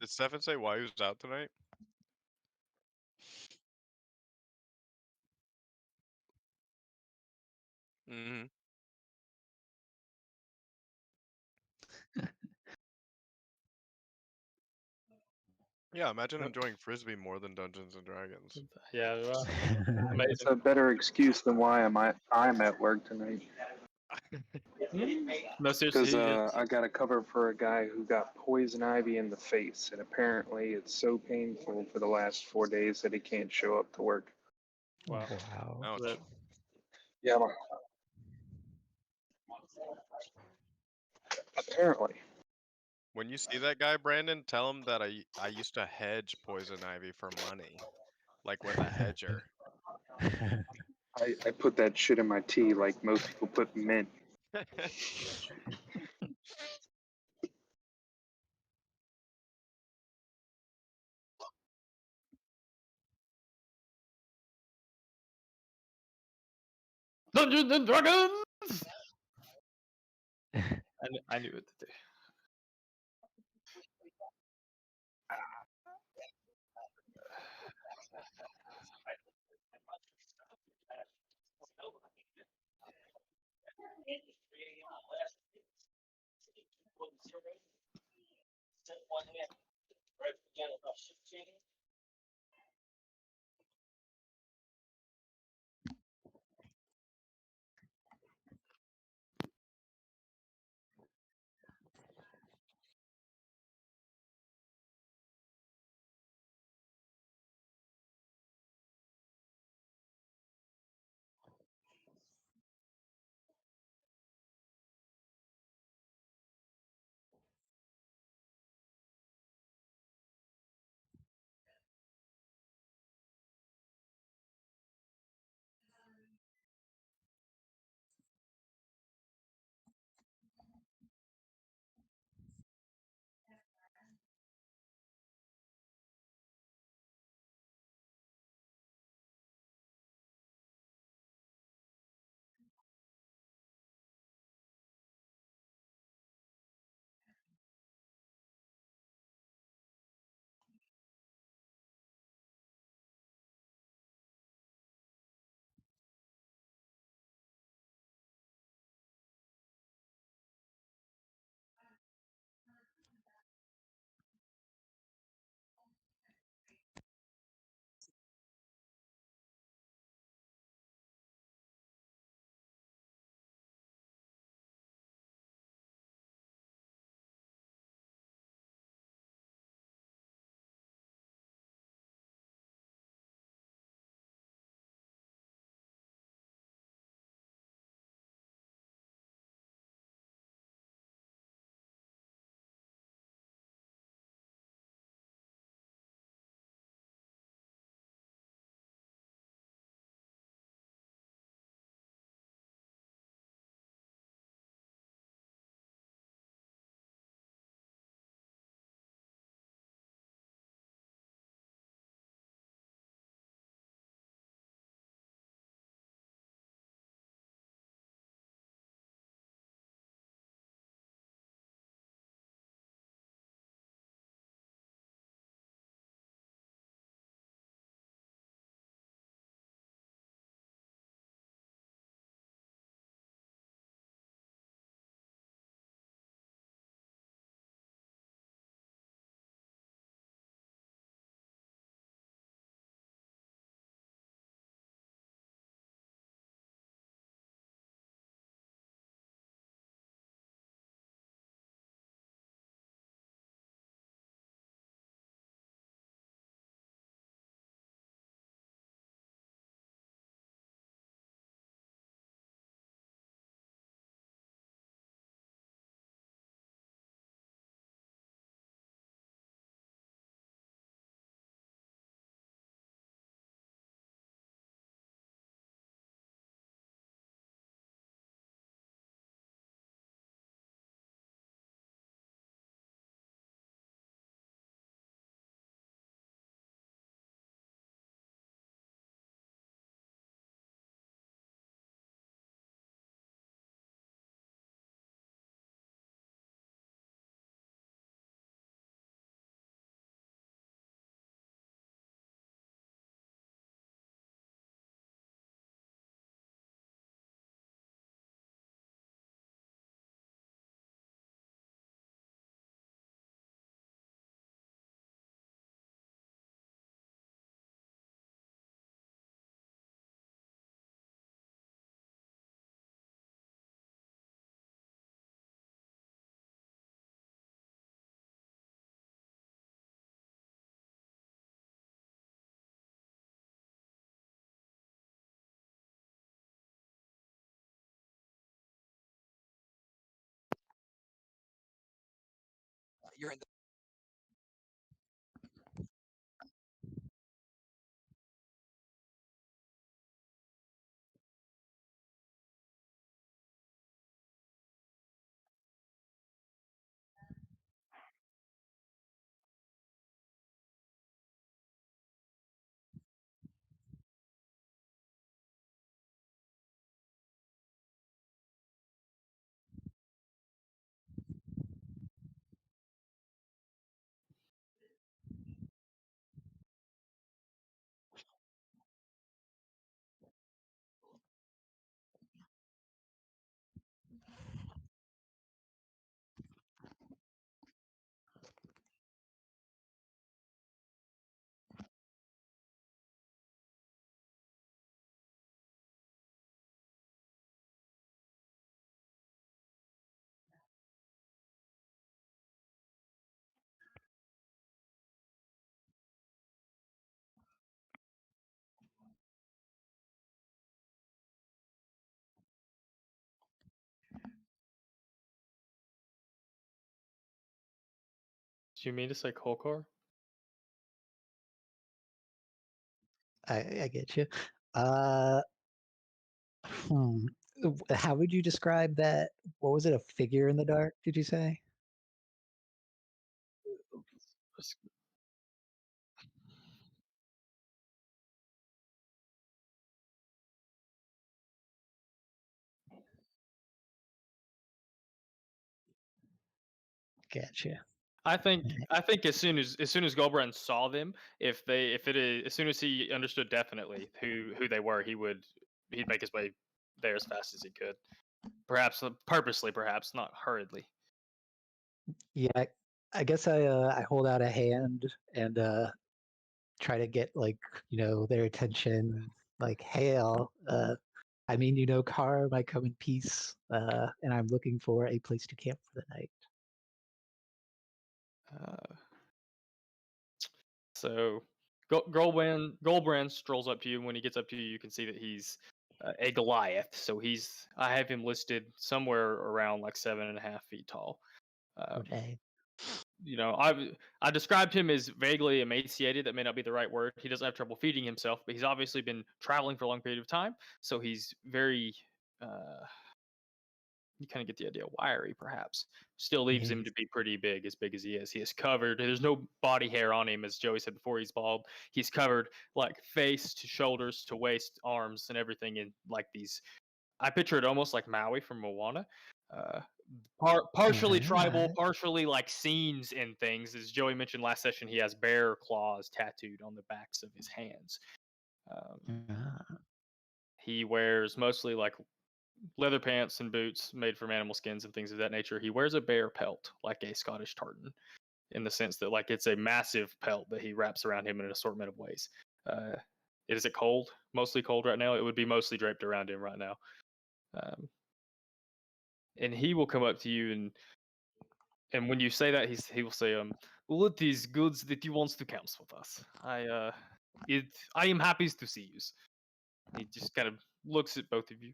Did Stefan say why he was out tonight? Mm-hmm. Yeah, imagine enjoying Frisbee more than Dungeons and Dragons. Yeah, well, It's amazing. a better excuse than why I'm at work tonight. No, seriously, Because I got a cover for a guy who got poison ivy in the face, and apparently it's so painful for the last 4 days that he can't show up to work. wow. Wow. Ouch. That- Yeah, apparently. When you see that guy, Brandon, tell him that I used to hedge poison ivy for money, like with a hedger. I put that shit in my tea like most people put mint. Dungeons and Dragons! I knew it. You're in the Do you mean to say Kolkar? I get you. Hmm. How would you describe that? What was it? A figure in the dark? Did you say? Gotcha. I think as soon as Gulbrand saw them, as soon as he understood definitely who they were, he'd make his way there as fast as he could. Perhaps purposely, perhaps not hurriedly. Yeah, I guess I hold out a hand and try to get their attention. Like, hail, I mean, car might come in peace, and I'm looking for a place to camp for the night. So Gulbrand strolls up to you. And when he gets up to you, you can see that he's a Goliath. So I have him listed somewhere around like 7.5 feet tall. Okay. I described him as vaguely emaciated. That may not be the right word. He doesn't have trouble feeding himself, but he's obviously been traveling for a long period of time. So he's very, you kind of get the idea, wiry perhaps. Still leaves him Yes. to be pretty big as he is. He is covered. There's no body hair on him, as Joey said before. He's bald. He's covered like face to shoulders to waist, arms, and everything in like these. I picture it almost like Maui from Moana. Partially tribal, Alright. partially like scenes and things. As Joey mentioned last session, he has bear claws tattooed on the backs of his hands. He wears mostly like leather pants and boots made from animal skins and things of that nature. He wears a bear pelt, like a Scottish tartan, in the sense that like it's a massive pelt that he wraps around him in an assortment of ways. Is it cold? Mostly cold right now. It would be mostly draped around him right now. And he will come up to you and when you say that, he will say, well, it is good that you want to camp with us. I am happy to see you. He just kind of looks at both of you.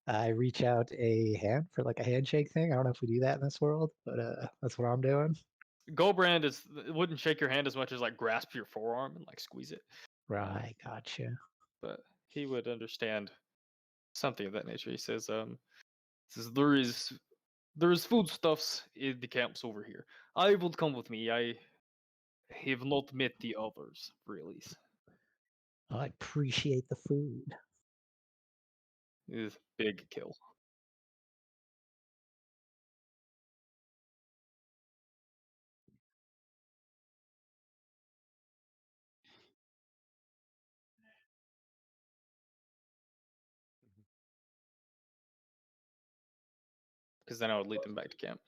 I reach out a hand for like a handshake thing. I don't know if we do that in this world, but that's what I'm doing. Gulbrand wouldn't shake your hand as much as like grasp your forearm and like squeeze it. Right, gotcha. But he would understand something of that nature. He says, there is foodstuffs in the camps over here. I would come with me. I have not met the others, really. I appreciate the food. It is big kill. Because then I would lead them back to camp.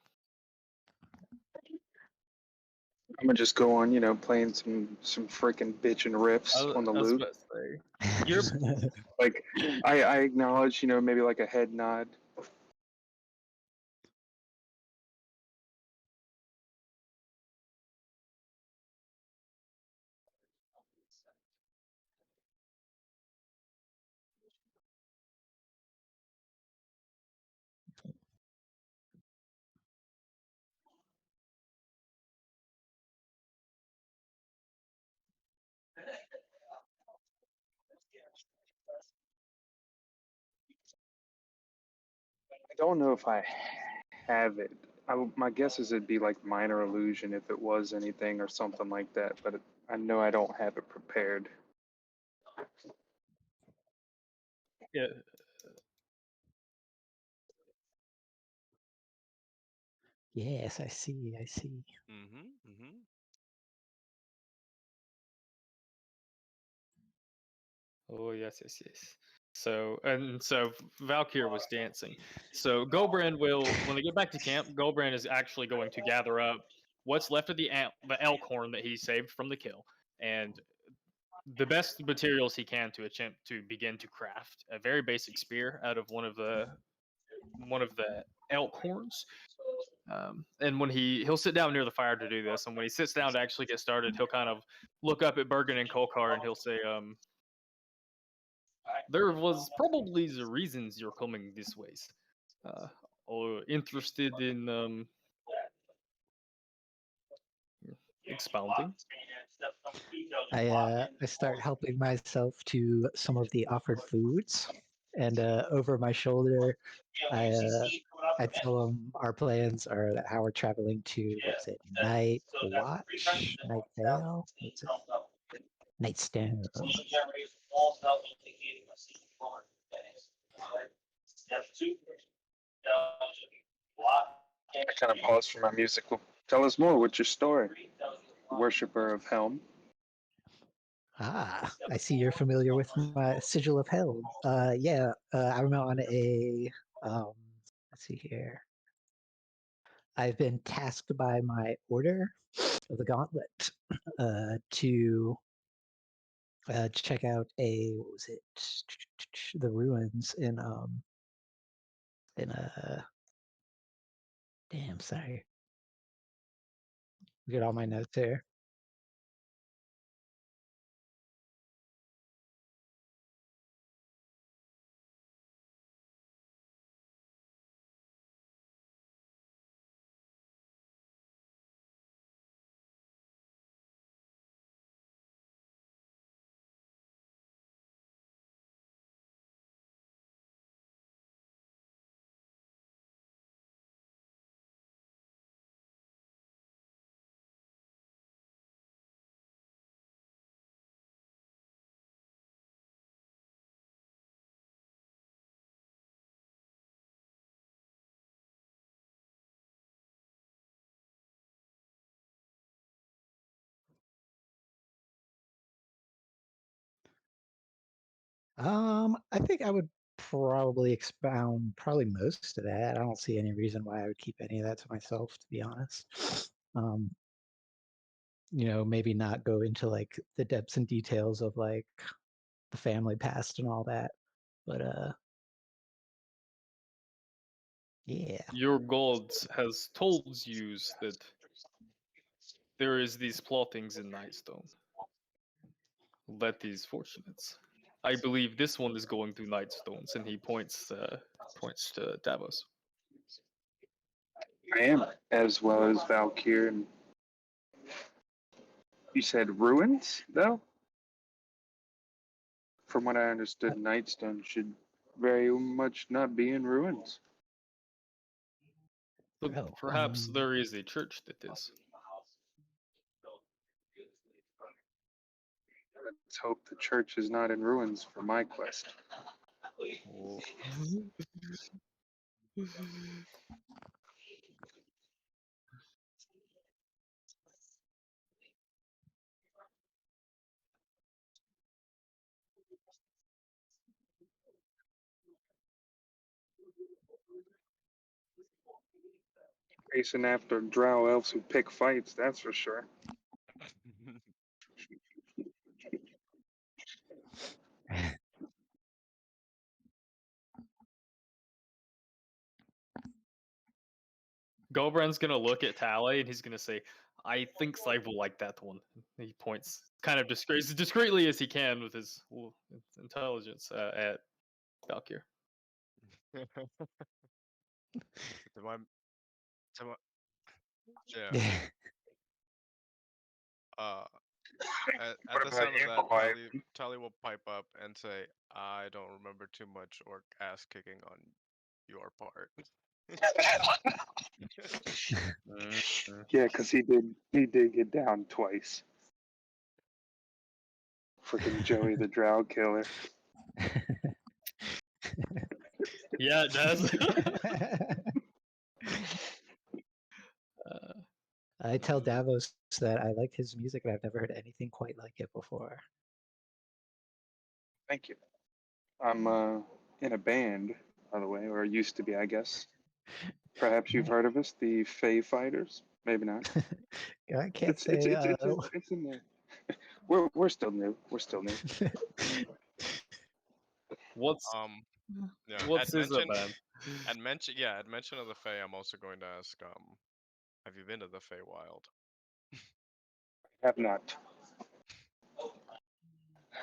I'm gonna just go on, playing some freaking bitchin' riffs on the I was loop. about to say, you're Like, I acknowledge, maybe like a head nod. don't know if I have it. My guess is it'd be like minor illusion if it was anything or something like that, but I know I don't have it prepared. Yeah. Yes, I see. I see. Oh yes, yes, yes. So Valkyr was dancing. So Gulbrand will, when they get back to camp, Gulbrand is actually going to gather up what's left of the elk horn that he saved from the kill, and the best materials he can to attempt to begin to craft a very basic spear out of one of the elk horns. And when he'll sit down near the fire to do this, and when he sits down to actually get started, he'll kind of look up at Bergin and Kolkar, and he'll say, "There was probably the reasons you're coming this ways, or interested in expounding." I start helping myself to some of the offered foods, and over my shoulder, I tell them our plans are that how we're traveling to what's it, Night Watch, Night Vale, what's it, Nightstone. I kind of pause for my musical. Tell us more. What's your story? Worshipper of Helm. Ah, I see you're familiar with my Sigil of Hell. Yeah, I'm on a let's see here. I've been tasked by my order of the Gauntlet to check out what was it, the ruins in damn, sorry, get all my notes here. I think I would probably expound probably most of that. I don't see any reason why I would keep any of that to myself, to be honest. Um, maybe not go into like the depths and details of like the family past and all that. But yeah. Your god has told you that there is these plottings in Nightstone. That is fortunate. I believe this one is going to Nightstones, and he points to Davos. I am, as well as Valkiir. And you said ruins, though? From what I understood, Nightstone should very much not be in ruins. But Oh, perhaps there is a church that is. Let's hope the church is not in ruins for my quest. Oh. Chasing after drow elves who pick fights, that's for sure. Gulbrand's gonna look at Tali and he's gonna say, "I think Slive will like that one." He points kind of discreetly as he can with his intelligence at Valkiir. To my, yeah. yeah. At What the about sound of you, that, quiet? Tali will pipe up and say, "I don't remember too much orc ass kicking on your part. Yeah, because he did get down twice. Freaking Joey the Drow Killer. Yeah, it does. I tell Davos that I like his music, and I've never heard anything quite like it before. Thank you. I'm in a band, by the way, or used to be, I guess. Perhaps you've heard of us, the Fey Fighters. Maybe not. I can't It's say. in there. We're still new. We're still new. What's Yeah. what's his band? At mention of the Fae, I'm also going to ask, have you been to the Feywild? Have not.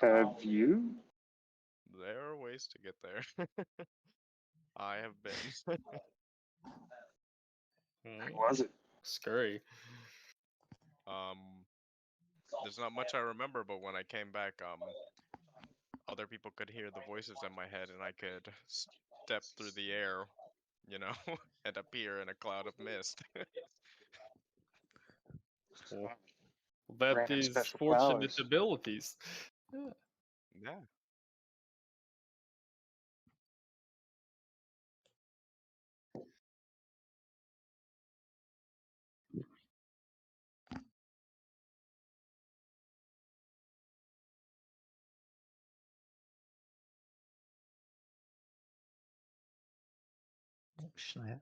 Have you? There are ways to get there. I have been. How was it? Scurry. There's not much I remember, but when I came back, other people could hear the voices in my head, and I could step through the air, you know, and appear in a cloud of mist. That Granted is special fortunate powers. abilities. Yeah. Snap.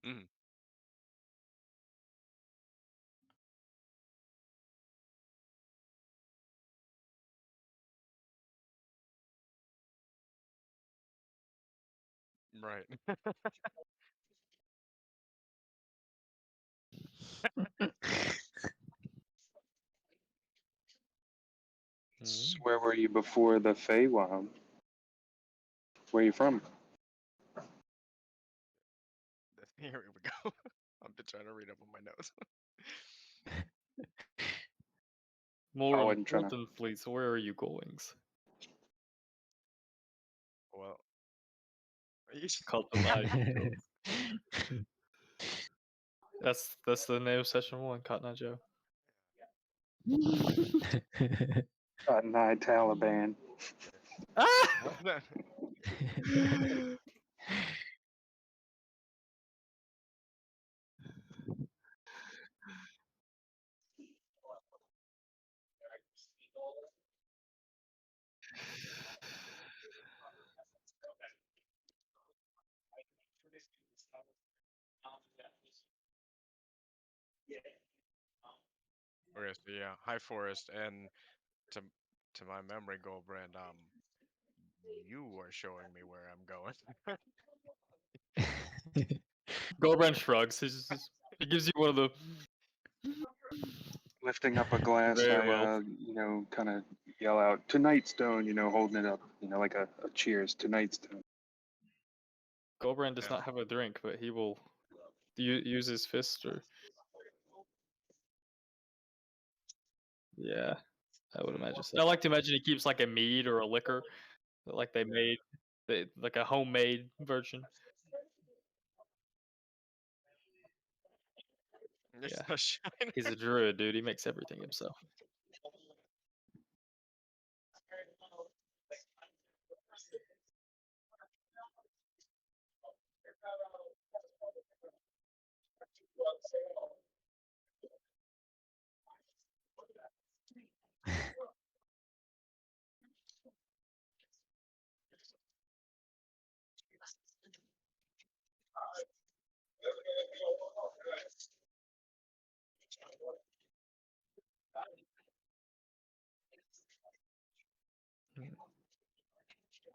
Mm. Right. So where were you before the Feywild? Where are you from? Here we go. I'm just trying to read up on my notes. More I wasn't trying to. importantly, so where are you going? Well, Cultivating. That's the name of session 1, Cotton Eye Joe. Cotton Eye Taliban. Okay, so yeah, High Forest, and to my memory, Gulbrand, you are showing me where I'm going. Gulbrand shrugs. He gives you one of the Lifting up a glass, very I, well. kind of yell out to Nightstone, holding it up, like a cheers to Nightstone. Gulbrand does Yeah. not have a drink, but he will use his fist or. Yeah, I would imagine so. I like to imagine he keeps like a mead or a liquor, that, like they made, like a homemade version. You're Yeah. so shiny. He's a druid, dude. He makes everything himself.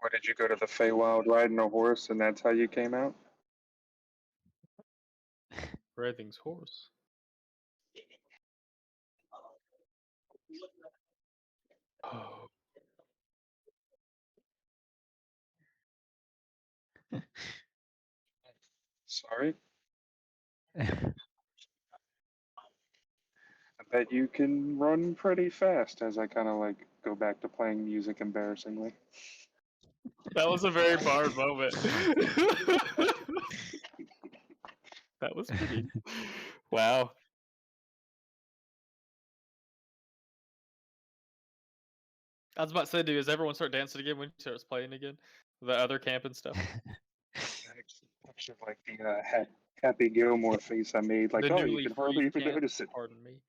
Or did you go to the Feywild riding a horse, and that's how you came out? Raving's horse. Oh. Sorry. I bet you can run pretty fast as I kind of like go back to playing music embarrassingly. That was a very Bard moment. That was pretty. Wow. I was about to say, dude, does everyone start dancing again when he starts playing again? The other camp and stuff? Picture like the Happy Gilmore face I made, like, The oh, you newly can hardly freed even camp, notice it. pardon me.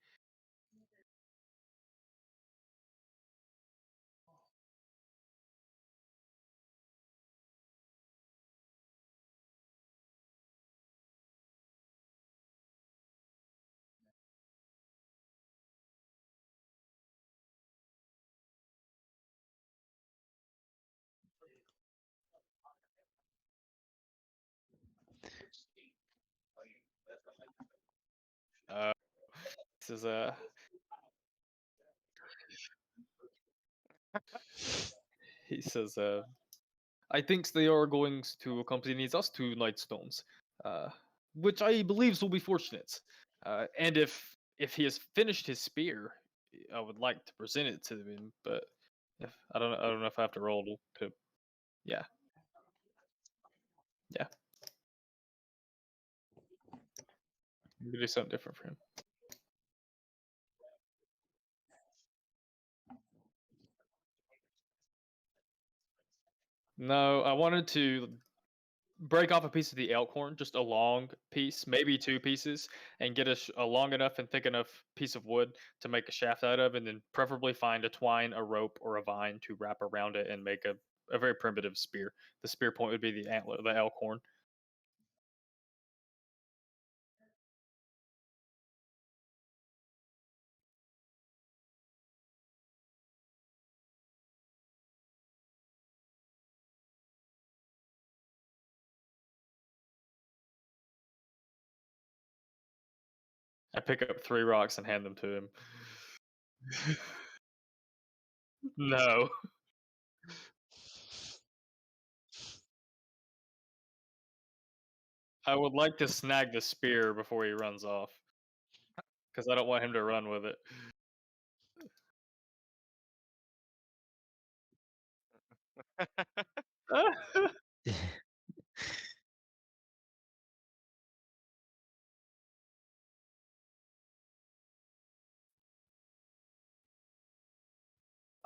This is he says, I think they are going to accompany us to Nightstones, which I believe will be fortunate. And if he has finished his spear, I would like to present it to him. But if I don't know if I have to roll to, yeah, yeah, we could do something different for him. No, I wanted to break off a piece of the elk horn, just a long piece, maybe 2 pieces, and get a long enough and thick enough piece of wood to make a shaft out of, and then preferably find a twine, a rope, or a vine to wrap around it and make a very primitive spear. The spear point would be the antler, the elk horn. I pick up 3 rocks and hand them to him. No. I would like to snag the spear before he runs off, because I don't want him to run with it.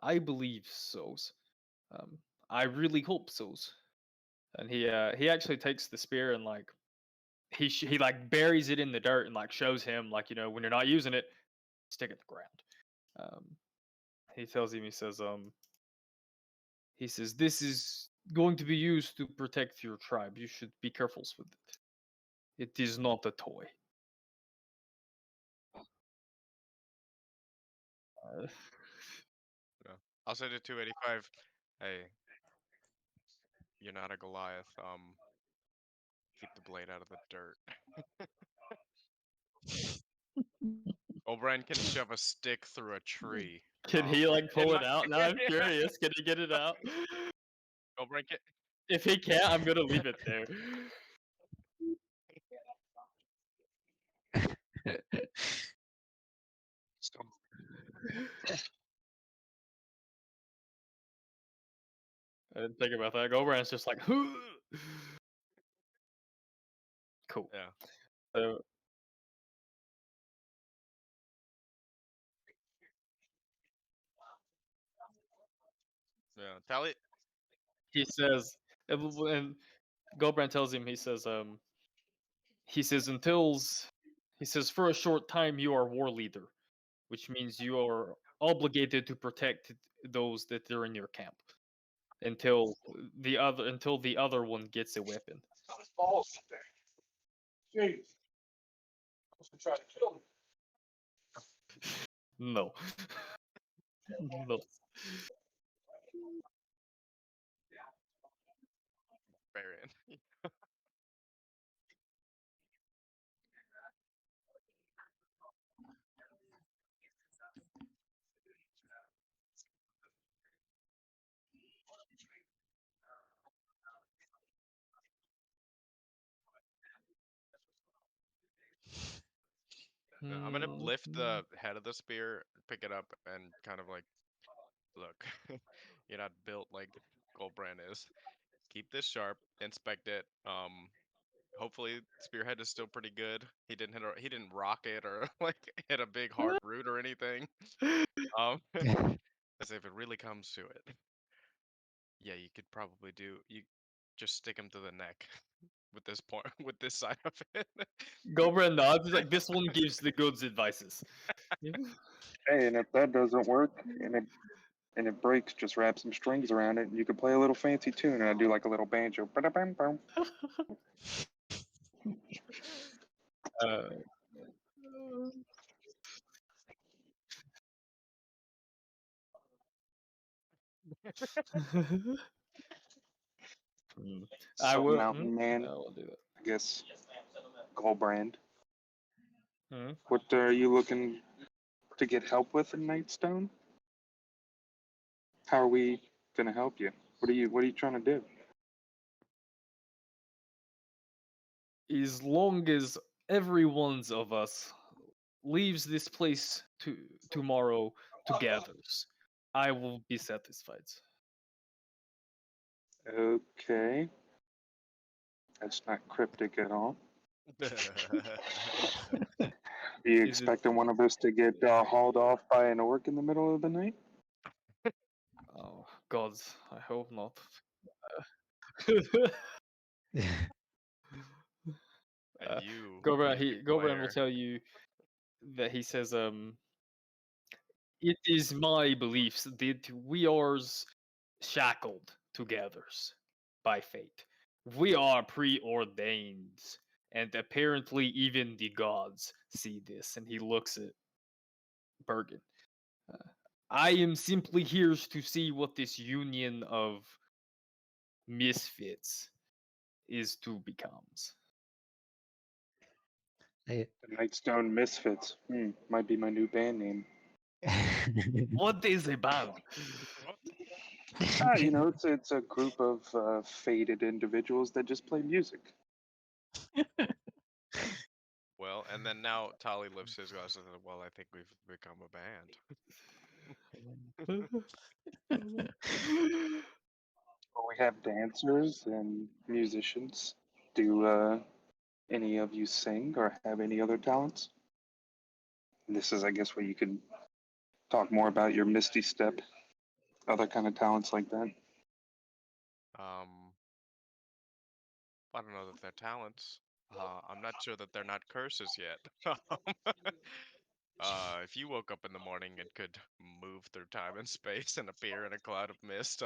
I believe so. I really hope so. And he actually takes the spear and like he like buries it in the dirt and like shows him like, you know, when you're not using it, stick it to the ground. He tells him, he says this is going to be used to protect your tribe. You should be careful with it. It is not a toy. Yeah. I'll say to 285, hey, you're not a Goliath. Keep the blade out of the dirt. O'Brien can shove a stick through a tree. Can he like pull it out? Now I'm Yeah. curious. Can he get it out? O'Brien can. If he can't, I'm gonna leave it there. I didn't think about that. Gulbrand's just like, cool. Yeah. So Yeah. Tali. he says, and Gulbrand tells him, he says, he says, for a short time you are war leader, which means you are obligated to protect those that are in your camp until the other one gets a weapon. No. No. Baron. No, I'm gonna lift the head of the spear, pick it up, and kind of like, look, you're not built like Gulbrand is. Keep this sharp. Inspect it. Hopefully Spearhead is still pretty good. He didn't rock it or like hit a big hard root or anything. As if it really comes to it. Yeah, you could probably you just stick him to the neck with this point with this side of it. Gulbrand nods. He's like, this one gives the goods advices. Hey, and if that doesn't work and it breaks, just wrap some strings around it, and you can play a little fancy tune. And I do like a little banjo. Ba-da-bam-bam. Uh, I So, will. Mountain Man, I will do that. I guess, Gulbrand. Hmm? What are you looking to get help with in Nightstone? How are we gonna help you? What are you trying to do? As long as every one of us leaves this place tomorrow together, I will be satisfied. Okay. That's not cryptic at all. Are you Is it? expecting one of us to get hauled off by an orc in the middle of the night? Oh God, I hope not. And you, Gulbrand music will player. tell you that he says, it is my beliefs that we are shackled together by fate. We are preordained, and apparently even the gods see this. And he looks at Bergin. Uh, I am simply here to see what this union of misfits is to becomes. I- The Nightstone Misfits. Might be my new band name. What is a band? You know, it's a group of faded individuals that just play music. Well, and then now Tali lifts his glass and says, "Well, I think we've become a band." Well, we have dancers and musicians. Do any of you sing or have any other talents? This is, I guess, where you could talk more about your Misty Step, other kind of talents like that. Um, I don't know that they're talents. I'm not sure that they're not curses yet. If you woke up in the morning and could move through time and space and appear in a cloud of mist,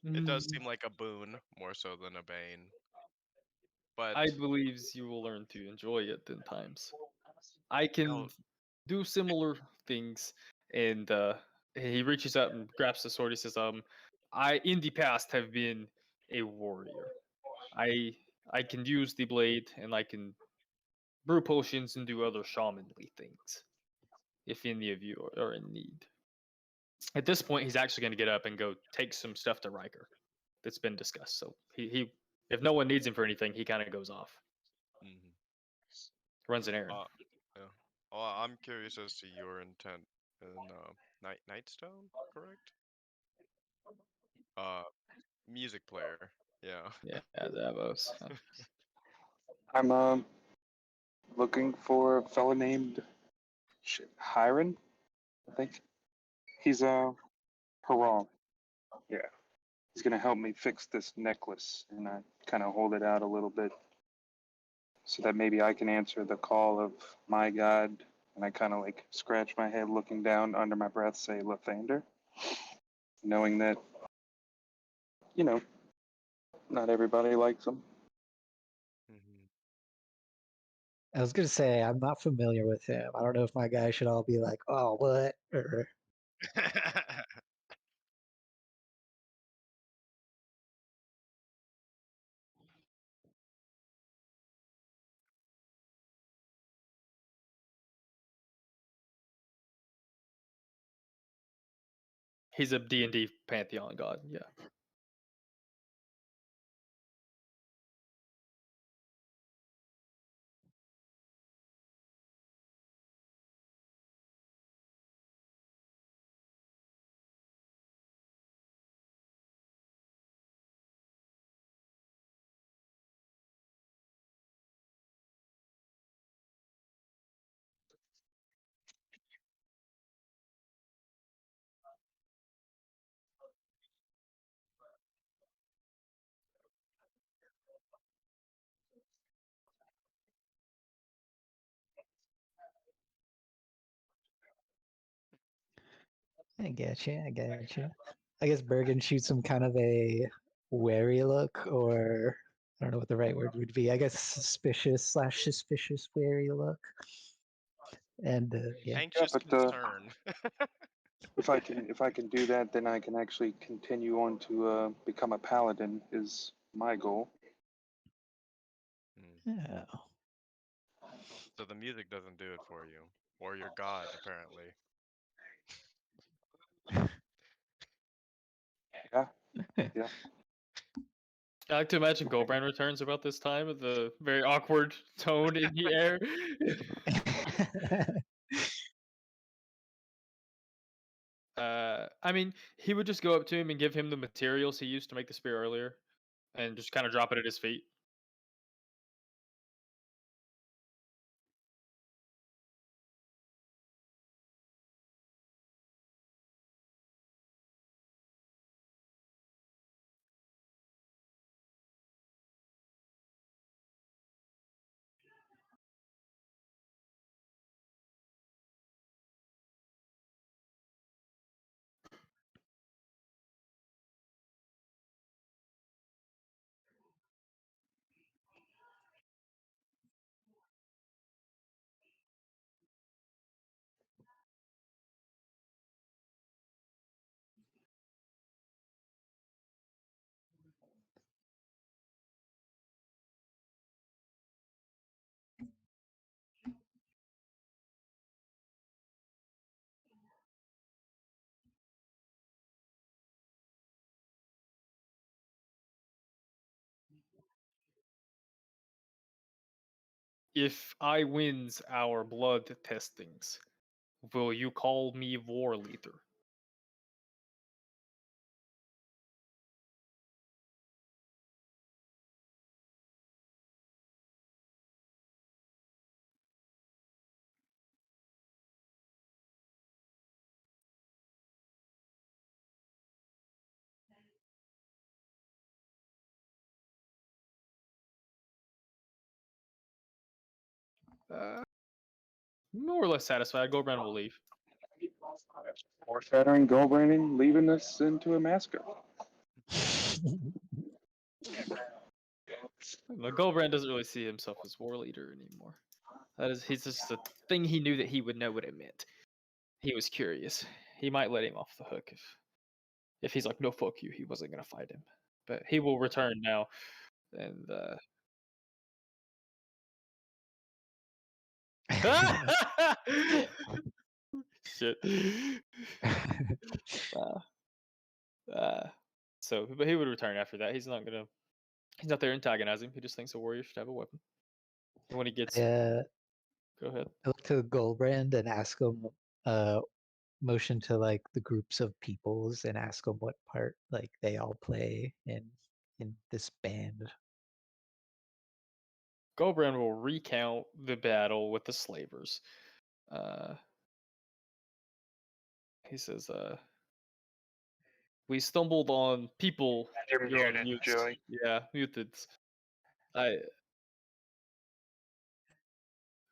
it does seem like a boon more so than a bane. But I believes you will learn to enjoy it in times. I can no, do similar things, and he reaches out and grabs the sword. He says, I in the past have been a warrior. I I can use the blade, and I can brew potions and do other shamanly things. If any of you are in need. At this point, he's actually going to get up and go take some stuff to Riker that's been discussed. So he if no one needs him for anything, he kind of goes off, mhm. runs an errand. uh, yeah. Well, I'm curious as to your intent in Nightstone, correct? Uh, music player. Yeah. Yeah, Davos. I'm looking for a fella named Hiron, I think. He's Haram. Yeah. He's gonna help me fix this necklace, and I kind of hold it out a little bit so that maybe I can answer the call of my god. And I kind of like scratch my head, looking down under my breath, say Lathander, knowing that you know not everybody likes him. Mhm. I was gonna say I'm not familiar with him. I don't know if my guys should all be like, "Oh, what?" or He's a D&D pantheon god. Yeah. I get you. I get you. I guess Bergen shoots him kind of a wary look, or I don't know what the right word would be. I guess suspicious/suspicious wary look. And yeah, Anxious but concern. if I can do that, then I can actually continue on to become a paladin. Is my goal. Hmm. yeah. So the music doesn't do it for you, or your god, apparently. Yeah, yeah. I like to imagine Gulbrand returns about this time with the very awkward tone in the air. I mean, he would just go up to him and give him the materials he used to make the spear earlier, and just kind of drop it at his feet. If I wins our blood testings, will you call me war leader? More or less satisfied. Gulbrand will leave. Foreshadowing Gulbrand leaving us into a massacre. But Gulbrand doesn't really see himself as war leader anymore. He's just a thing he knew that he would know what it meant. He was curious. He might let him off the hook if he's like, no, fuck you. He wasn't gonna fight him, but he will return now, and shit. Uh, but he would return after that. He's not there antagonizing. He just thinks a warrior should have a weapon. And when he gets, Yeah, go ahead. I look to Gulbrand and ask him, motion to like the groups of peoples and ask them what part like they all play in this band. Gulbrand will recount the battle with the slavers. He says, we stumbled on people. You're You're on muted, mute. Joey. Yeah, muted. I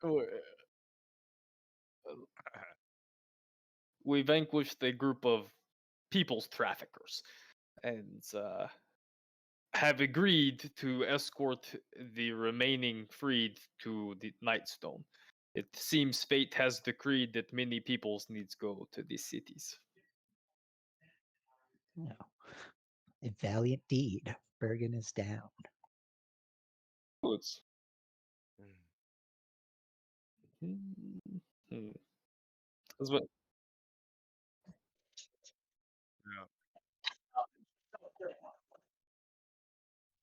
w- we vanquished a group of people's traffickers, and have agreed to escort the remaining freed to the Nightstone. It seems fate has decreed that many peoples needs go to these cities. No. A valiant deed. Bergen is down. Oh, it's Hmm. that's what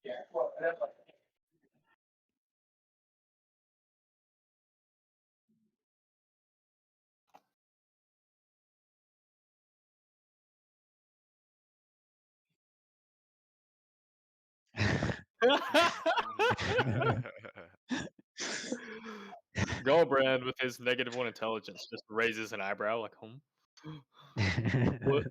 Yeah. Gulbrand with his -1 intelligence just raises an eyebrow like, what?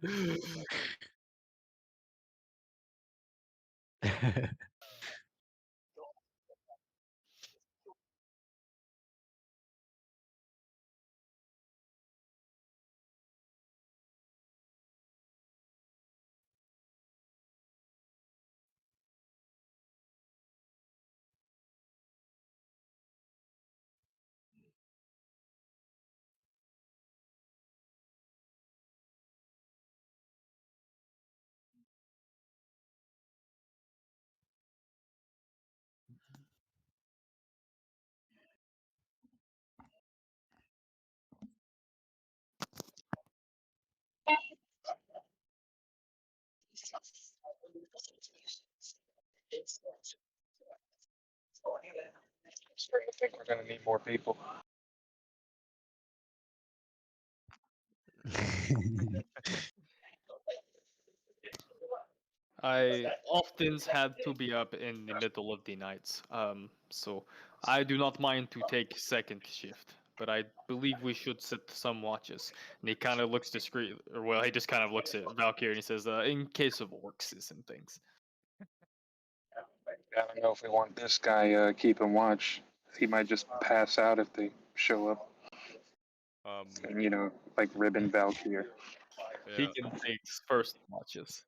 Starting to think we're gonna need more people. I often had to be up in the middle of the nights, so I do not mind to take second shift, but I believe we should set some watches. And he kind of looks discreet, or well, he just kind of looks at Valkyrie and he says, "In case of orcs and things." I don't know if we want this guy keeping watch. He might just pass out if they show up. And, you know, like Ribbon Valkyrie. He Yeah. can take first watches.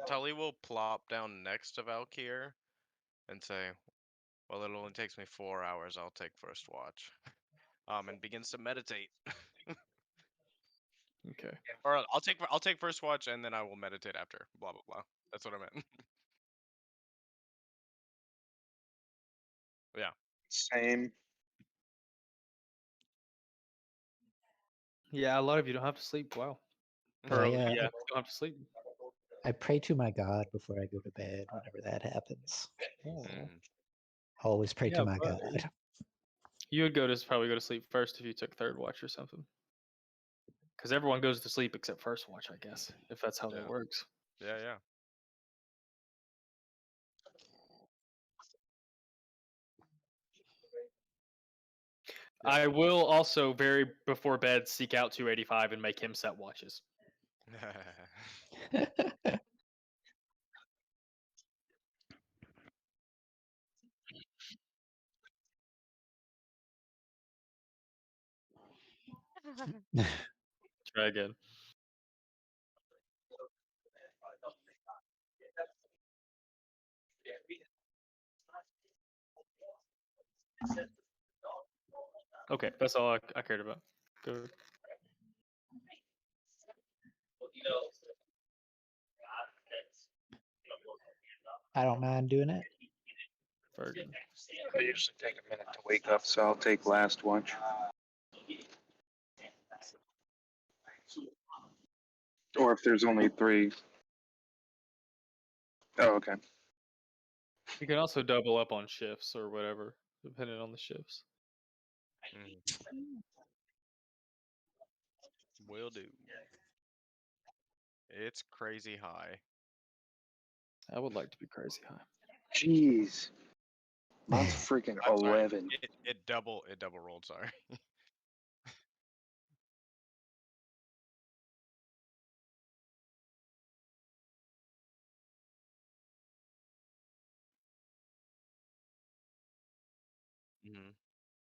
Tali will plop down next to Valkiir and say, "Well, it only takes me 4 hours. I'll take first watch." And begins to meditate. Okay. Or I'll take first watch and then I will meditate after. Blah blah blah. That's what I meant. Yeah. Same. Yeah, a lot of you don't have to sleep. Wow. Oh, Or yeah. yeah, don't have to sleep. I pray to my God before I go to bed whenever that happens. Oh. Always pray Yeah, to my but God. you would probably go to sleep first if you took third watch or something. Because everyone goes to sleep except first watch, I guess, if that's how that Yeah. works. Yeah, yeah. Yeah. I will also before bed seek out 285 and make him set watches. Try again. Okay, that's all I cared about. Good. I don't mind doing it. Bergin. I usually take a minute to wake up, so I'll take last watch. Or if there's only 3. Oh, okay. You can also double up on shifts or whatever, depending on the shifts. Will do. It's crazy high. I would like to be crazy high. Jeez. Mine's freaking I'm sorry. 11. It double rolled. Sorry.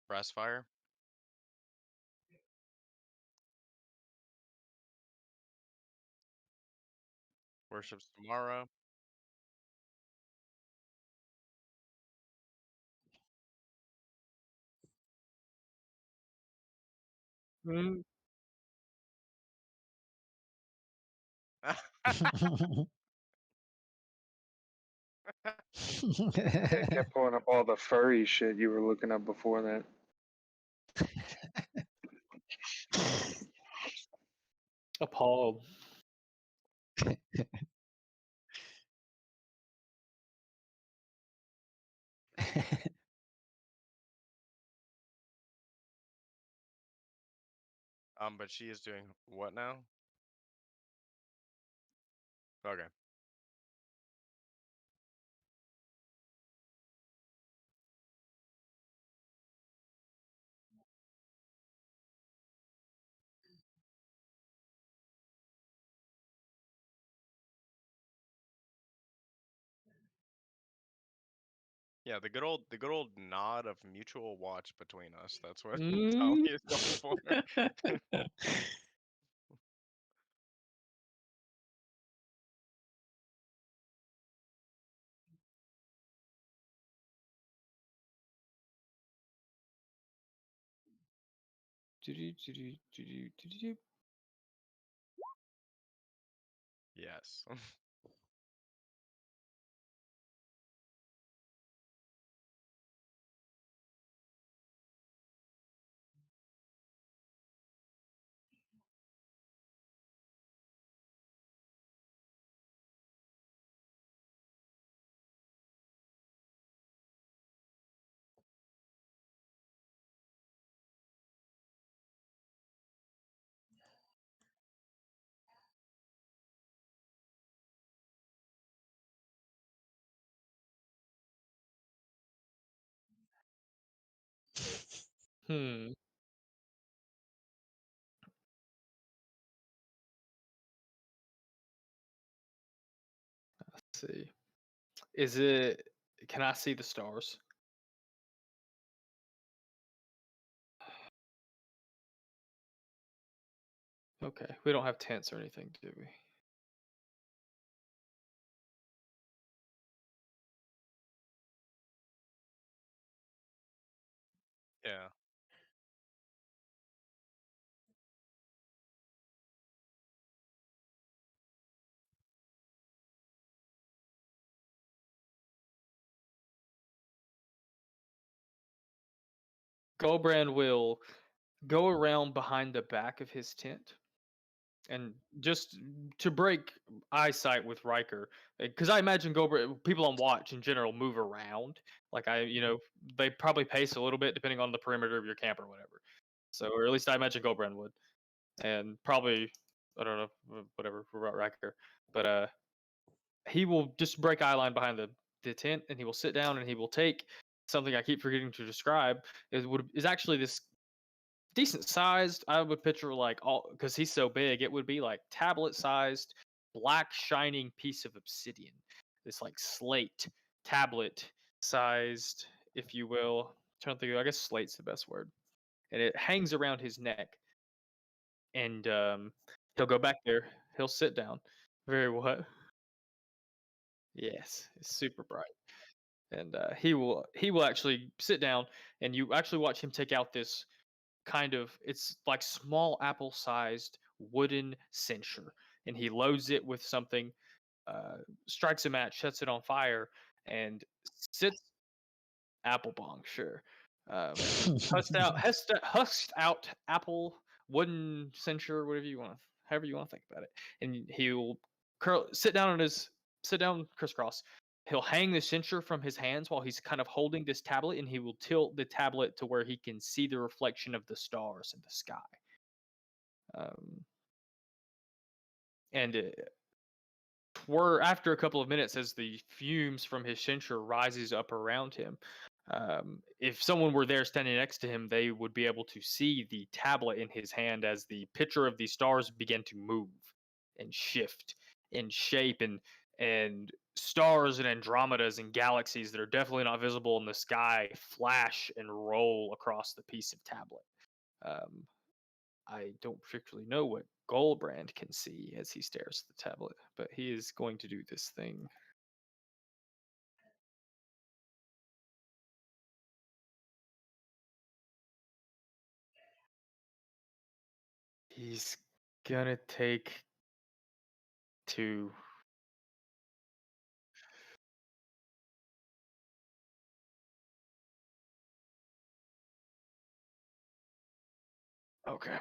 Brass fire. Worships tomorrow. Mm, I kept pulling up all the furry shit you were looking up before that. appalled. But she is doing what now? Okay. Yeah, the good old nod of mutual watch between us. That's what Tali Mm. is going for. Yes. Hmm. Let's see. Is it? Can I see the stars? Okay. We don't have tents or anything, do we? Yeah. Gulbrand will go around behind the back of his tent and just to break eyesight with Riker, because I imagine people on watch in general move around. Like they probably pace a little bit depending on the perimeter of your camp or whatever. So, or at least I imagine Gulbrand would, and probably I don't know whatever about Riker, but he will just break eye line behind the tent, and he will sit down and he will take something I keep forgetting to describe. Is actually this decent sized. I would picture like all because he's so big, it would be like tablet sized, black shining piece of obsidian. This like slate tablet sized, if you will. Trying to think, I guess slate's the best word. And it hangs around his neck, and he'll go back there. He'll sit down. Very what? Yes, it's super bright. And he will actually sit down, and you actually watch him take out this kind of it's like small apple sized wooden censer, and he loads it with something, uh, strikes a match, sets it on fire, and sits apple bong, sure. um, husked out apple wooden censer, whatever you want, however you want to think about it. And he'll sit down crisscross. He'll hang the censer from his hands while he's kind of holding this tablet, and he will tilt the tablet to where he can see the reflection of the stars in the sky. Um, and after a couple of minutes, as the fumes from his censer rises up around him, if someone were there standing next to him, they would be able to see the tablet in his hand as the picture of the stars begin to move and shift in shape, and stars and Andromedas and galaxies that are definitely not visible in the sky flash and roll across the piece of tablet. Um, I don't particularly know what Gulbrand can see as he stares at the tablet, but he is going to do this thing. He's gonna take 2. Okay.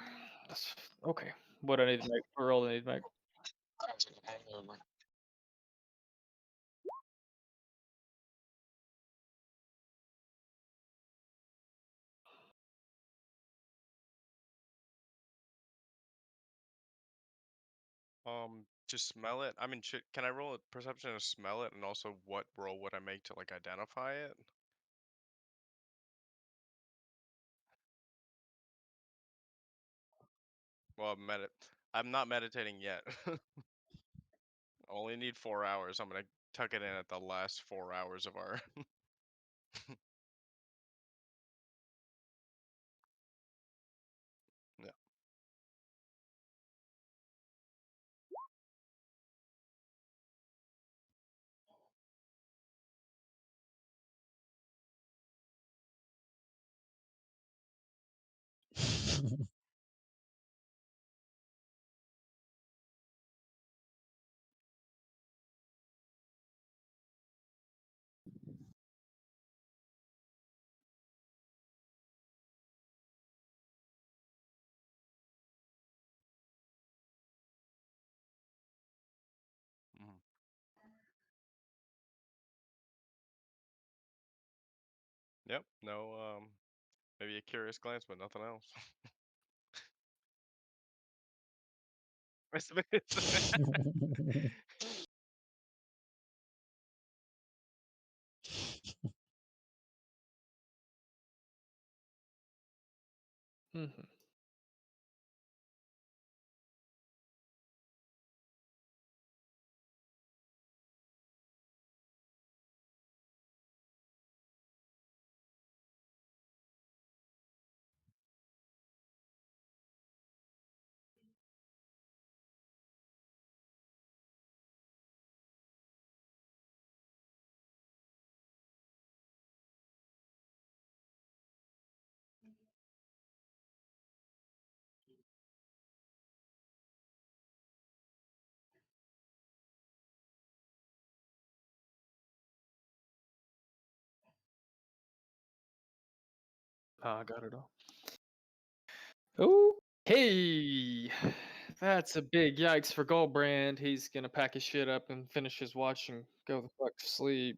That's okay. What I need to make for roll I need to make. Just smell it. I mean, can I roll a perception to smell it, and also what roll would I make to like identify it? Well, I'm not meditating yet. Only need 4 hours. I'm gonna tuck it in at the last 4 hours of our. Yeah. Mhm. Yep. No. Maybe a curious glance, but nothing else. Mhm. I got it all. Okay. That's a big yikes for Gulbrand. He's gonna pack his shit up and finish his watch and go the fuck to sleep.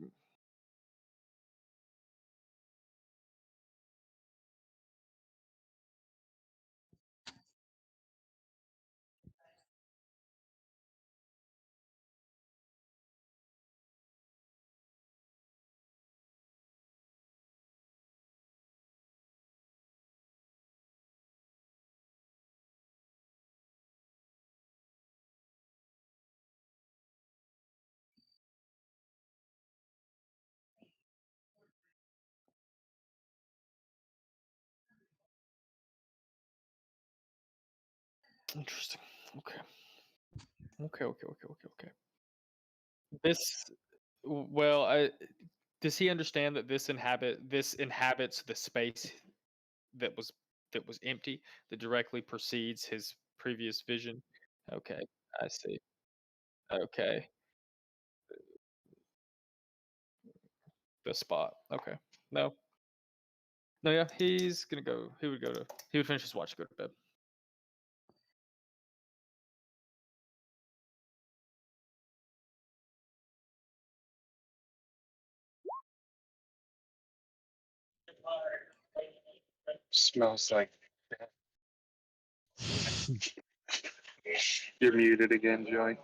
Interesting. Okay. Okay. This well, does he understand that this inhabits the space that was empty that directly precedes his previous vision? Okay, I see. Okay, the spot. Okay, no, no, yeah, he's gonna go. He would finish his watch, go to bed. Smells like. You're muted again, Joey.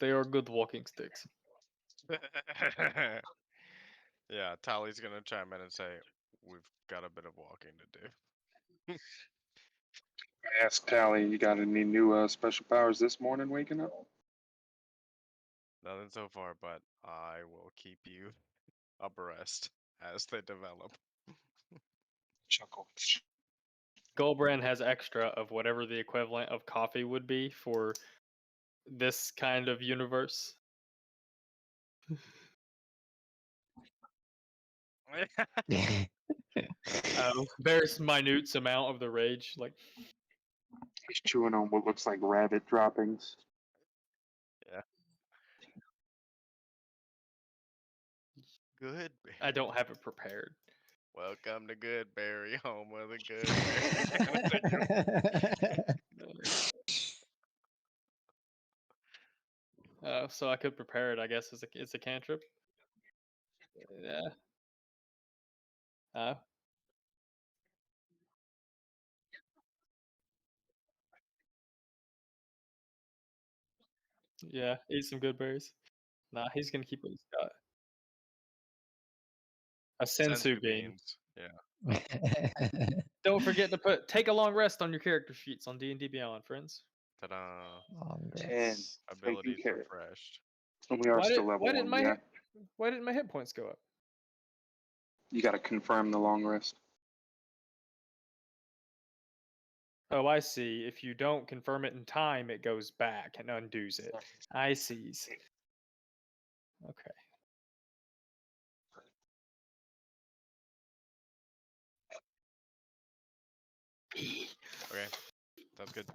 They are good walking sticks. Yeah, Tali's gonna chime in and say, "We've got a bit of walking to do." I asked Tali, you got any new special powers this morning waking up? Nothing so far, but I will keep you abreast as they develop. Chuckle. Gulbrand has extra of whatever the equivalent of coffee would be for this kind of universe. There's minute amount of the rage, like He's chewing on what looks like rabbit droppings. Yeah. Good. I don't have it prepared. Welcome to Goodberry, home of the Goodberry. So I could prepare it, I guess, as it's a cantrip. Yeah. Yeah. Eat some good berries. Nah, he's gonna keep what he's got. A sensu bean. Beans. Yeah. Don't forget to take a long rest on your character sheets on D&D Beyond, friends. Ta-da! Long 10. rest. Abilities care. refreshed. And we are still level 1, yeah? Why didn't my hit points go up? You got to confirm the long rest. Oh, I see. If you don't confirm it in time, it goes back and undoes it. I see. Okay. Okay, sounds good.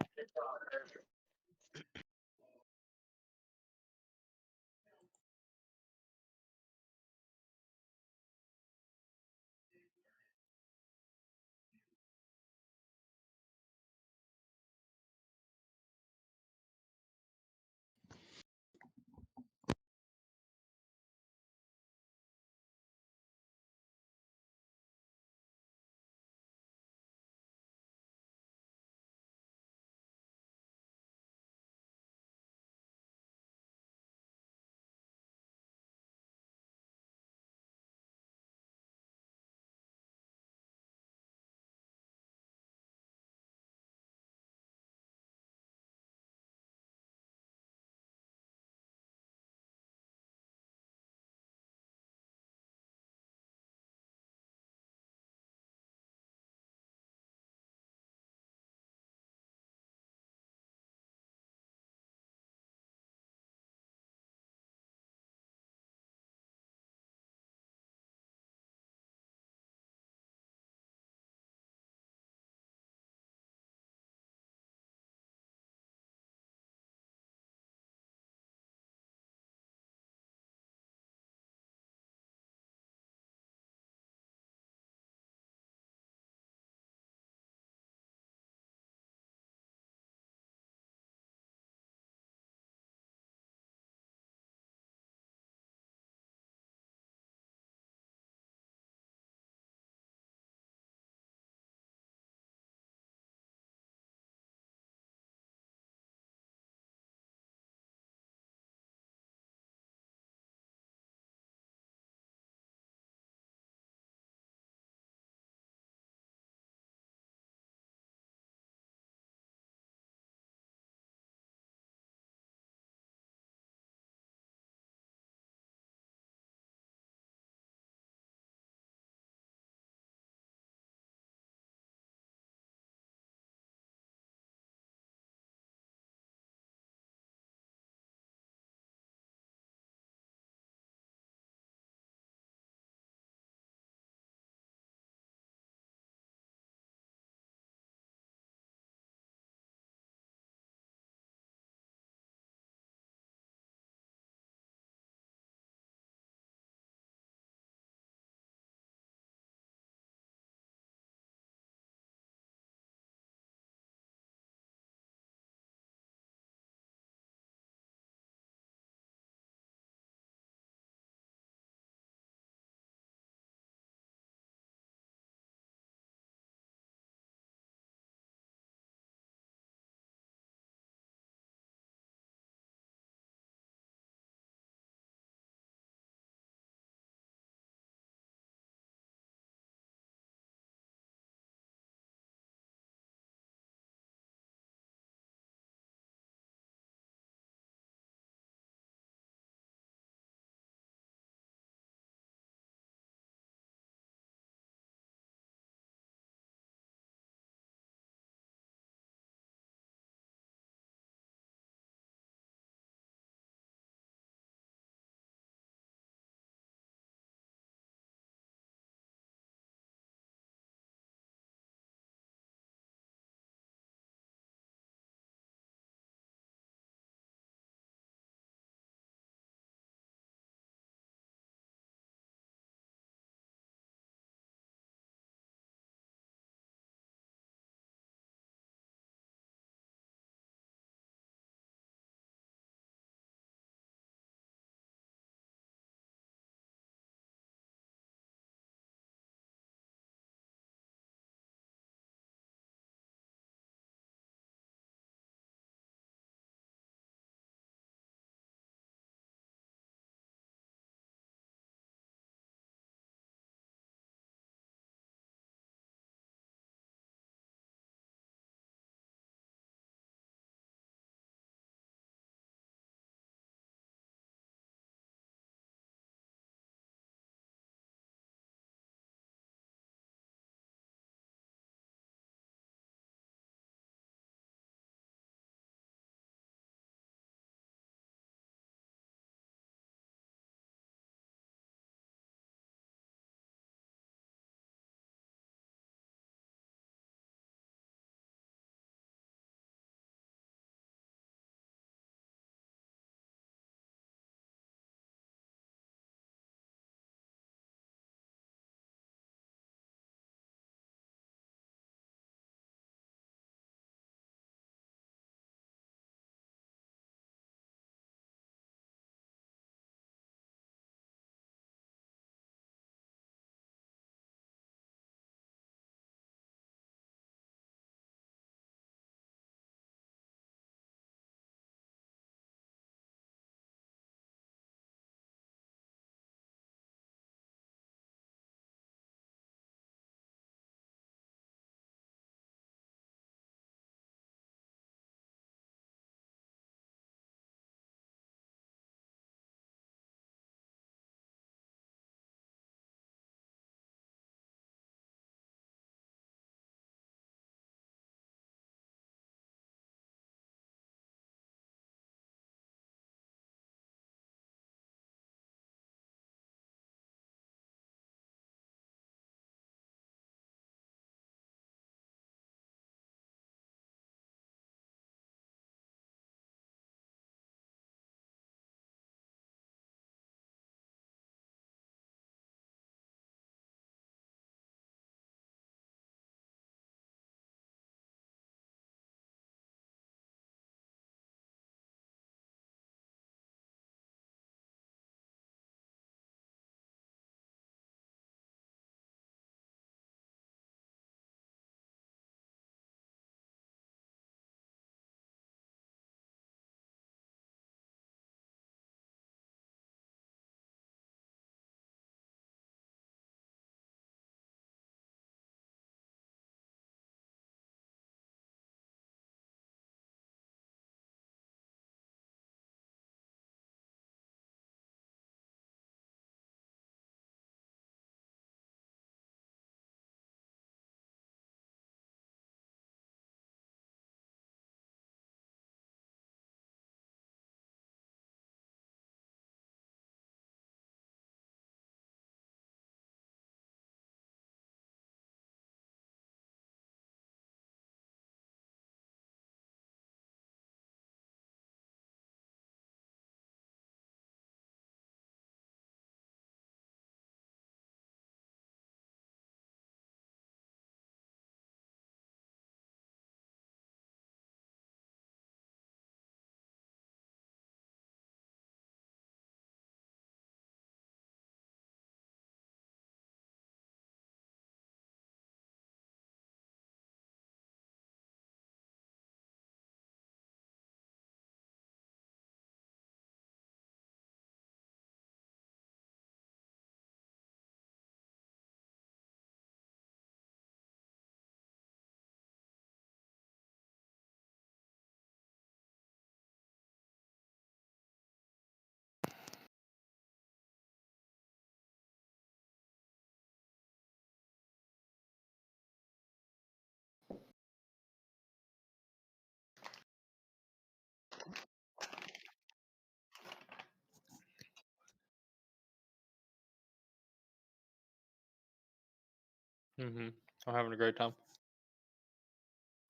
I'm having a great time.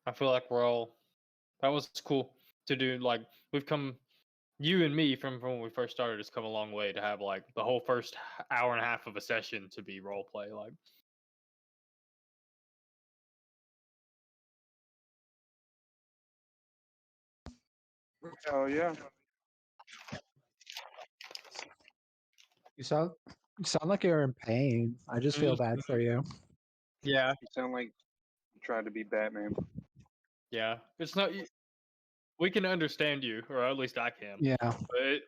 I feel like we're all. That was cool to do. Like we've come, you and me from when we first started has come a long way to have like the whole first hour and a half of a session to be role play. Like Oh yeah. You sound like you're in pain. I just feel bad for you. yeah, You sound like you tried to be Batman. yeah. It's not. We can understand you, or at least I can. Yeah. But it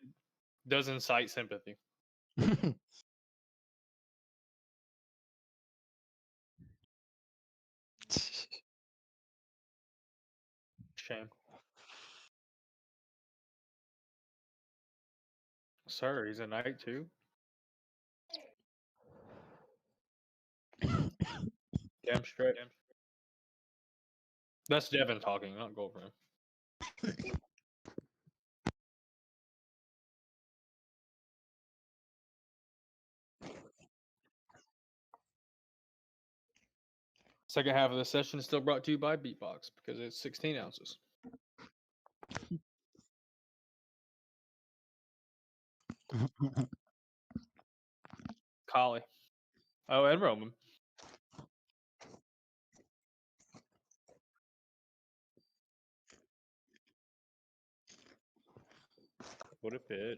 does incite sympathy. Shame. Sir, he's a knight too. Damn straight. That's Devin talking, not Gulbrand. Second half of the session is still brought to you by Beatbox because it's 16 ounces. Collie. Oh, and Roman. What a bitch.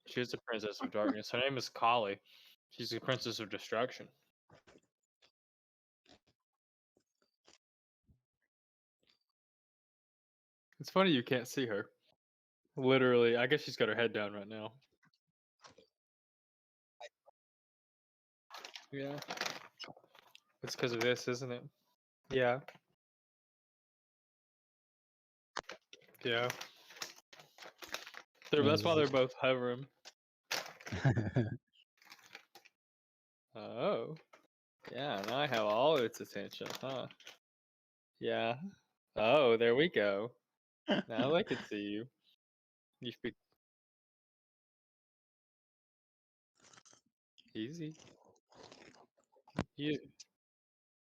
She's the princess of darkness. Her name is Kali. She's the princess of destruction. It's funny you can't see her. Literally, I guess she's got her head down right now. Yeah. It's because of this, isn't it? Yeah. Yeah. That's why they're both hovering. Oh. Yeah, now I have all its attention, huh? Yeah. Oh, there we go. Now I can see you. You speak easy. You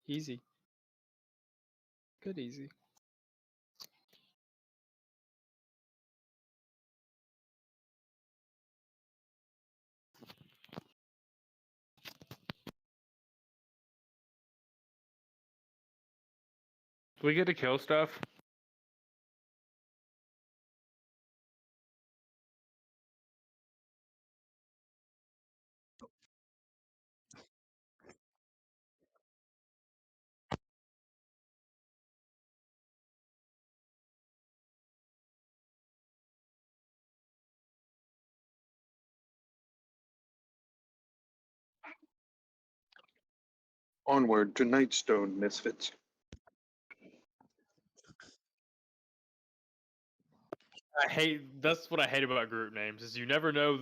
easy. Good easy. We get to kill stuff. Onward to Nightstone, misfits. That's what I hate about group names is you never know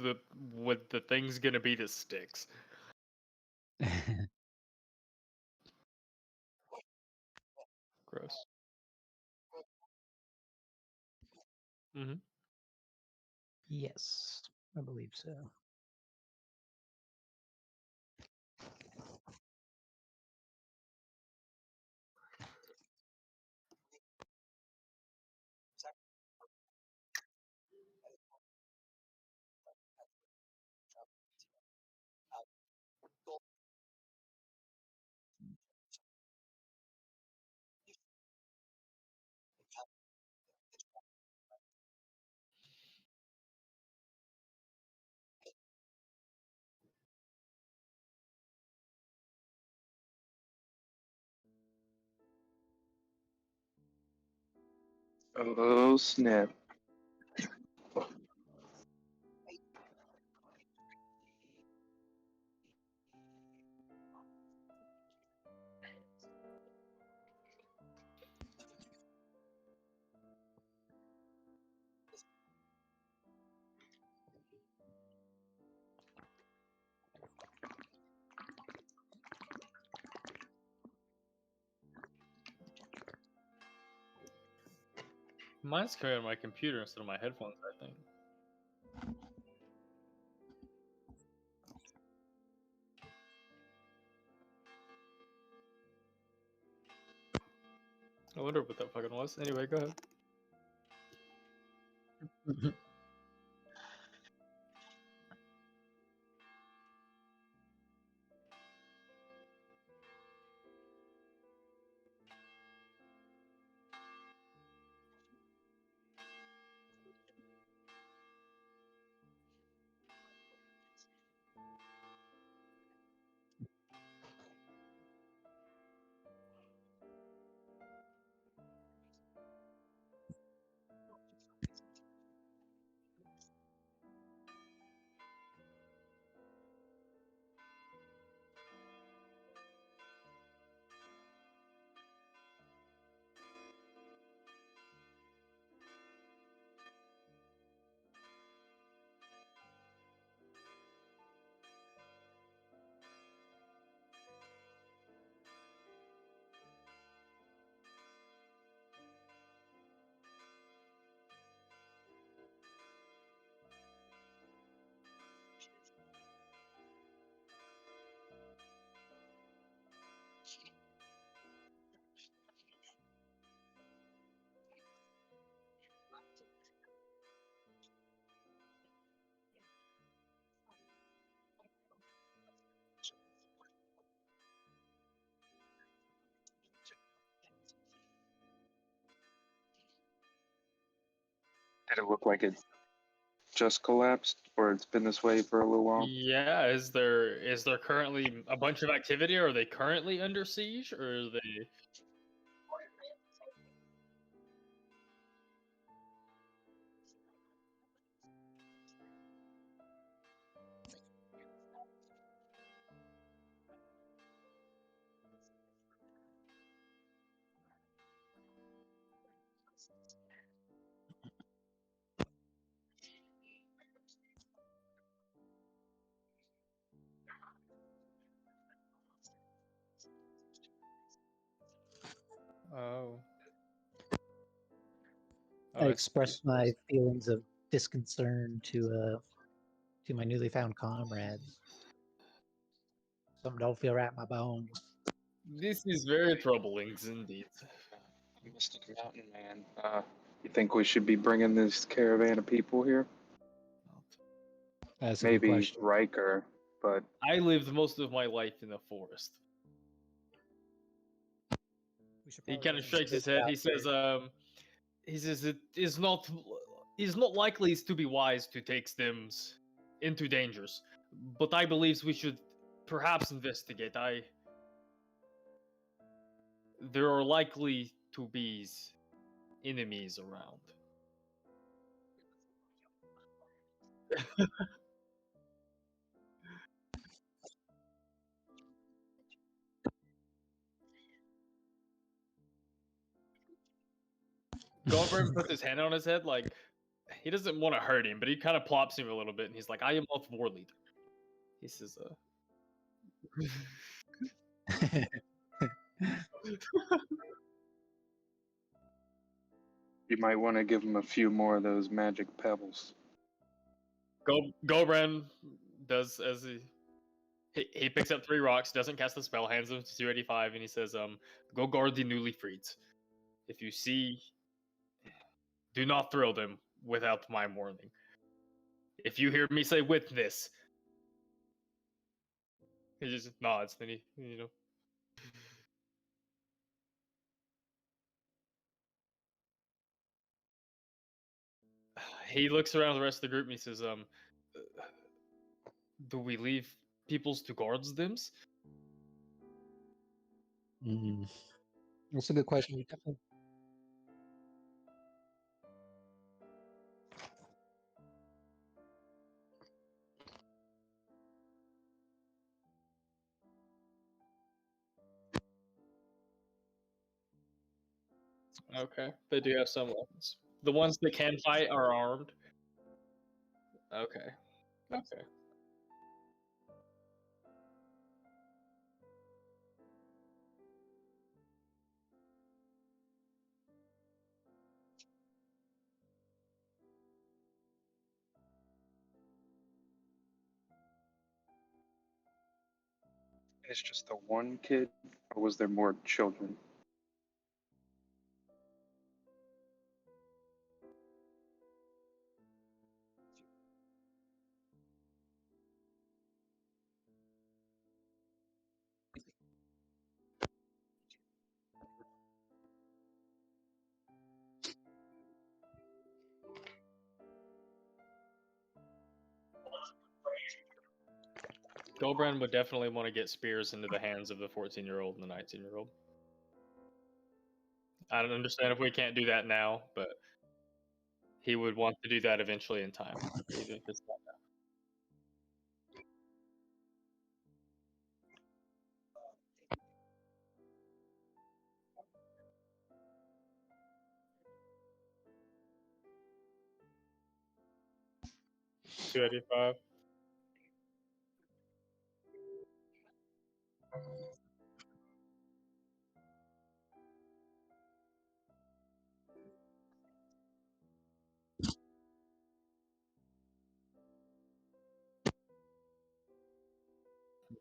what the thing's gonna be that sticks. Gross. Yes, I believe so. Oh snap. Mine's coming on my computer instead of my headphones, I think. I wonder what that fucking was. Anyway, go ahead. Did it look like it just collapsed, or it's been this way for a little while? Yeah, is there currently a bunch of activity? Or are they currently under siege, or are they? Oh. I Oh, expressed my feelings of disconcern to my newly found comrades. Some don't feel right in my bones. This is very troubling indeed. Mystic Mountain Man. You think we should be bringing this caravan of people here? That's a good Maybe question. Riker, but I lived most of my life in the forest. We should He probably kind get of some shakes his space head. out He says it is not likely to be wise to take them into dangers, but I believe we should perhaps investigate. There are likely to be enemies around. Gulbrand puts his hand on his head, like he doesn't want to hurt him, but he kind of plops him a little bit, and he's like, "I am not war leader." He says, you might want to give them a few more of those magic pebbles. Gulbrand does as he picks up 3 rocks, doesn't cast the spell, hands them to 285, and he says, "Go guard the newly freeds. If you see, do not throw them without my warning. If you hear me say witness," he just nods. Then he looks around the rest of the group and he says, "Do we leave peoples to guards thems?" That's a good question. We definitely. Okay, they do have some weapons. The ones that can fight are armed. Okay. Okay. It's just the one kid, or was there more children? Gulbrand would definitely want to get spears into the hands of the 14-year-old and the 19-year-old. I don't understand if we can't do that now, but he would want to do that eventually in time. Even if it's not now. $285.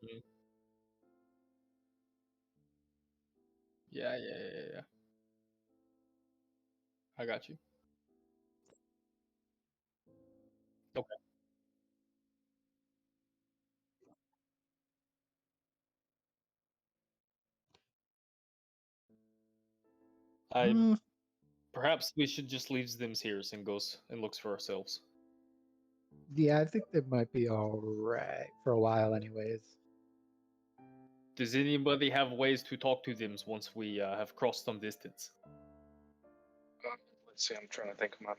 Mhm. Yeah. I got you. Okay. Mm, Perhaps we should just leave them here and goes and looks for ourselves. yeah, I think they might be all right for a while, anyways. Does anybody have ways to talk to them once we have crossed some distance? Let's see. I'm trying to think of my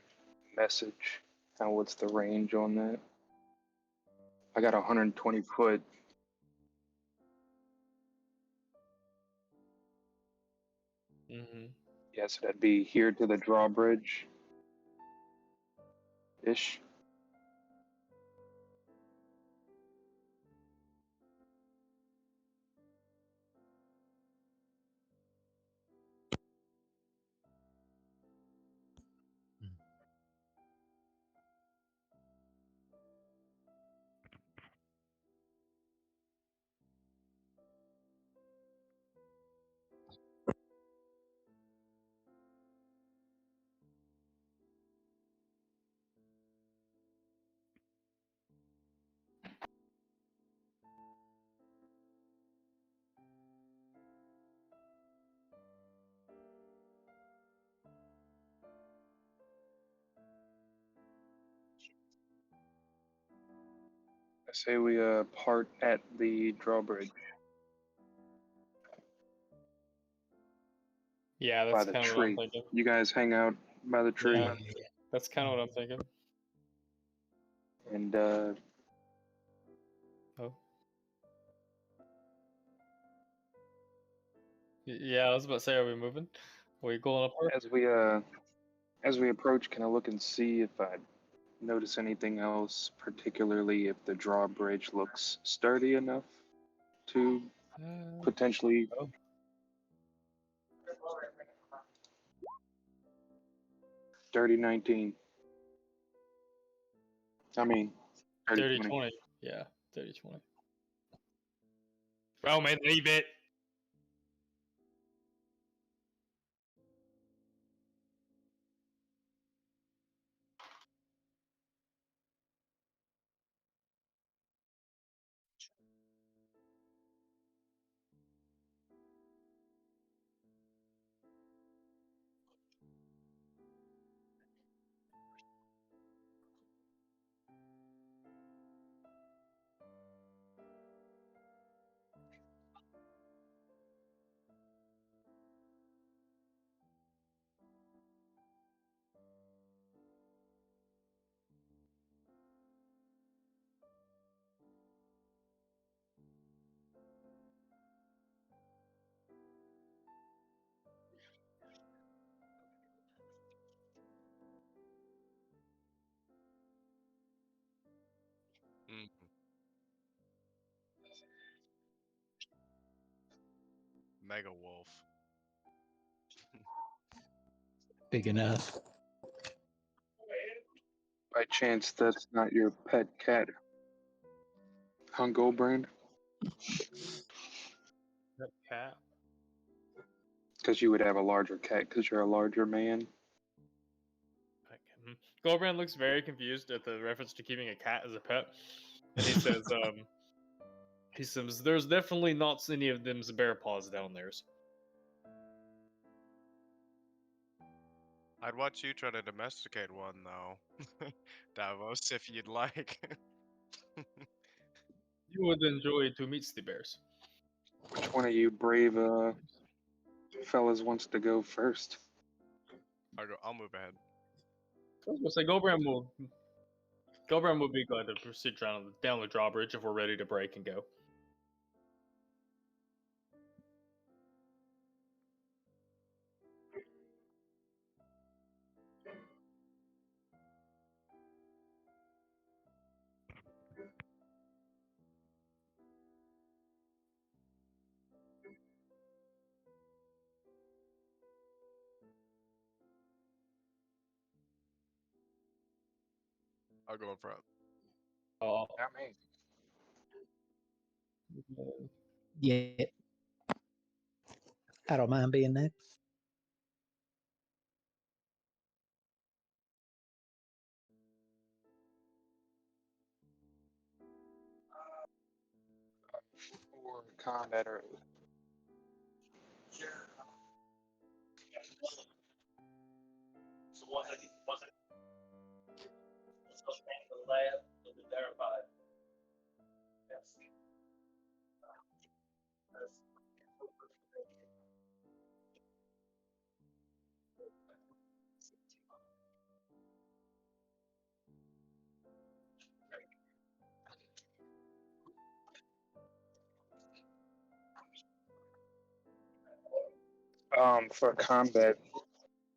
message. Now, what's the range on that? I got 120 foot. Mm-hmm. Yeah, so that'd be here to the drawbridge. Ish. I say we part at the drawbridge Yeah, by that's the kind of what I'm tree. thinking. You guys hang out by the tree, Yeah, that's kind of what I'm thinking. and Oh. Yeah, I was about to say, are we moving? Are we going apart? as we approach, can I look and see if I notice anything else, particularly if the drawbridge looks sturdy enough to potentially. Oh. Dirty 19. I mean, 30 20. 30-20. Yeah, 30-20. Well, man, leave it. Mm. Mega wolf. Big enough. By chance, that's not your pet cat, Gulbrand? That cat. Because you would have a larger cat because you're a larger man. Gulbrand looks very confused at the reference to keeping a cat as a pet, and he says, he says, "There's definitely not any of them's bear paws down there." I'd watch you try to domesticate one though, Davos, if you'd like. would enjoy to meet the bears. Which one of you brave fellas wants to go first? I'll move ahead. I was gonna say Gulbrand will be glad to proceed down the drawbridge if we're ready to break and go. I'll go in front. Oh, Not me. Yeah. I don't mind being next. For combat early. For combat,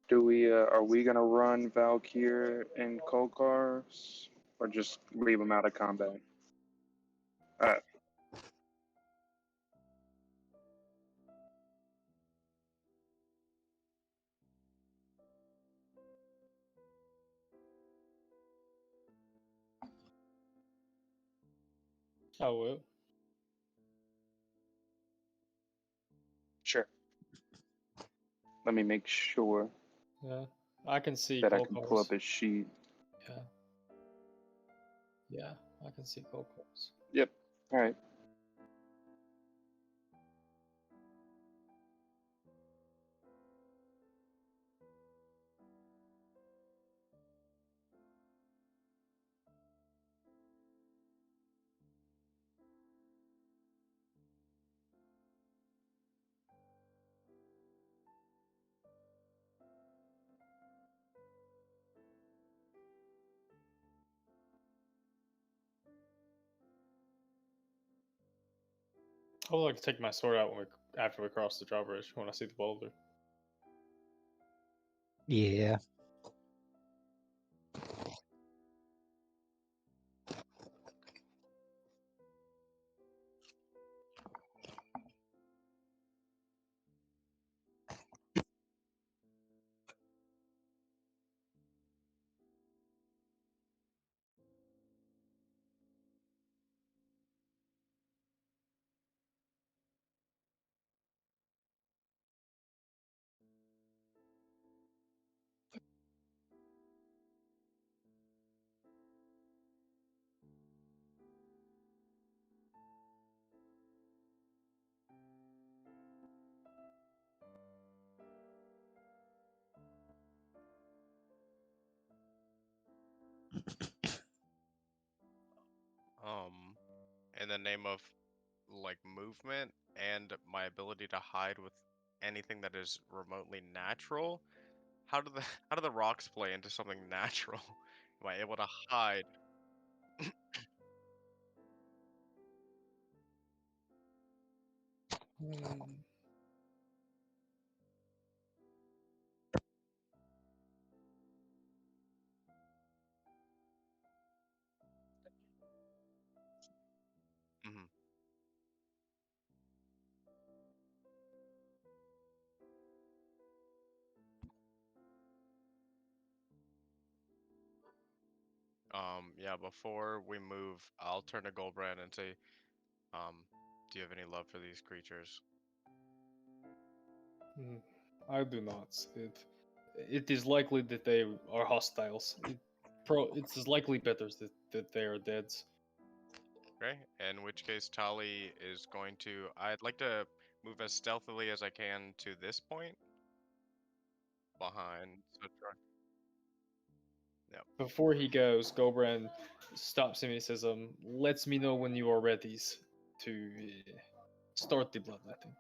do we are we gonna run Valkiir and Kolkar, or just leave them out of combat? Uh, I will. sure. Let me make sure Yeah, I can see that I can pull Kolkar's. up his sheet. Yeah. Yeah, I can see Kolkar's. Yep. All right. I would like to take my sword out after we cross the drawbridge when I see the boulder. Yeah. In the name of like movement and my ability to hide with anything that is remotely natural, how do the how do the rocks play into something natural? Am I able to hide? Mhm. Yeah, before we move, I'll turn to Gulbrand and say, do you have any love for these creatures? I do not. It is likely that they are hostiles. It's as likely better that they are dead. Okay, in which case Tali is going to. I'd like to move as stealthily as I can to this point, behind. So Yep. Before he goes, Gulbrand stops him and he says, lets me know when you are ready to start the bloodletting.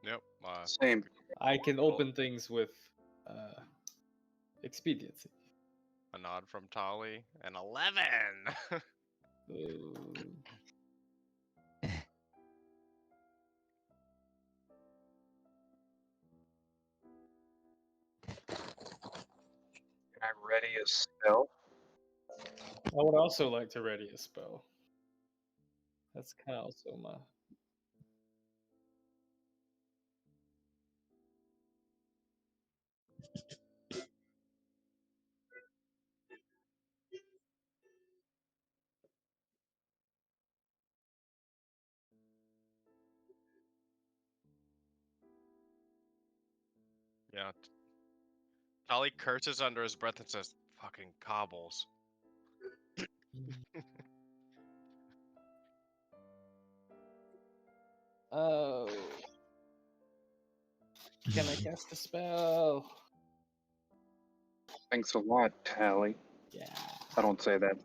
Yep. Same. I can open things with expediency. A nod from Tali. An 11. Can I ready a spell? I would also like to ready a spell. That's kind of also my. Yeah. Tali curses under his breath and says, "Fucking cobbles." Oh. Can I cast a spell? Thanks a lot, Tally. Yeah. I don't say that.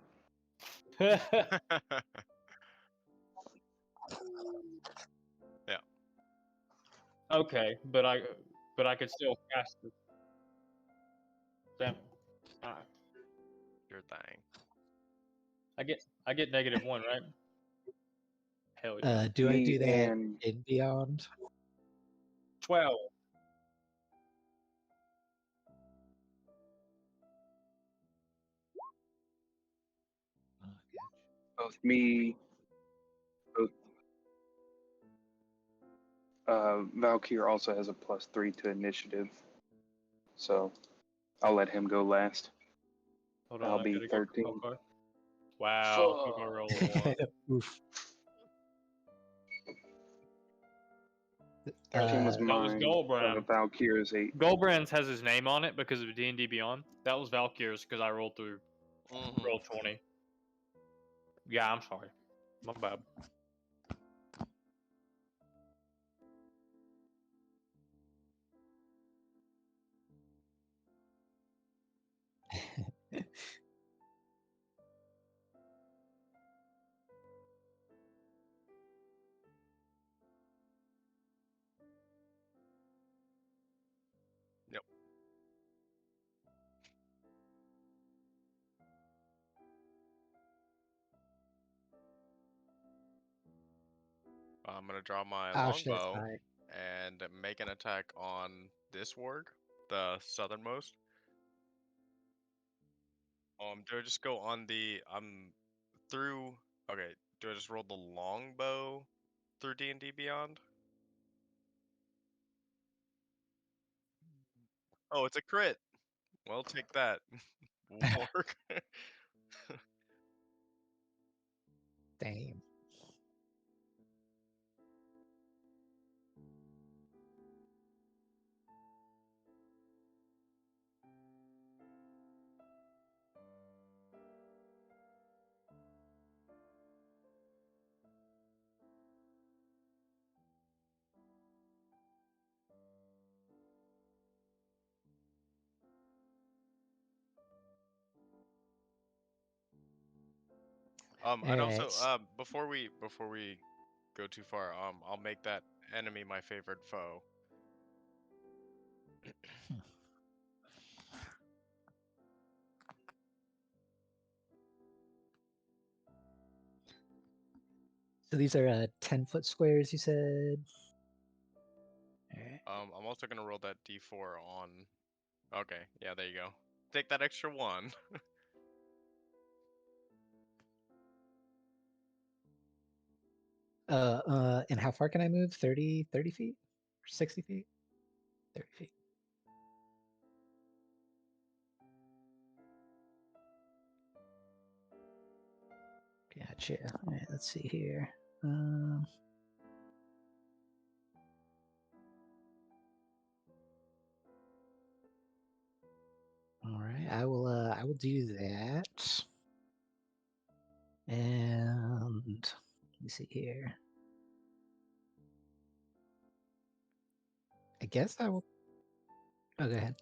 Okay, but I could still cast it. Damn. Alright. Your thing. I get -1, right? Hell yeah. Do I Me do that and in Beyond? 12. both me, both Valkiir also has a +3 to initiative, so I'll let him go last. Hold on, I'll I be gotta go 13. for Kolkar. Wow, Fuck. Kolkar roll a 1. Oof. 13 was That was mine. Gulbrand. Valkyr is 8. Gulbrand's has his name on it because of D&D Beyond. That was Valkyr's because I rolled through roll 20. Yeah, I'm sorry. My bad. Yep. I'm gonna draw my Oh shit, longbow sorry. and make an attack on this warg, the southernmost. Do I just go on the through? Okay. Do I just roll the longbow through D&D Beyond? Oh, it's a crit. Well, take that, warg. Damn. And also, Alright. before we go too far, I'll make that enemy my favorite foe. So these are 10-foot squares, you said? Alright. I'm also gonna roll that D4 on. Okay, yeah, there you go. Take that extra one. And how far can I move? 30 feet? Or 60 feet? 30 feet. Gotcha. Alright, let's see here. Alright, I will do that. And let me see here. I guess I will. Oh, go ahead.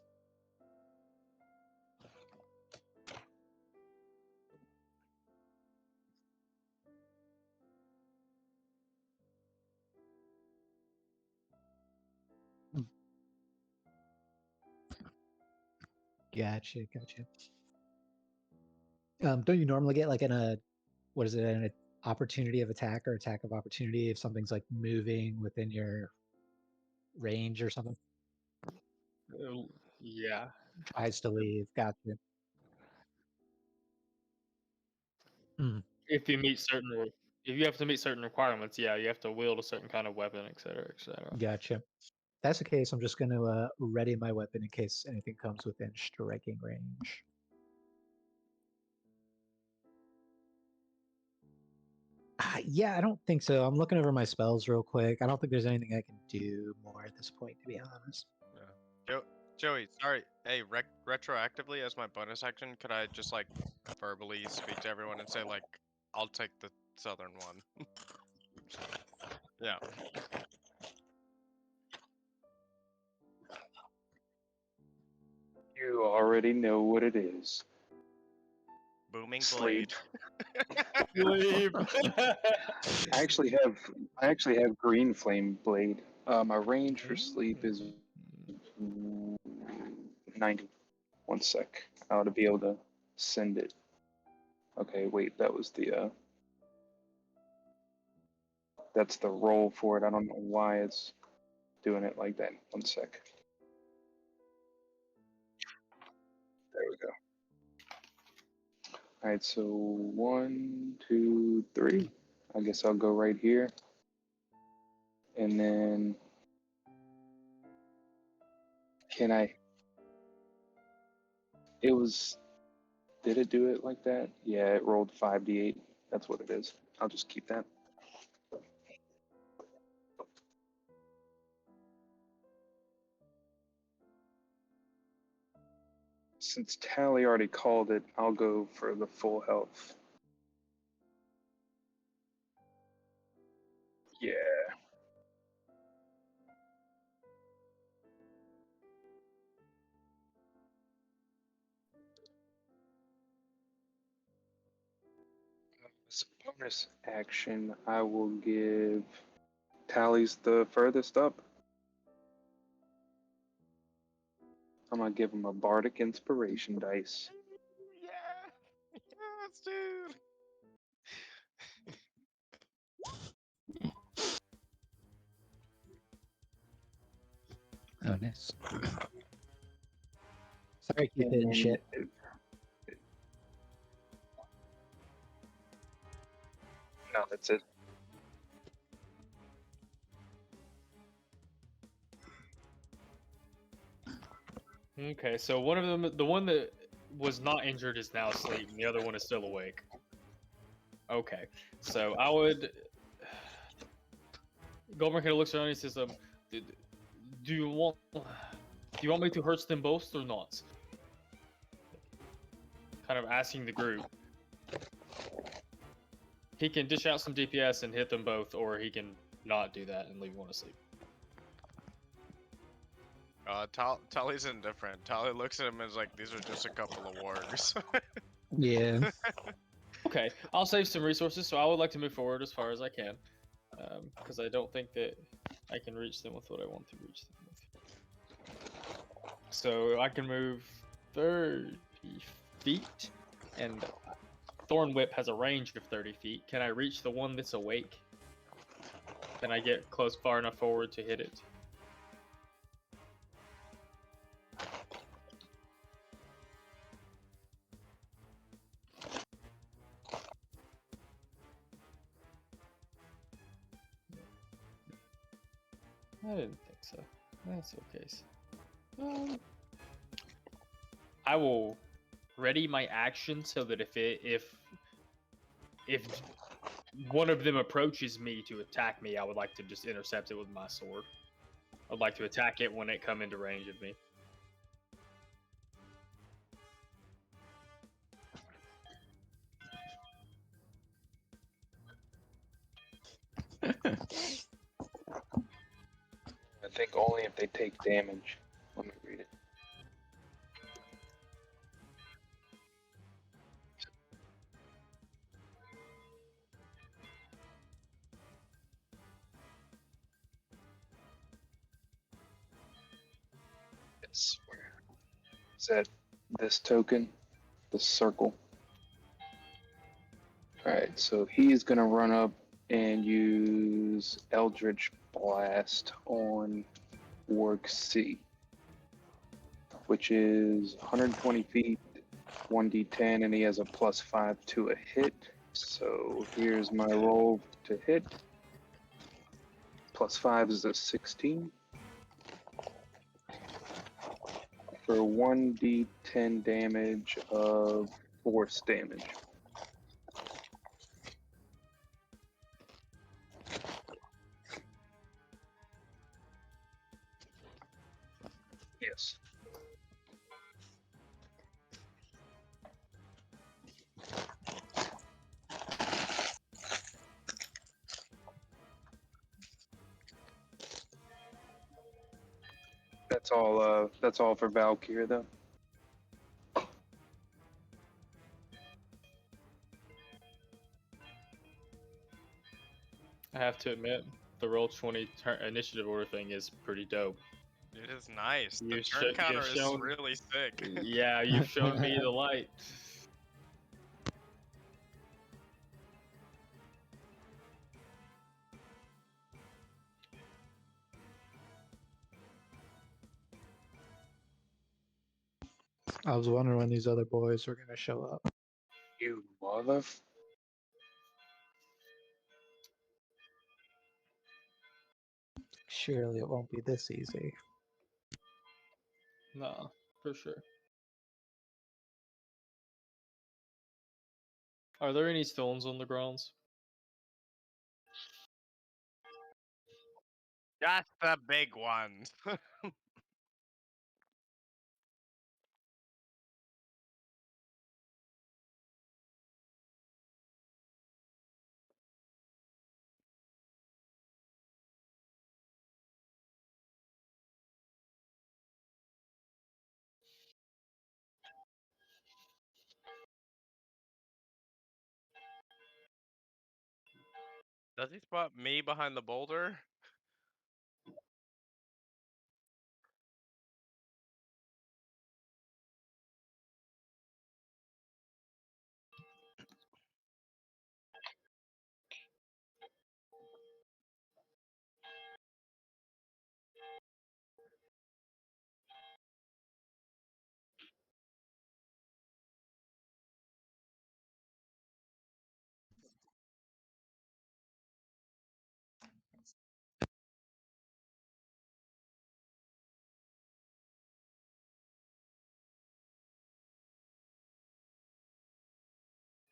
Gotcha. Don't you normally get like what is it, an opportunity of attack or attack of opportunity if something's like moving within your range or something? Yeah. Tries to leave. Gotcha. Mm, If you meet if you have to meet certain requirements, yeah, you have to wield a certain kind of weapon, etc., etc. gotcha. That's the case. I'm just going to ready my weapon in case anything comes within striking range. Yeah, I don't think so. I'm looking over my spells real quick. I don't think there's anything I can do more at this point, to be honest. Yeah. Joey, sorry. Hey, retroactively as my bonus action, could I just like verbally speak to everyone and say like, I'll take the southern one? Yeah. You already know what it is. Booming Sleep. blade. I actually have green flame blade. My range for sleep is 90. One sec. I ought to be able to send it. Okay, wait, that was the that's the roll for it. I don't know why it's doing it like that. One sec. There we go. Alright, so 1, 2, 3. I guess I'll go right here. And then can I it was did it do it like that? Yeah, it rolled 5d8. That's what it is. I'll just keep that. Since Tali already called it, I'll go for the full health. Yeah. As a bonus action, I will give Tali's the furthest up. I'm gonna give him a bardic inspiration dice. Yeah. Yes, dude. Oh, nice. Sorry, keep And hitting then shit. no, that's it. Okay, so one of them, the one that was not injured, is now asleep, and the other one is still awake. Okay, so I would. Gulbrand kind of looks around and he says, do you want me to hurt them both or not?" Kind of asking the group. He can dish out some DPS and hit them both, or he can not do that and leave one asleep. Tali's indifferent. Tali looks at him and is like, these are just a couple of wargs. Yeah. Okay, I'll save some resources, so I would like to move forward as far as I can, because I don't think that I can reach them with what I want to reach them with. So I can move 30 feet, and Thorn Whip has a range of 30 feet. Can I reach the one that's awake? Can I get close far enough forward to hit it? I didn't think so. That's okay. I will ready my action so that if one of them approaches me to attack me, I would like to just intercept it with my sword. I'd like to attack it when it come into range of me. I think only if they take damage. Let me read it. It's where is that this token, the circle. Alright, so he's gonna run up and use Eldritch Blast on Orc C, which is 120 feet, 1d10, and he has a +5 to a hit. So here's my roll to hit. +5 is a 16. For 1d10 damage of force damage. Yes. That's all. That's all for Valkiir, though. I have to admit, the Roll20 initiative order thing is pretty dope. It is nice. The You've turn counter is shown- really sick. Yeah, you've shown me the light. I was wondering when these other boys were gonna show up. You mother. Surely it won't be this easy. No, for sure. Are there any stones on the grounds? Just the big ones. Does he spot me behind the boulder?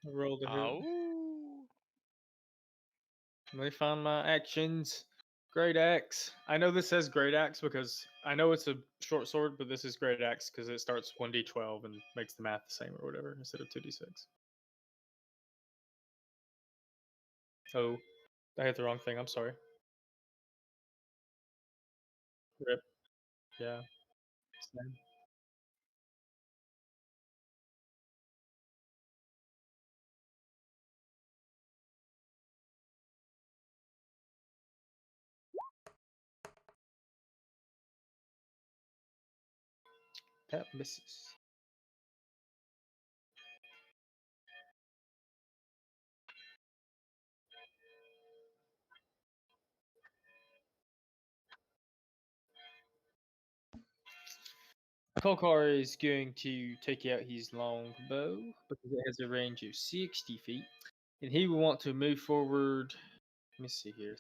Roll the hit. Oh. Let me find my actions. Great axe. I know this says great axe because I know it's a short sword, but this is great axe because it starts 1d12 and makes the math the same or whatever instead of 2d6. Oh, I hit the wrong thing. I'm sorry. Rip. Yeah. Same. That misses. Kolkar is going to take out his longbow because it has a range of 60 feet. And he will want to move forward. Let me see here.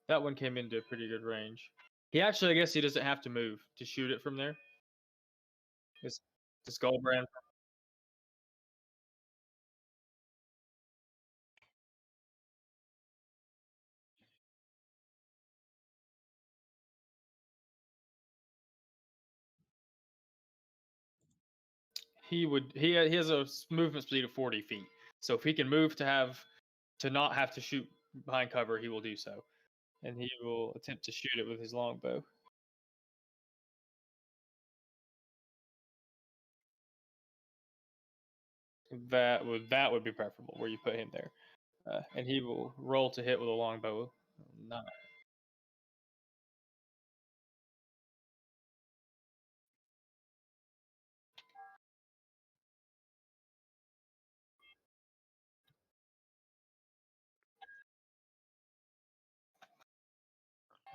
That one came into a pretty good range. He actually, I guess he doesn't have to move to shoot it from there. It's Gulbrand. He has a movement speed of 40 feet. So if he can move to not have to shoot behind cover, he will do so. And he will attempt to shoot it with his longbow. That would be preferable where you put him there. And he will roll to hit with a longbow. Not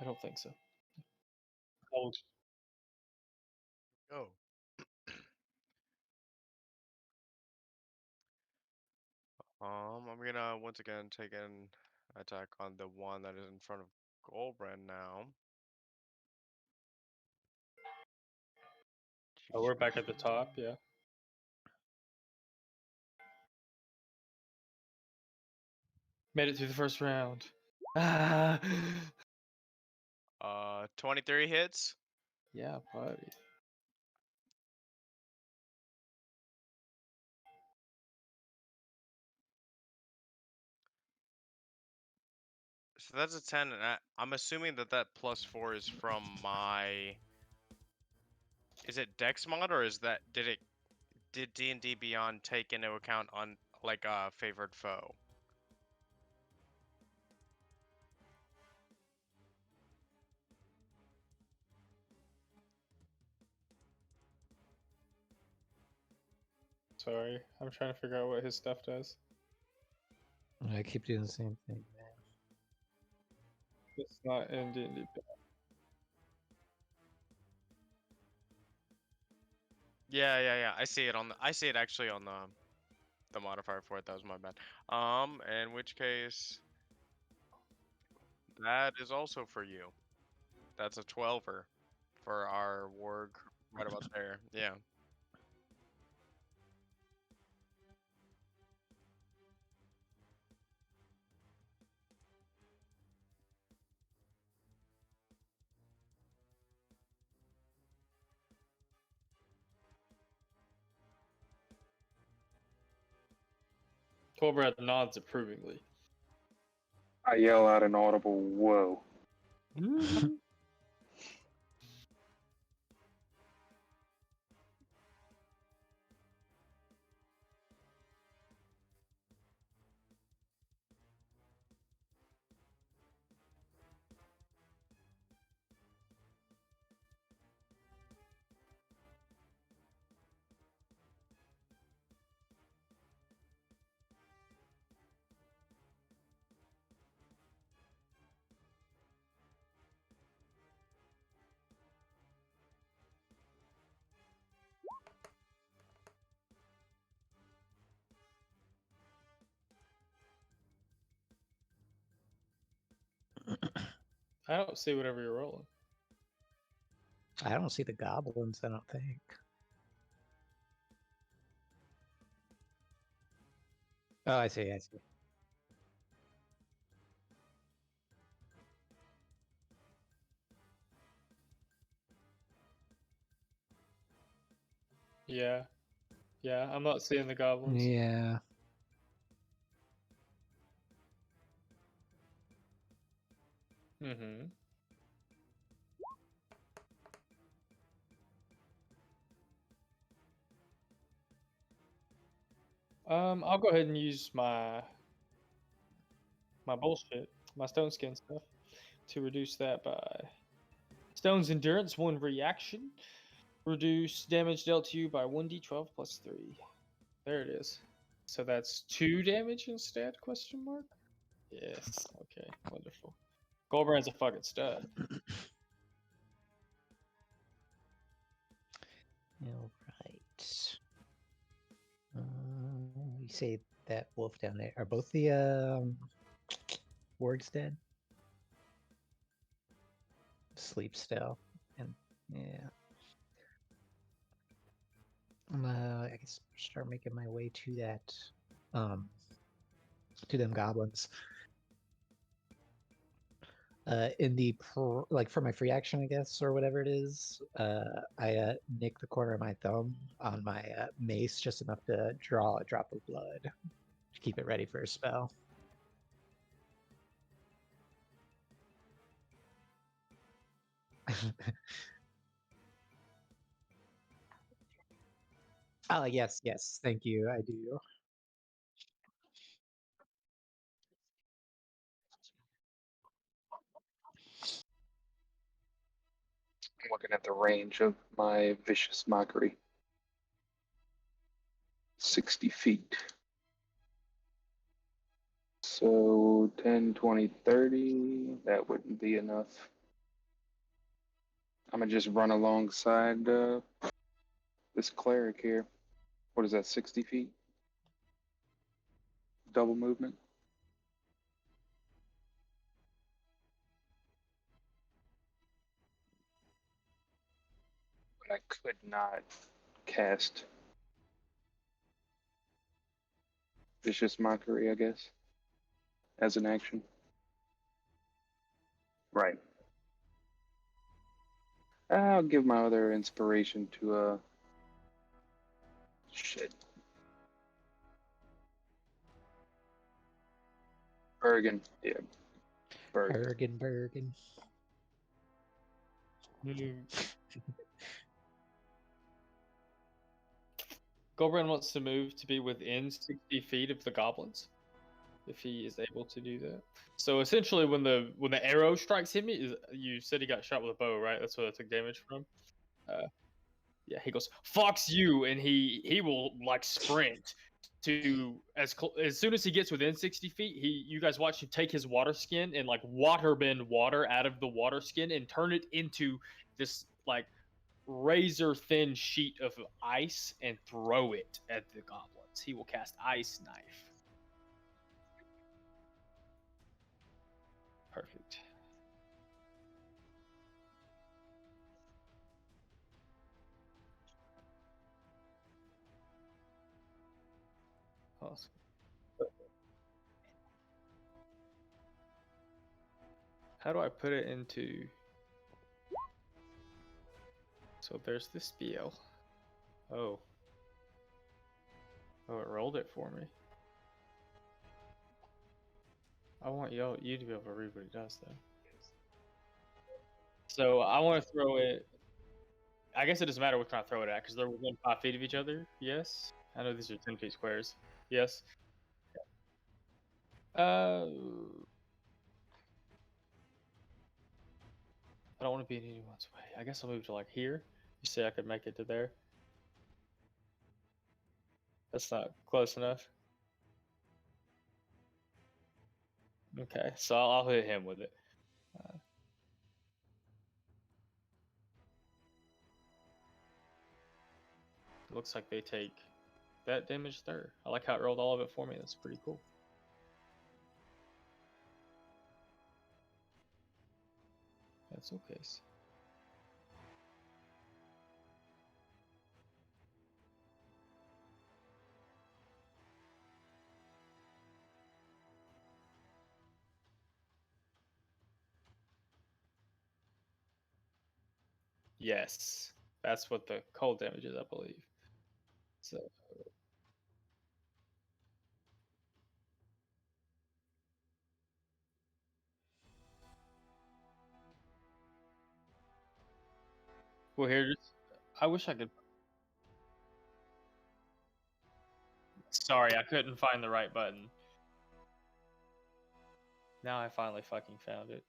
I don't think so. Oh, Oh. I'm gonna once again take an attack on the one that is in front of Gulbrand now. oh, we're back at the top, yeah. Made it through the first round. Ah! 23 hits. Yeah, buddy. So that's a 10, and I'm assuming that that +4 is from my. Is it Dex mod, or is that did D&D Beyond take into account on like a favored foe? Sorry, I'm trying to figure out what his stuff does. I keep doing the same thing, man. It's not in D&D. Yeah. I see it on the. I see it actually on the modifier for it. That was my bad. In which case, that is also for you. That's a 12er for our warg right about there. Yeah. Gulbrand nods approvingly. I yell out an audible "Whoa!" I don't see whatever you're rolling. I don't see the goblins, I don't think. Oh, I see. Yeah. Yeah, I'm not seeing the goblins. Yeah. Mm-hmm. I'll go ahead and use my bullshit, my stone skin stuff, to reduce that by stone's endurance, 1 reaction. Reduce damage dealt to you by 1d12 plus 3. There it is. So that's 2 damage instead? Question mark. Yes. Okay. Wonderful. Gulbrand's a fucking stud. All right. You say that wolf down there. Are both the wargs dead? Sleep still. And yeah. I guess start making my way to that to them goblins. In the like for my free action, I guess, or whatever it is, I nick the corner of my thumb on my mace just enough to draw a drop of blood to keep it ready for a spell. Oh, yes, thank you, I do. I'm looking at the range of my vicious mockery. 60 feet. So 10, 20, 30, that wouldn't be enough. I'm gonna just run alongside this cleric here. What is that? 60 feet? Double movement. But I could not cast Vicious Mockery, I guess, as an action. Right. I'll give my other inspiration to shit. Bergin. Yeah. Bergin. Bergin. Gulbrand wants to move to be within 60 feet of the goblins, if he is able to do that. So essentially, when the arrow strikes him, you said he got shot with a bow, right? That's what I took damage from. Yeah, he goes, "Fox you," and he will like sprint to as soon as he gets within 60 feet. You guys watch him take his water skin and like water bend water out of the water skin and turn it into this like razor thin sheet of ice and throw it at the goblins. He will cast Ice Knife. Perfect. Awesome. How do I put it into... So there's the spell. Oh. Oh, it rolled it for me. I want you to be able to read what it does, though. So I want to throw it... I guess it doesn't matter which one I throw it at, because they're within 5 feet of each other. Yes? I know these are 10 feet squares. Yes? I don't want to be in anyone's way. I guess I'll move to like here. You say I could make it to there? That's not close enough. Okay, so I'll hit him with it. Looks like they take that damage there. I like how it rolled all of it for me. That's pretty cool. That's okay. Yes, that's what the cold damage is, I believe. So well, here, just I wish I could. Sorry, I couldn't find the right button. Now I finally fucking found it.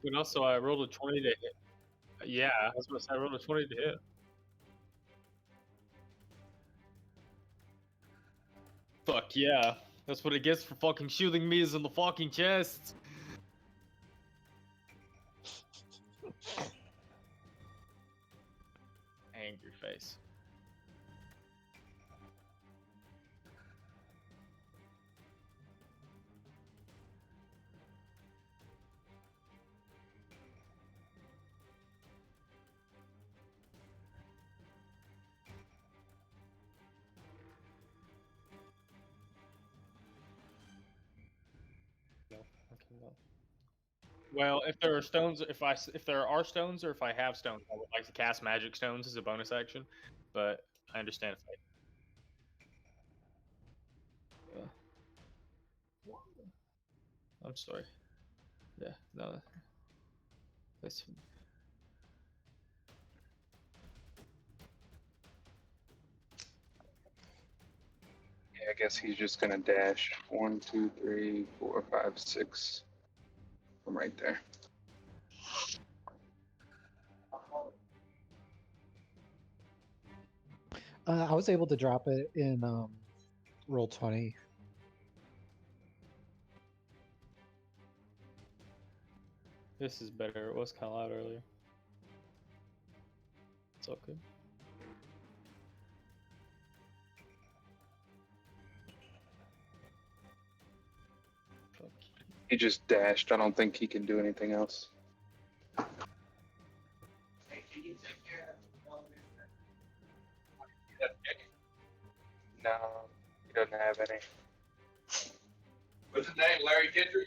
But also, I rolled a 20 to hit. Yeah, I was supposed to say I rolled a 20 to hit. Fuck yeah. That's what it gets for fucking shooting me is in the fucking chest. Angry face. No, okay, no. Well, if there are stones, if there are stones, or if I have stones, I would like to cast magic stones as a bonus action. But I understand if I'm sorry. Yeah, no. That's Yeah, I guess he's just gonna dash 1, 2, 3, 4, 5, 6 from right there. I was able to drop it in roll 20. This is better. It was kind of loud earlier. It's okay. He just dashed. I don't think he can do anything else. No, he doesn't have any. What's his name? Larry Gentry?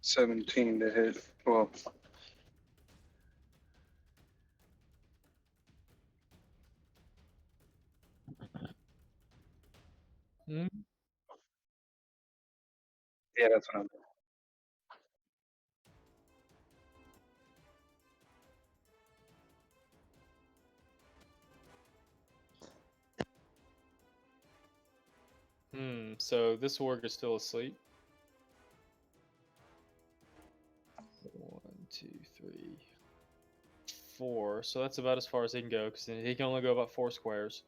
$17 to hit. Well, Hmm? yeah, that's what I'm. So this orc is still asleep. 1, 2, 3, 4. So that's about as far as he can go, because he can only go about 4 squares.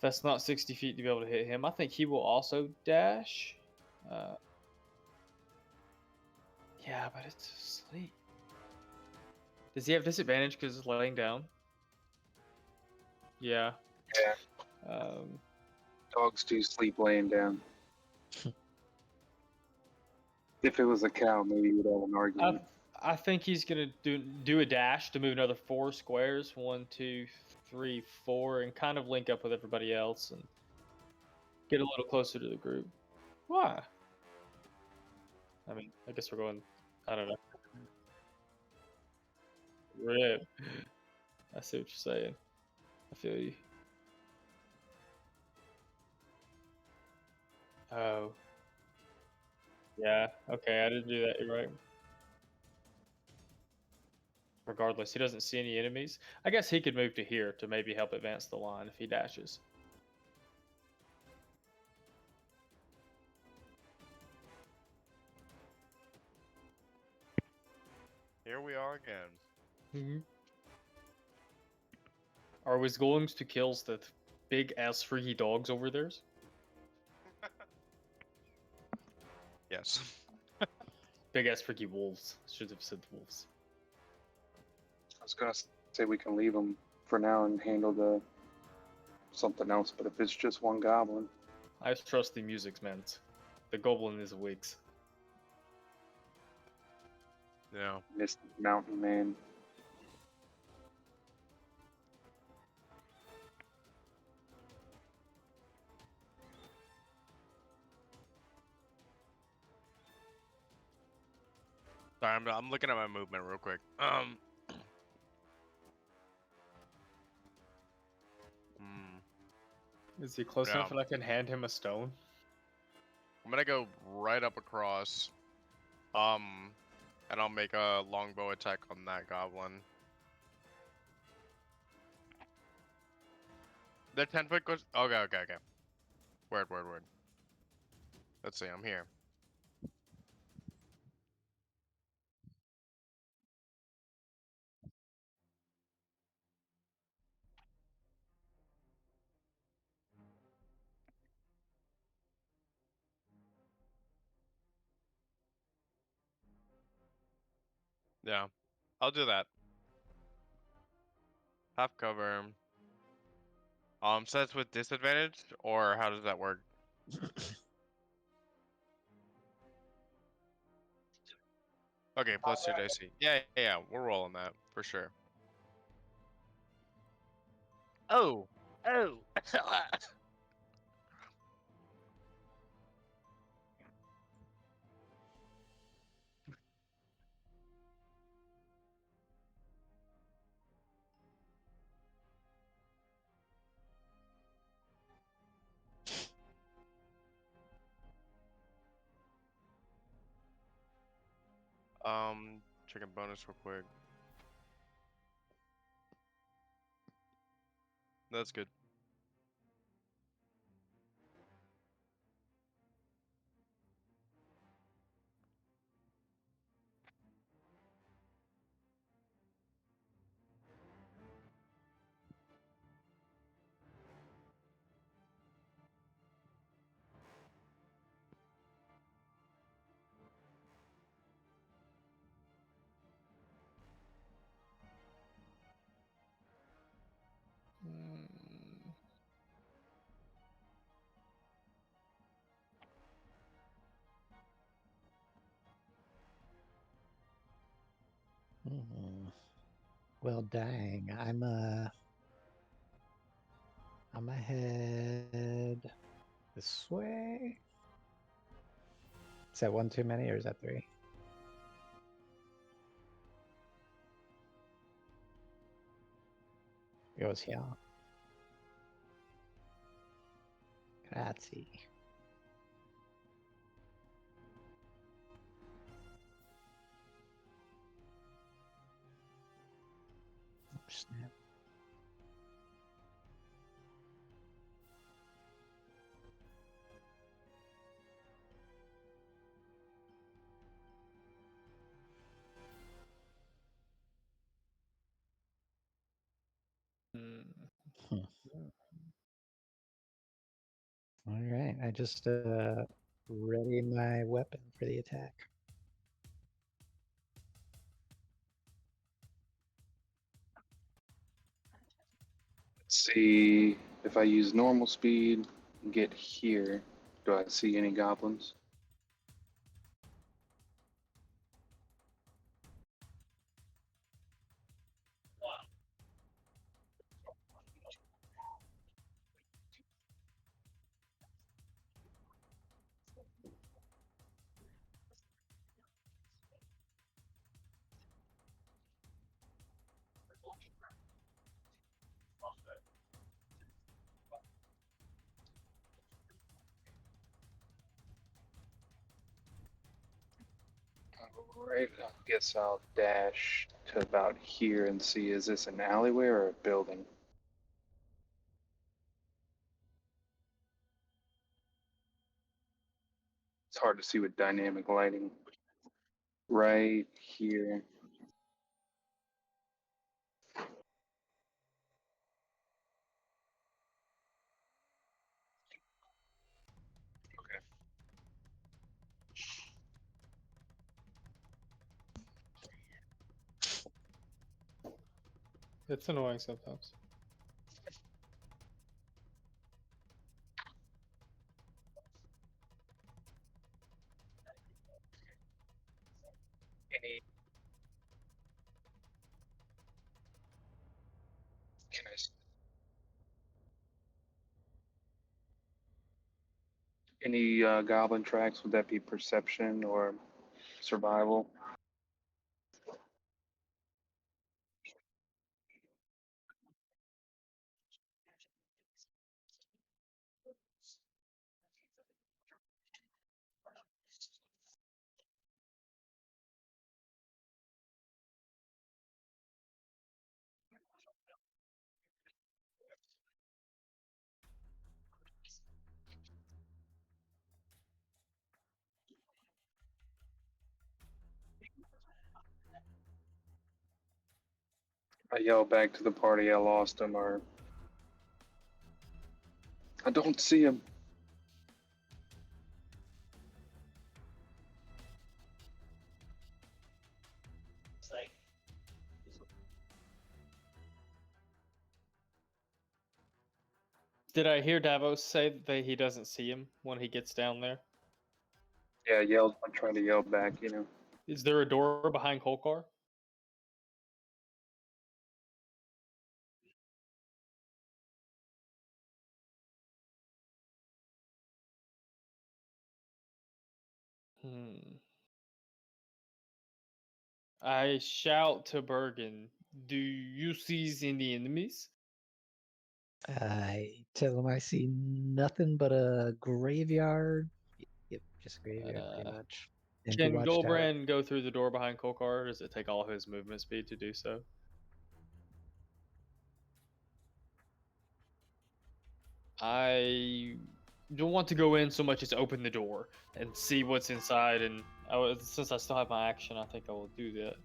That's not 60 feet to be able to hit him. I think he will also dash. Yeah, but it's asleep. Does he have disadvantage because it's laying down? Yeah. Yeah, dogs do sleep laying down. If it was a cow, maybe you'd have an argument. I think he's gonna do a dash to move another 4 squares. 1, 2, 3, 4, and kind of link up with everybody else and get a little closer to the group. Why? I mean, I guess we're going. I don't know. Rip. I see what you're saying. I feel you. Oh. Yeah. Okay, I didn't do that. You're right. Regardless, he doesn't see any enemies. I guess he could move to here to maybe help advance the line if he dashes. Here we are again. Mm-hmm. Are we going to kill the big ass freaky dogs over there? Yes. Big ass freaky wolves. Should have said wolves. I was gonna say we can leave him for now and handle the something else, but if it's just one goblin, I trust the music, man. The goblin is wigs. Yeah. Mystic Mountain Man. Sorry, I'm looking at my movement real quick. Is he close Yeah. enough and I can hand him a stone? I'm gonna go right up across. And I'll make a longbow attack on that goblin. The 10-foot goes. Okay. Word. Let's see. I'm here. Yeah, I'll do that. Half cover. So that's with disadvantage, or how does that work? Okay, plus 2 to AC. Yeah, we're rolling that for sure. Oh. Checking bonus real quick. That's good. Mm, Hmm. Well, dang, I'm ahead this way. Is that one too many, or is that three? Goes here. Grazie. Oh, snap. mm. Hmm. All right, I just ready my weapon for the attack. Let's see if I use normal speed and get here. Do I see any goblins? Alright, I guess I'll dash to about here and see, is this an alleyway or a building? It's hard to see with dynamic lighting. Right here. Okay. It's annoying sometimes. Any can I any goblin tracks? Would that be perception or survival? I yell back to the party I lost him, or I don't see him. Did I hear Davos say that he doesn't see him when he gets down there? Yeah, I'm trying to yell back, you know. Is there a door behind Kolkar? Hmm. I shout to Bergin, "Do you see any enemies?" I tell him I see nothing but a graveyard. Yep, just a graveyard, pretty Uh, much. in the Can watchtower. Gulbrand go through the door behind Kolkar? Or does it take all of his movement speed to do so? I don't want to go in so much as open the door and see what's inside. And since I still have my action, I think I will do that.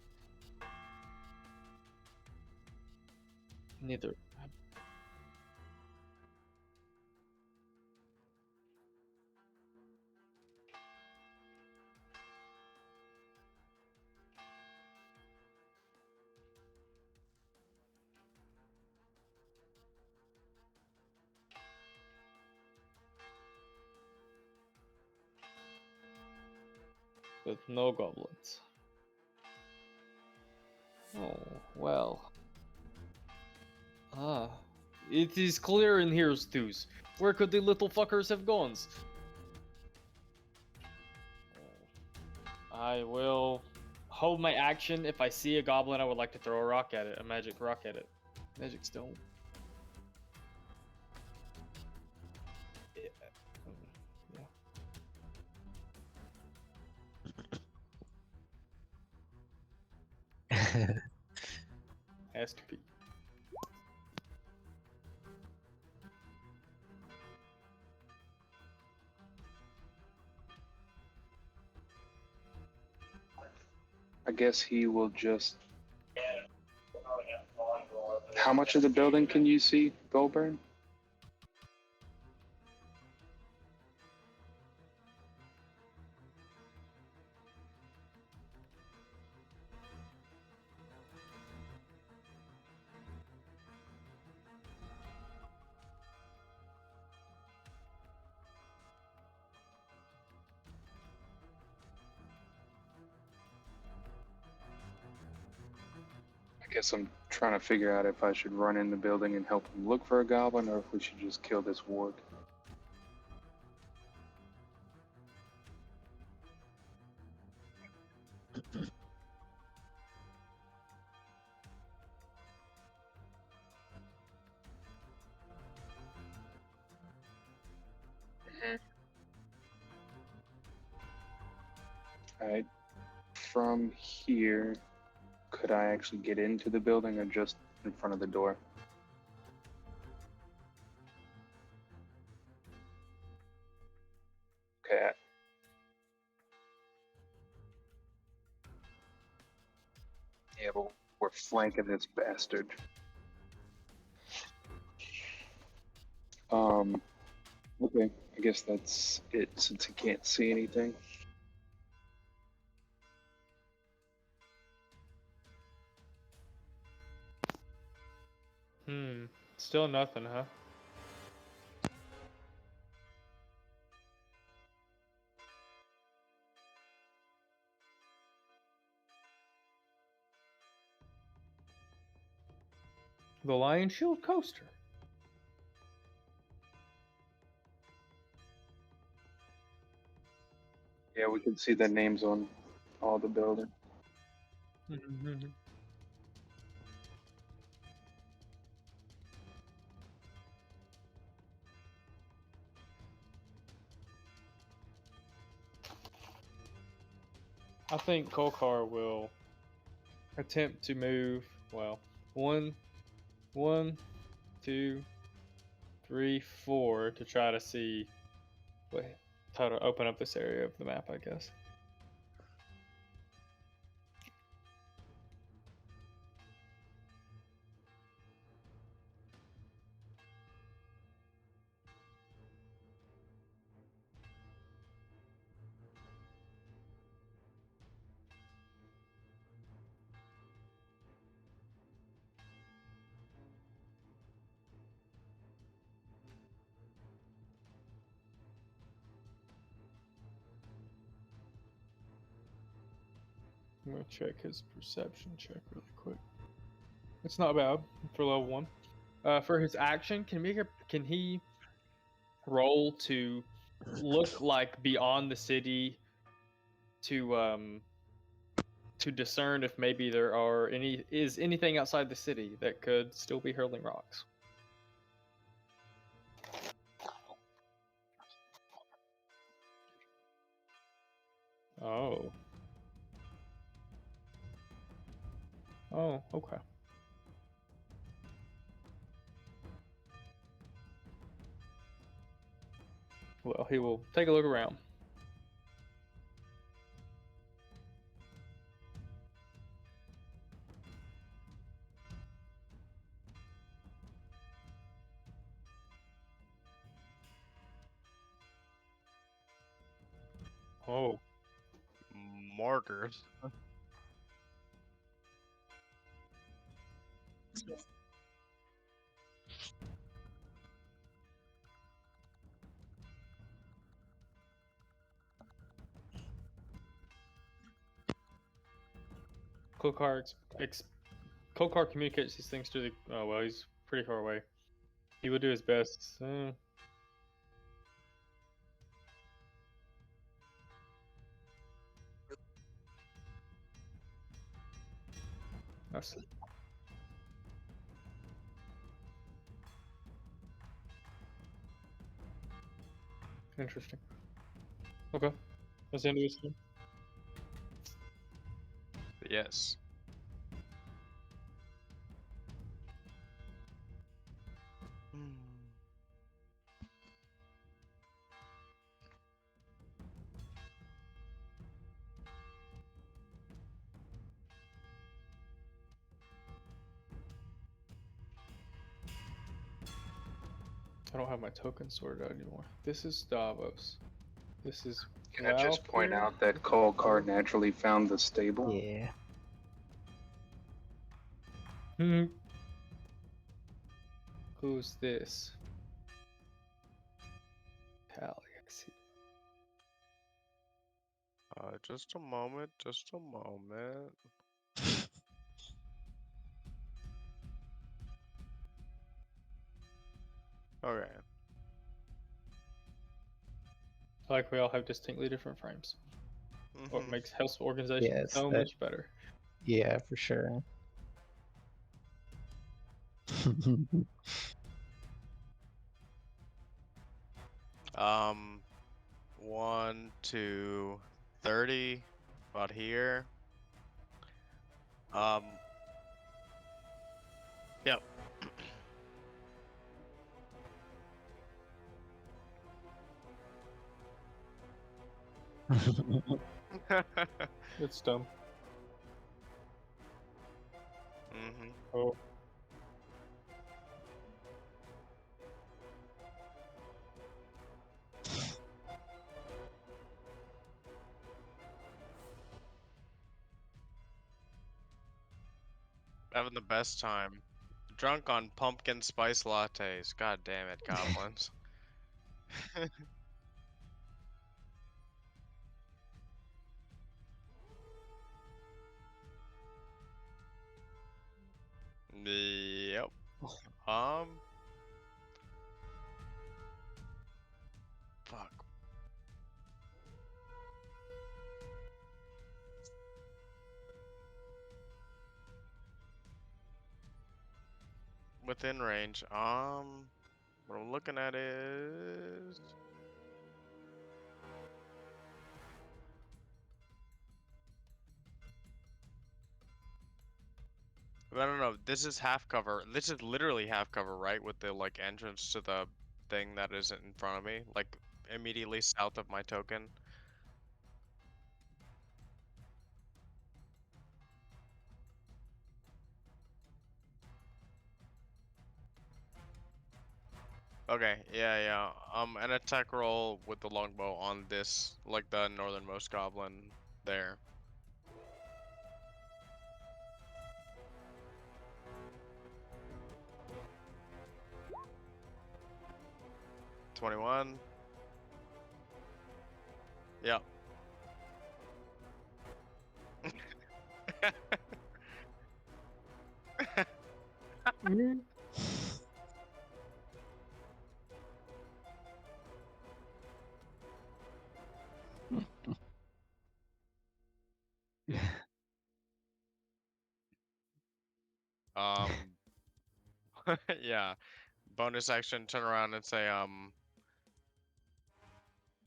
Neither. With no goblins. Oh, well. Ah. It is clear in here, Stews. Where could the little fuckers have gone? I will hold my action. If I see a goblin, I would like to throw a rock at it. A magic rock at it. Magic stone. Yeah. Has to be. I guess he will just. How much of the building can you see, Gulbrand? I guess I'm trying to figure out if I should run in the building and help him look for a goblin, or if we should just kill this ward. Alright. From here, could I actually get into the building or just in front of the door? Okay. Yeah, but we're flanking this bastard. Okay, I guess that's it since he can't see anything. Still nothing, huh? The Lion Shield coaster. Yeah, we can see the names on all the buildings. I think Kolkar will attempt to move. Well, 1, 2, 3, 4 to try to see. Wait, try to open up this area of the map, I guess. I'm gonna check his perception check really quick. It's not bad for level 1. For his action, can he roll to look like beyond the city to discern if maybe there are anything outside the city that could still be hurling rocks? Oh. Oh, okay. Well, he will take a look around. Oh, Markers. Kolkar communicates these things to the. Oh well, he's pretty far away. He will do his best. That's interesting. Okay, that's the end of his turn. Yes. I don't have my tokens sorted out anymore. This is Davos. This is. Can I just point Valkiir. out that Kolkar naturally found the stable? Yeah. Hmm. Who's this? Tali, I see. Just a moment. Just a moment. Okay. Like we all have distinctly different frames. What Mhm. makes health organization Yes, so that- much better. Yeah, for sure. 1 to 30, about here. Yep. It's dumb. Mhm. Oh. Having the best time. Drunk on pumpkin spice lattes. God damn it, goblins. Yep. Fuck. Within range. What I'm looking at is. I don't know. This is half cover. This is literally half cover, right? With the like entrance to the thing that isn't in front of me, like immediately south of my token. Okay, yeah. An attack roll with the longbow on this, like the northernmost goblin there. $21. Yep. Yeah. Bonus action, turn around and say,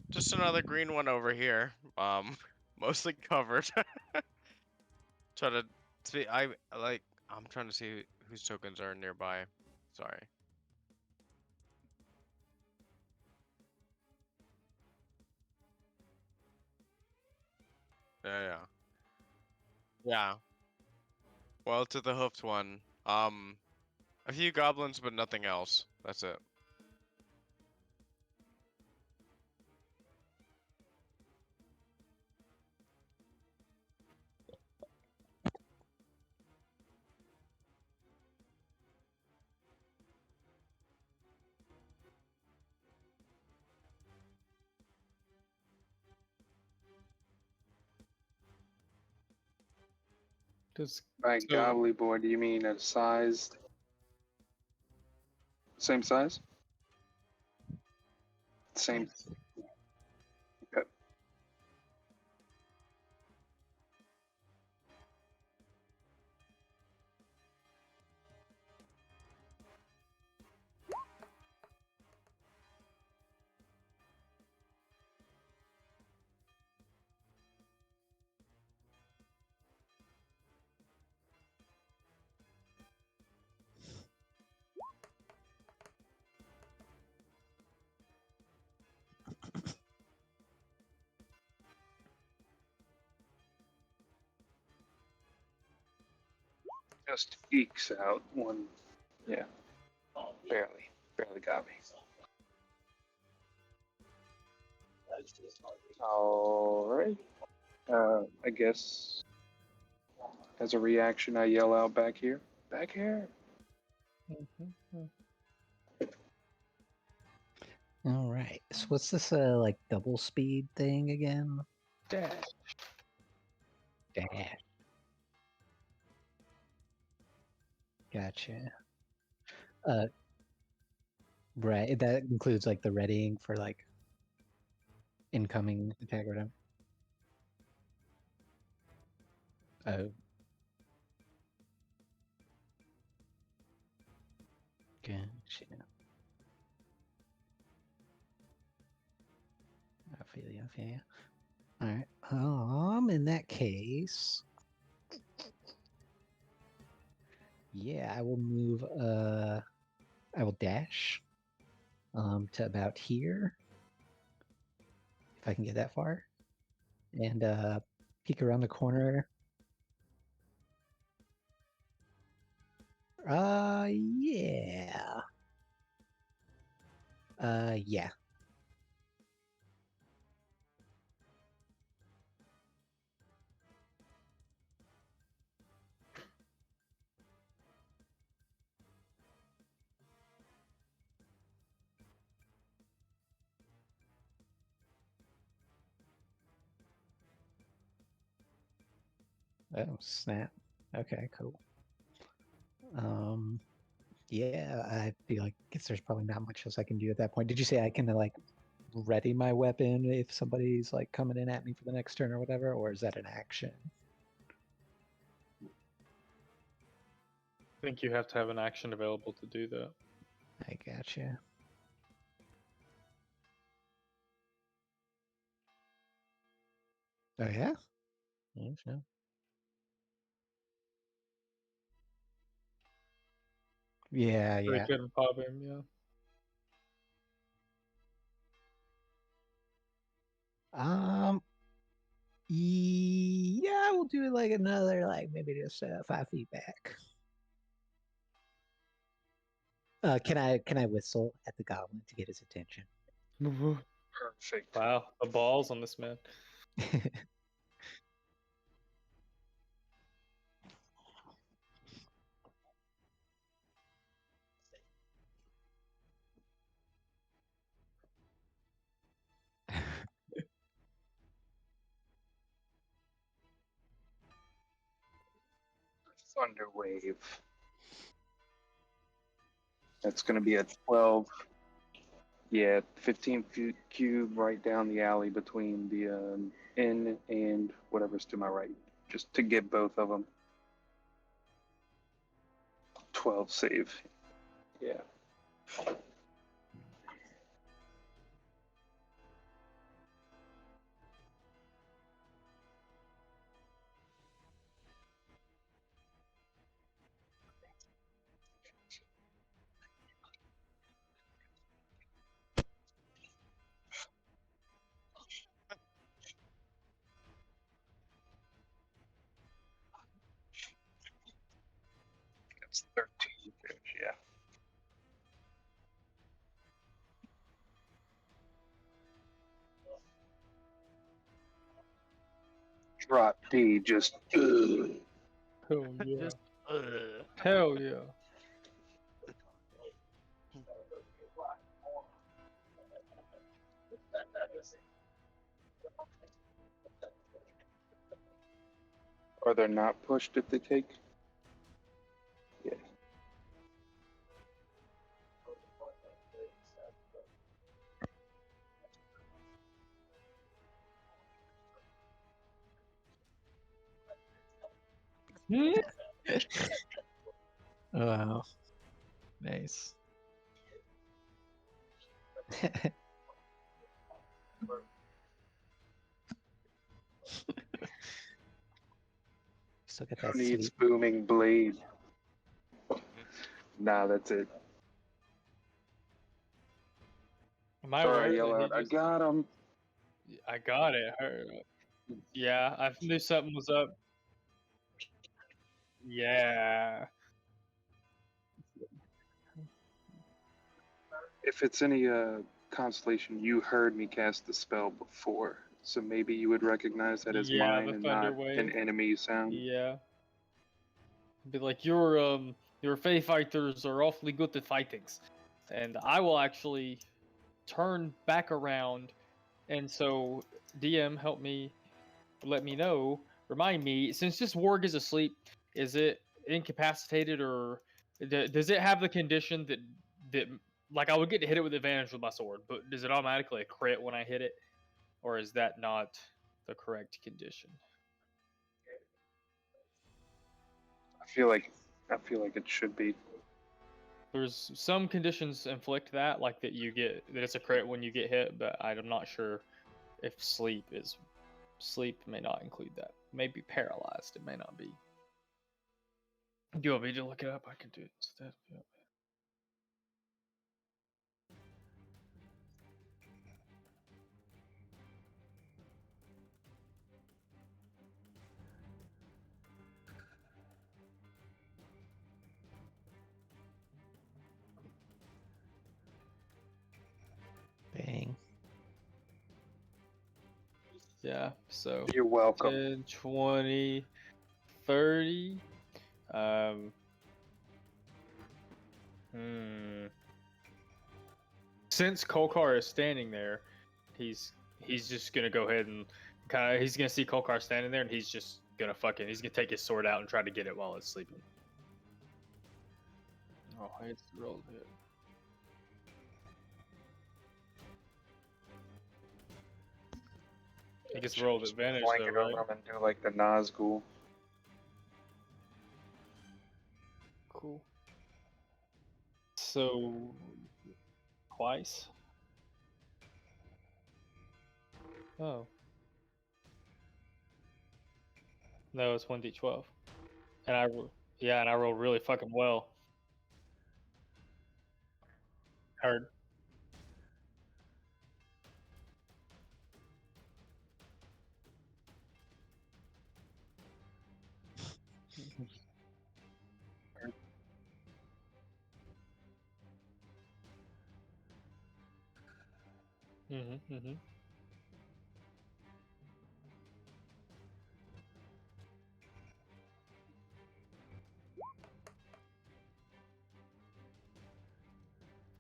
just another green one over here. Mostly covered. Try to see. I'm trying to see whose tokens are nearby. Sorry. Yeah. Yeah. Well, to the hoofed one. A few goblins, but nothing else. That's it. Does By so gobbly boy, do you mean a sized, same size? Same. Okay. Just ekes out one. Yeah. Barely got me. All right. I guess as a reaction, I yell out back here. Back here. All right. So what's this like double speed thing again? dash? Dash. Gotcha. Right. That includes like the readying for like incoming attack or whatever. Oh. Gotcha. I feel you. I feel you. All right. In that case, yeah, I will move. I will dash. To about here, if I can get that far, and peek around the corner. Yeah. Yeah. Oh, snap. Okay, cool. Yeah, I feel like guess there's probably not much else I can do at that point. Did you say I can like ready my weapon if somebody's like coming in at me for the next turn or whatever, or is that an action? I think you have to have an action available to do that. I gotcha. Oh yeah? Yeah, sure. Yeah, So he yeah. couldn't pop him, yeah. Yeah, we'll do like another, like maybe just 5 feet back. Can I whistle at the goblin to get his attention? Perfect. Wow, the balls on this man. Thunder wave. That's going to be a 12. Yeah, 15 feet cube right down the alley between the inn and whatever's to my right, just to get both of them. 12 save. Yeah. Drop D, just. Hell yeah. Just, ugh. Hell yeah. Or they're not pushed if they take. Yeah. Wow. Nice. Still get Who that needs sweet. booming blade? Nah, that's it. Am I Or I aware yell that he out, I just... got him. I got it. Yeah, I knew something was up. Yeah. If it's any constellation, you heard me cast the spell before, so maybe you would recognize that as Yeah, mine the and thunder not an wave. enemy sound. Yeah. Be like, your Fey fighters are awfully good at fightings. And I will actually turn back around, and so DM help me, let me know, remind me, since this warg is asleep, is it incapacitated, or does it have the condition that like I would get to hit it with advantage with my sword, but does it automatically crit when I hit it, or is that not the correct condition? I feel like it should be. There's some conditions inflict that, like that it's a crit when you get hit, but I'm not sure if sleep may not include that. Maybe paralyzed, it may not be. Do you want me to look it up? I can do it instead. Yeah. Bang. Yeah, so You're welcome. 10, 20, 30. Since Kolkar is standing there, he's just gonna go ahead and he's gonna see Kolkar standing there, and he's just gonna he's gonna take his sword out and try to get it while it's sleeping. Oh, it's rolled hit. He gets rolled Just advantage flank though, it right? over him and do like the Nazgul. Cool. So twice. Oh. No, it's 1d12. And I rolled really fucking well. Heard. Mm-hmm.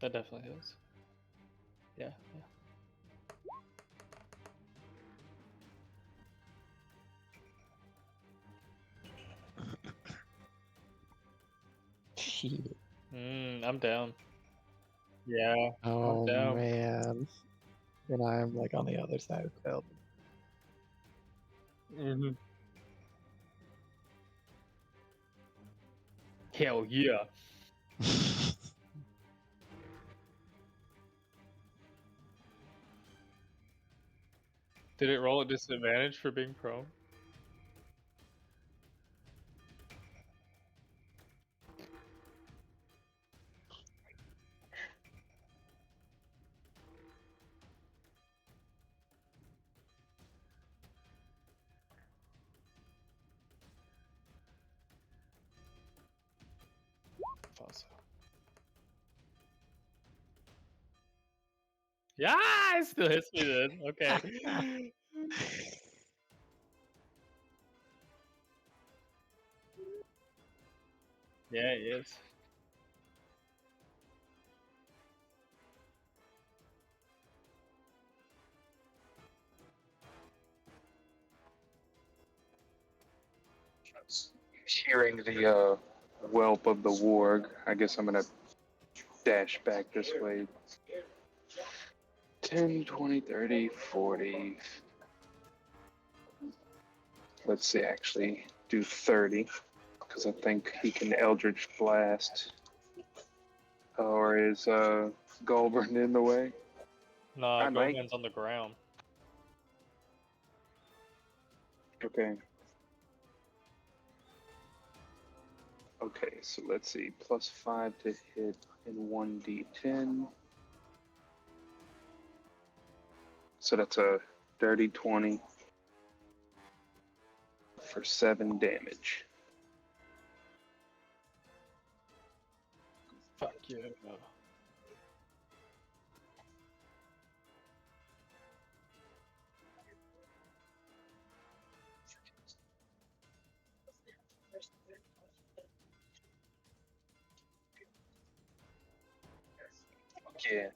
That definitely is. Yeah. Shit. I'm down. Yeah, Oh I'm down. man. And I'm like on the other side of the field. Mm-hmm. Hell yeah. Did it roll at disadvantage for being prone? Thought so. Yeah, it still hits me then. Okay. Yeah, he is. Hearing the whelp of the warg, I guess I'm gonna dash back this way. 10, 20, 30, 40. Let's see, actually, do 30, because I think he can Eldritch Blast. Or is Gulbrand in the way? Nah, I might. Gulbrand's on the ground. Okay. Okay, so let's see. +5 to hit in 1d10. So that's a dirty 20 for 7 damage. Fuck yeah. Yeah.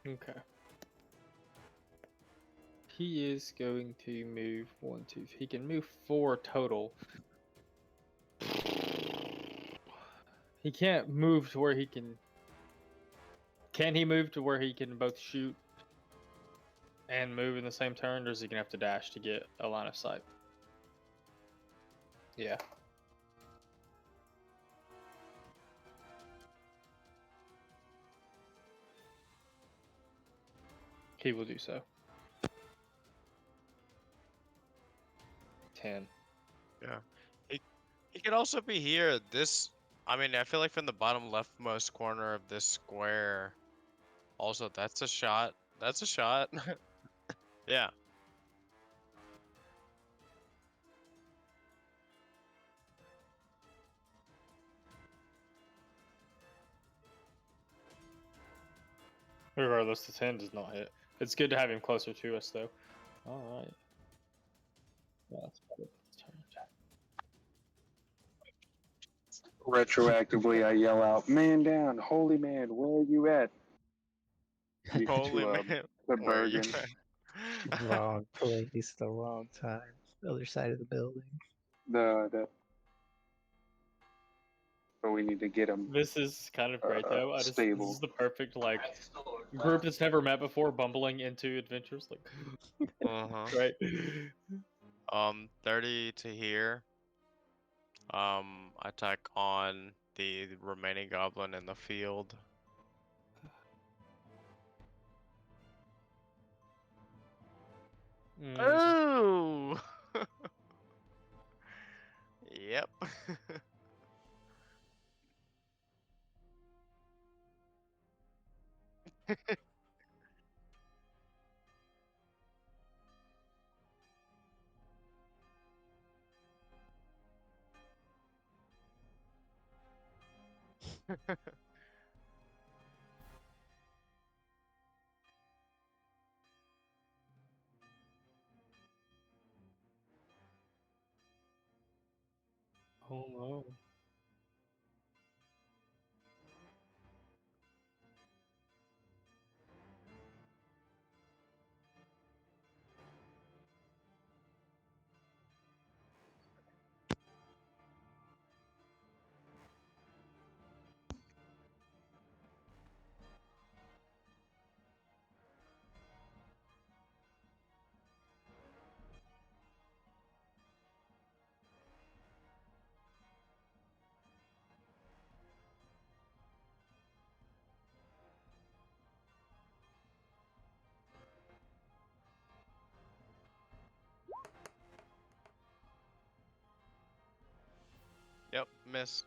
Okay. He is going to move 1, 2. He can move 4 total. He can't move to where he can. Can he move to where he can both shoot and move in the same turn, or is he gonna have to dash to get a line of sight? Yeah. He will do so. 10. Yeah. He could also be here. This, I mean, I feel like from the bottom leftmost corner of this square. Also, that's a shot. That's a shot. Yeah. Regardless, the 10 does not hit. It's good to have him closer to us, though. All right. Yeah, that's about it. Retroactively, I yell out, "Man down, holy man, where are you at?" Holy To man. the Where are you Bergin. at? Wrong place, the wrong time. The other side of the building. But we need to get him This is kind of great, though. This stable. is the perfect, like, group that's never met before bumbling into adventures. Like, Uh-huh. right? 30 to here. Attack on the remaining goblin in the field. Oh! Yep. Oh no. Yep, miss.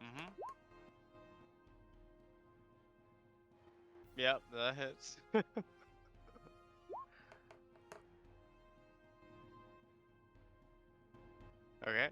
Mm-hmm. Yep, that hits. Okay.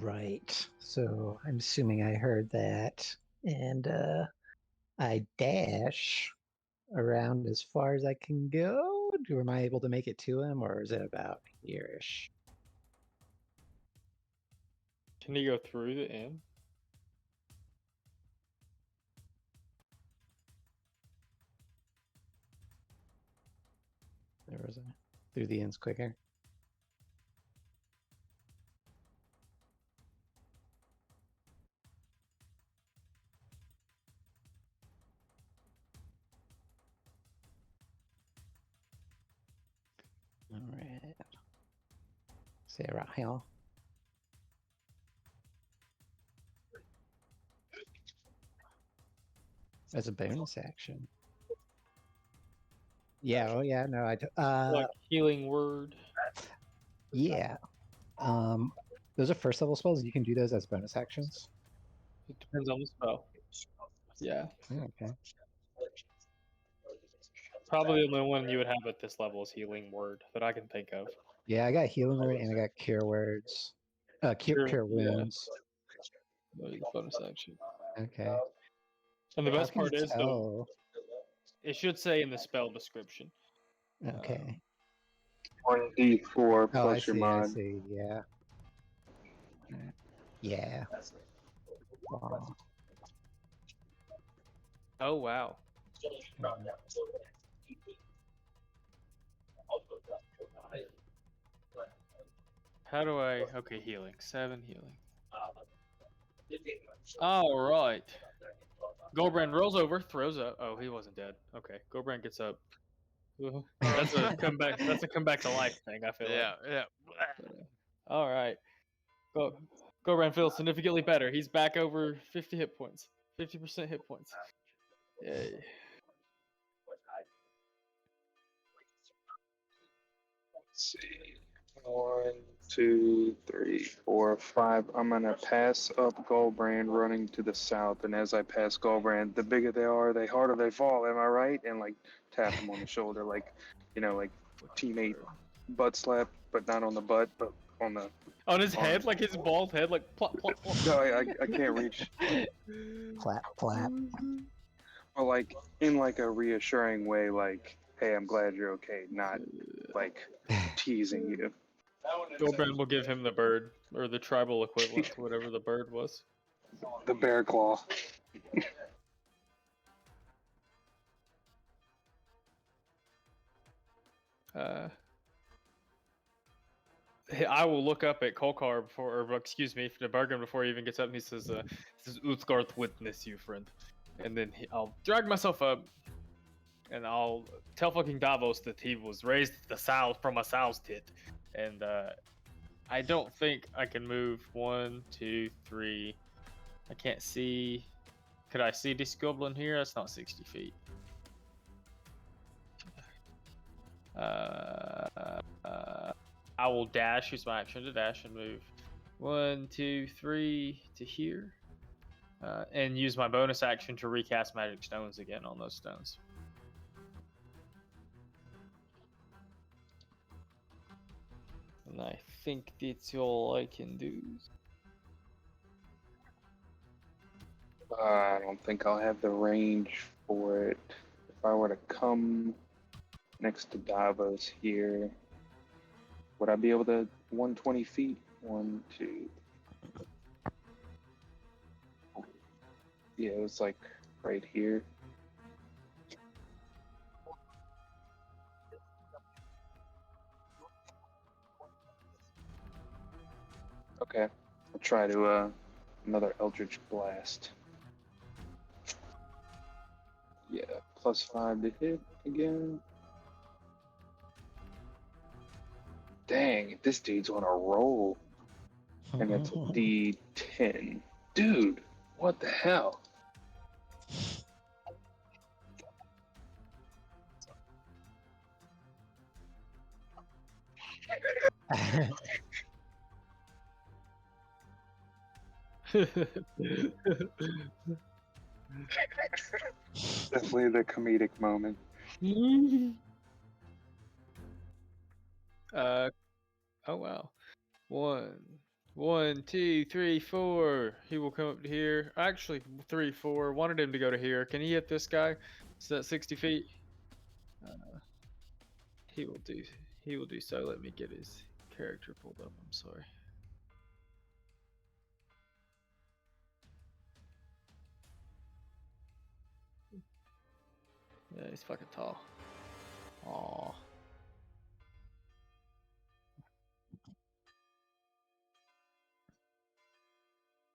Right. So I'm assuming I heard that, and I dash around as far as I can go. Am I able to make it to him, or is it about here-ish? Can you go through the inn? There was a through the ends quicker. All right. Say right here. As a bonus action. Yeah. Oh, yeah. No, I. Like healing word. Yeah. Those are first level spells. You can do those as bonus actions. It depends on the spell. Yeah. Okay. Probably the only one you would have at this level is healing word that I can think of. Yeah, I got healing word and I got cure words. Cure Yeah. wounds. Bonus action. Okay. And the How best can you part is though, tell? it should say in the spell description. Okay. 1d4 Oh, I plus your see. I mod. see. Yeah. Yeah. Wow. Oh wow. Mhm. How do I? Okay, healing. 7 healing. All right. Gulbrand rolls over, throws up. Oh, he wasn't dead. Okay, Gulbrand gets up. That's a comeback. That's a comeback to life thing. I feel Yeah, yeah. like. All right. Gulbrand feels significantly better. He's back over 50 hit points. 50% hit points. Yay. Let's see. 1, 2, 3, 4, 5. I'm gonna pass up Gulbrand running to the south, and as I pass Gulbrand, the bigger they are, the harder they fall. Am I right? And like tap him on the shoulder, like like teammate butt slap, but not on the butt, but on the. On his head, like his bald head, like plop plop plop. No, I can't reach. Clap, clap. Or like in like a reassuring way, like, hey, I'm glad you're okay, not like teasing you. Gulbrand will give him the bird, or the tribal equivalent, whatever the bird was. The bear claw. I will look up at Kolkar before, or excuse me, to Bergin before he even gets up, and he says, "This is Uthgarth witness you, friend." And then I'll drag myself up, and I'll tell fucking Davos that he was raised the sow from a sow's tit, and I don't think I can move 1, 2, 3. I can't see. Could I see this goblin here? That's not 60 feet. I will dash, use my action to dash and move 1, 2, 3 to here. And use my bonus action to recast magic stones again on those stones. And I think that's all I can do. I don't think I'll have the range for it. If I were to come next to Davos here, would I be able to 120 feet? 1, 2. Yeah, it was like right here. Okay, I'll try to another Eldritch Blast. Yeah, +5 to hit again. Dang, this dude's on a roll. And it's a D10. Dude, what the hell? Definitely the comedic moment. Oh wow. 1, 1, 2, 3, 4. He will come up to here. Actually, 3, 4. Wanted him to go to here. Can he hit this guy? Is that 60 feet? He will do. He will do so. Let me get his character pulled up. I'm sorry. Yeah, he's fucking tall. Aw.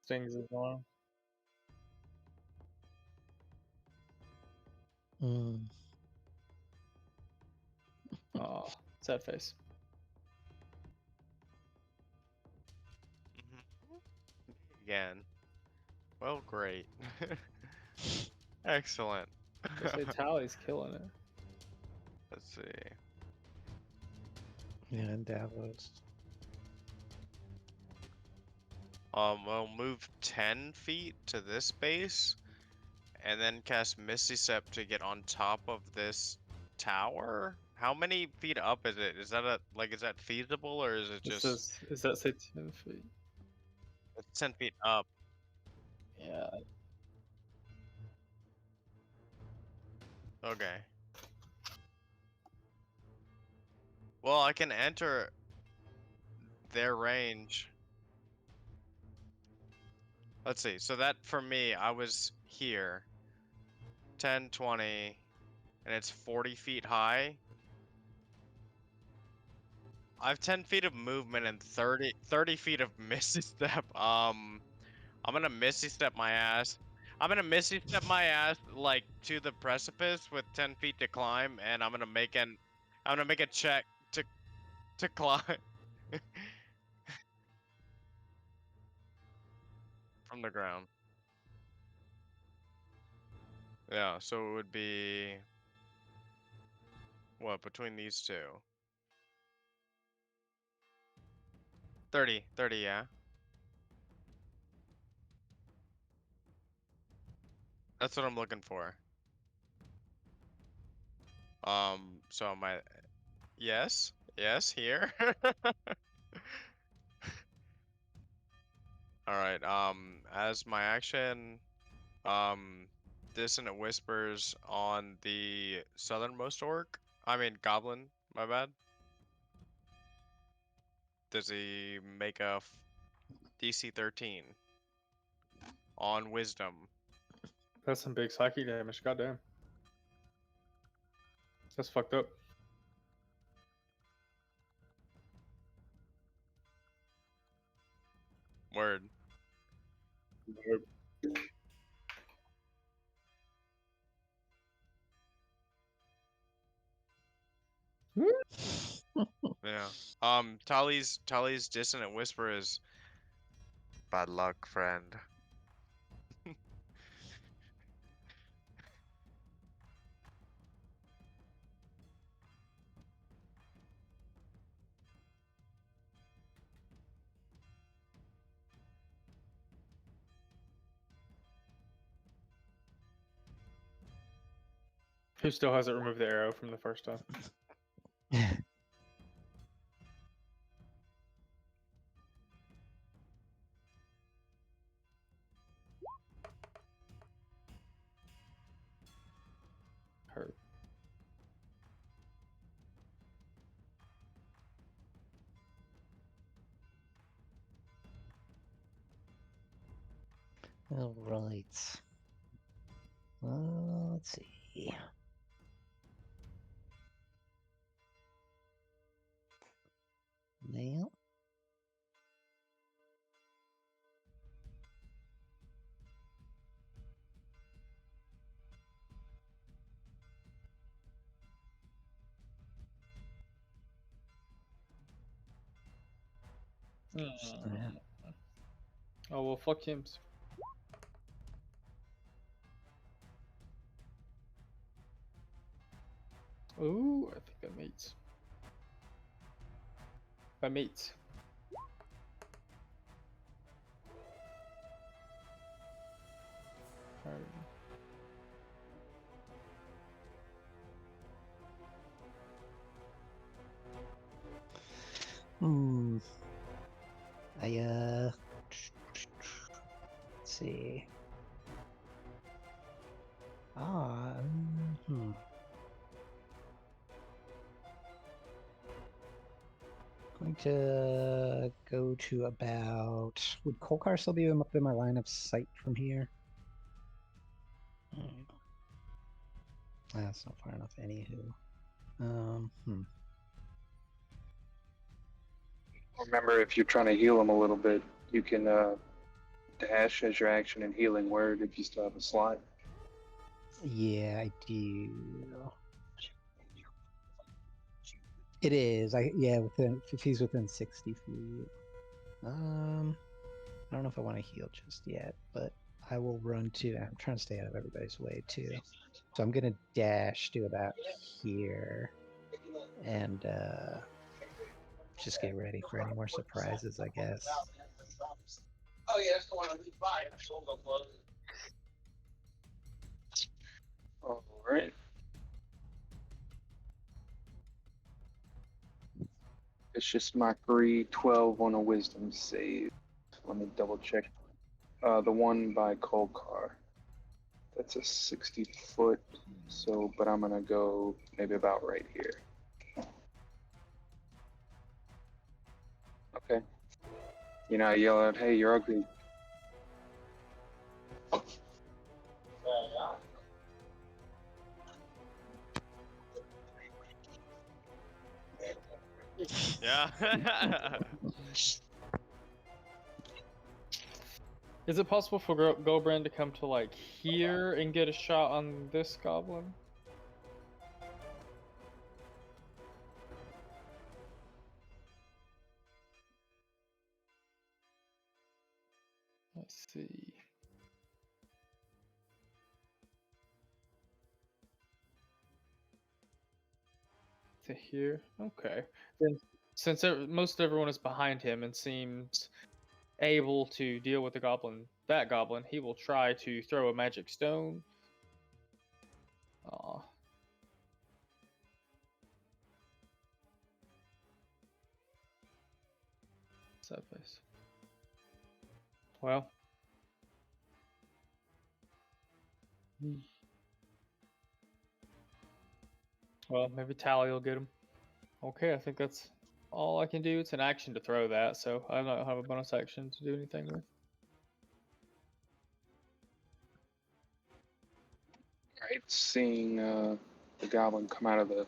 Stings his arm. Mm. Aw. Sad face. Again. Well, great. Excellent. I say Tali's killing it. Let's see. Yeah, and Davos. We'll move 10 feet to this base, and then cast Misty Step to get on top of this tower. How many feet up is it? Is that is that feasible, or is it It just? says, does that say 10 feet? It's 10 feet up. Yeah. Okay. Well, I can enter their range. Let's see. So that for me, I was here. 10, 20, and it's 40 feet high. I have 10 feet of movement and 30 feet of Misty Step. I'm gonna Misty Step my ass. I'm gonna Misty Step my ass like to the precipice with 10 feet to climb, and I'm gonna make a check to climb from the ground. Yeah, so it would be what between these two? 30, yeah. That's what I'm looking for. So am I? Yes, yes, here. All right. As my action, dissonant whispers on the southernmost orc. I mean goblin. My bad. Does he make a DC 13 on wisdom? That's some big psychic damage. Goddamn. That's fucked up. Word. Yeah. Tali's dissonant whisper is bad luck, friend. Who still hasn't removed the arrow from the first time? Hurt. All right. Let's see. Now. Oh well, fuck him. Ooh, I think that meets. That meets. Alright. Hmm. I see. Hmm. Going to go to about. Would Kolkar still be up in my line of sight from here? That's not far enough. Anywho. Remember, if you're trying to heal him a little bit, you can dash as your action and healing word if you still have a slot. Yeah, I do. It is. Within if he's within 60 feet. I don't know if I want to heal just yet, but I will run to. I'm trying to stay out of everybody's way too. So I'm gonna dash to about here, and just get ready for any more surprises, I guess. Oh yeah, that's the one on the buy. All right. It's just my 312 on a wisdom save. Let me double check. The one by Kolkar. That's a 60-foot. So, but I'm gonna go maybe about right here. Okay. You know, I yell out, "Hey, you're ugly." Yeah. Is it possible for Gulbrand to come to like here and get a shot on this goblin? Let's see. To here? Okay. Then, since most everyone is behind him and seems able to deal with the goblin, that goblin, he will try to throw a magic stone. Aw. Sad face. Well. Well, maybe Tali will get him. Okay, I think that's all I can do. It's an action to throw that, so I don't have a bonus action to do anything with. Right, seeing the goblin come out of the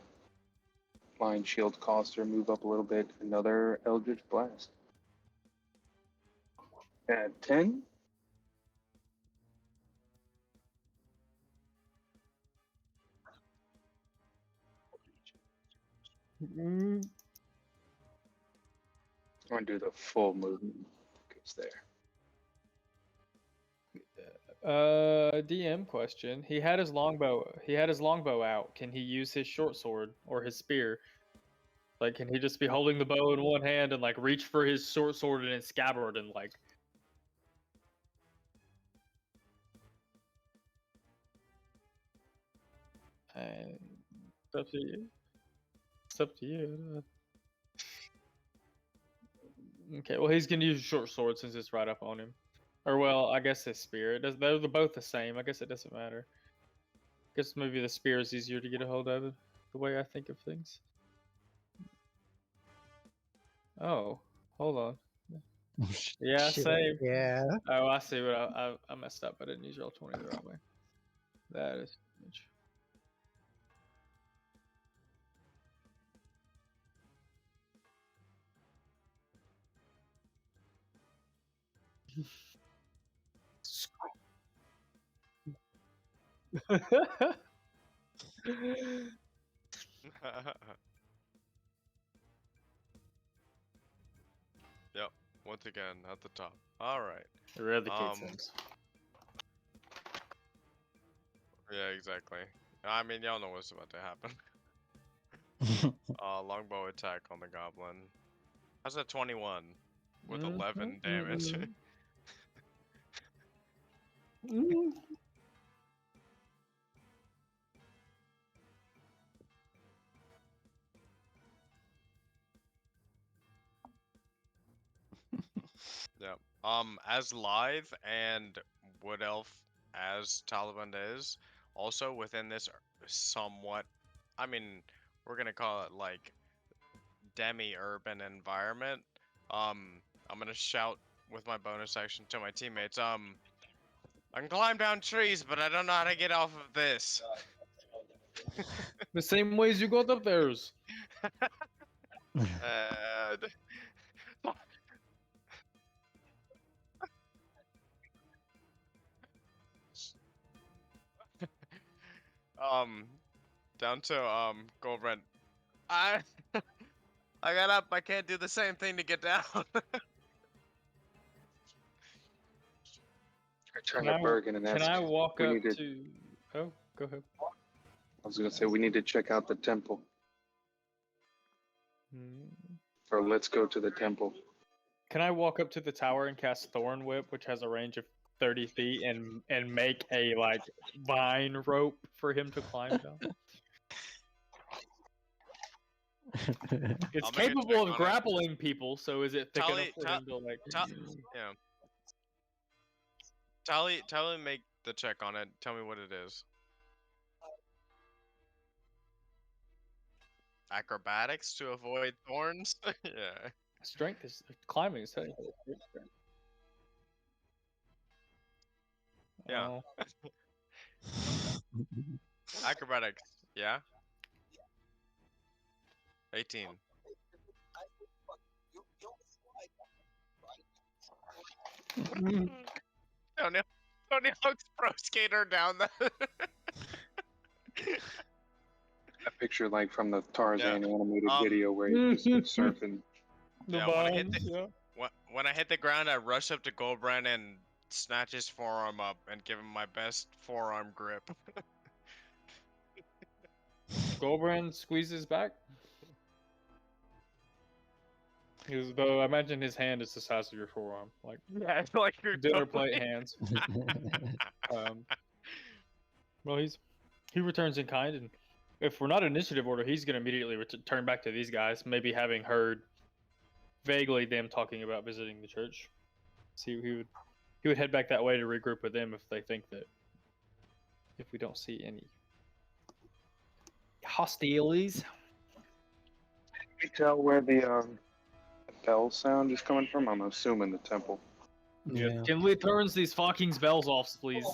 flying shield caused her move up a little bit. Another Eldritch Blast. At 10. Mm, I'm gonna do the full movement. Goes there. DM question. He had his longbow. He had his longbow out. Can he use his short sword or his spear? Like, can he just be holding the bow in one hand and like reach for his short sword and his scabbard and like? And it's up to you. It's up to you. Okay, well he's gonna use a short sword since it's right up on him. Or well, I guess his spear. They're both the same. I guess it doesn't matter. Guess maybe the spear is easier to get a hold of, the way I think of things. Oh, hold on. Yeah, Shit, same. yeah. Oh, I see what I messed up. I didn't use roll 20 the right way. That is damage. Yep. Once again, at the top. All right. Eradicate Um, things. Yeah, exactly. I mean, y'all know what's about to happen. Longbow attack on the goblin. That's a 21 with 11 damage. Yep. As lithe and wood elf as Taliban is, also within this somewhat, I mean, we're gonna call it like demi-urban environment. I'm gonna shout with my bonus action to my teammates. I can climb down trees, but I don't know how to get off of this. The same ways you got up theirs. Uh, um, down to Gulbrand. I I got up. I can't do the same thing to get down. I turned Can to I, Bergin and can asked, I walk we up need to, to? Oh, go ahead. I was gonna say we need to check out the temple, Hmm. or let's go to the temple. Can I walk up to the tower and cast Thorn Whip, which has a range of 30 feet, and make a like vine rope for him to climb down? It's I'll make a check capable of on it. grappling people, so is it thick enough Tali, for him to like? yeah. Tali, make the check on it. Tell me what it is. Acrobatics to avoid thorns. Yeah. Strength is climbing is technically a great strength. Yeah. Oh. Acrobatics. Yeah. 18. Tony Hawk's Pro Skater down the. A picture like from the Tarzan animated Um, video where he's surfing. The Yeah, vines, yeah. when I hit the ground, I rush up to Gulbrand and snatch his forearm up and give him my best forearm grip. Gulbrand squeezes back. Though I imagine his hand is the size of your forearm, like Yeah, it's like your dinner plate hands. Well, he returns in kind, and if we're not initiative order, he's gonna immediately turn back to these guys, maybe having heard vaguely them talking about visiting the church. See, he would head back that way to regroup with them if they think that if we don't see any hostilities. Can we tell where the bell sound is coming from? I'm assuming the temple. Yeah. Can we turn these fucking bells off, please?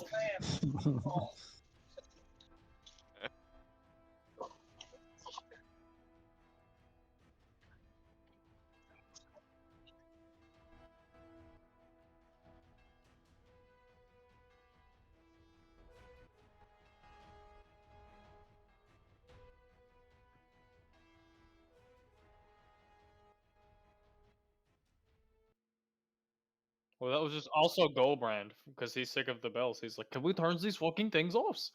Well, that was just also Gulbrand because he's sick of the bells. He's like, "Can we turn these fucking things off?"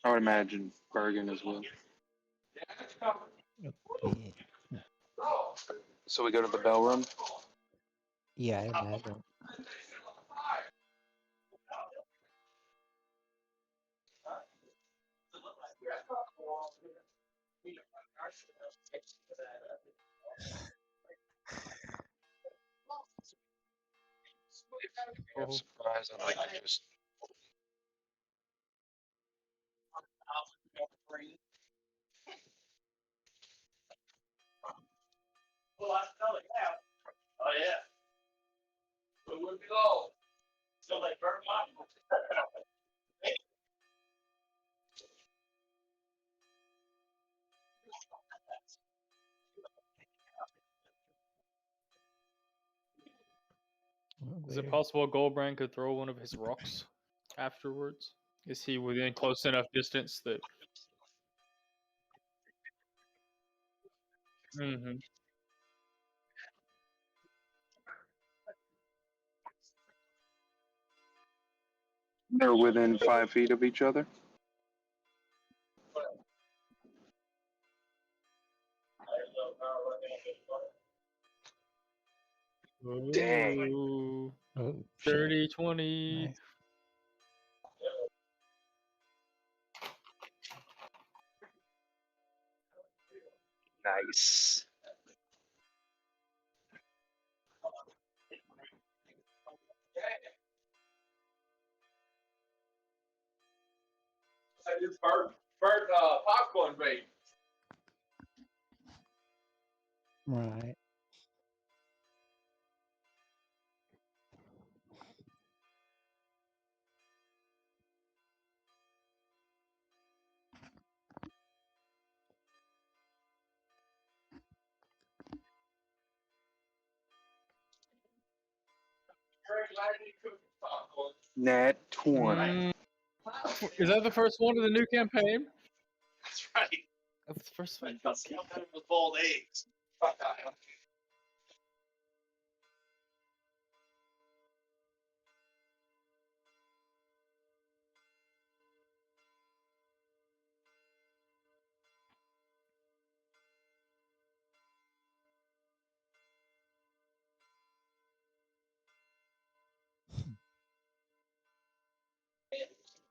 I would imagine Bergin as well. Yeah, So we go to the bell room. yeah, I imagine. I'm surprised. I'd like to just. Is it Weird. possible Gulbrand could throw one of his rocks afterwards? Is he within close enough distance that? Mm-hmm. They're within 5 feet of each other. Dang. Ooh, Oh, shit. 30, 20. Nice. Nice. I just burnt popcorn bait. Right. Very glad you cooked popcorn. Nat 20. Is that the first one of the new campaign? That's right. That's the first I one. thought something was boiled eggs.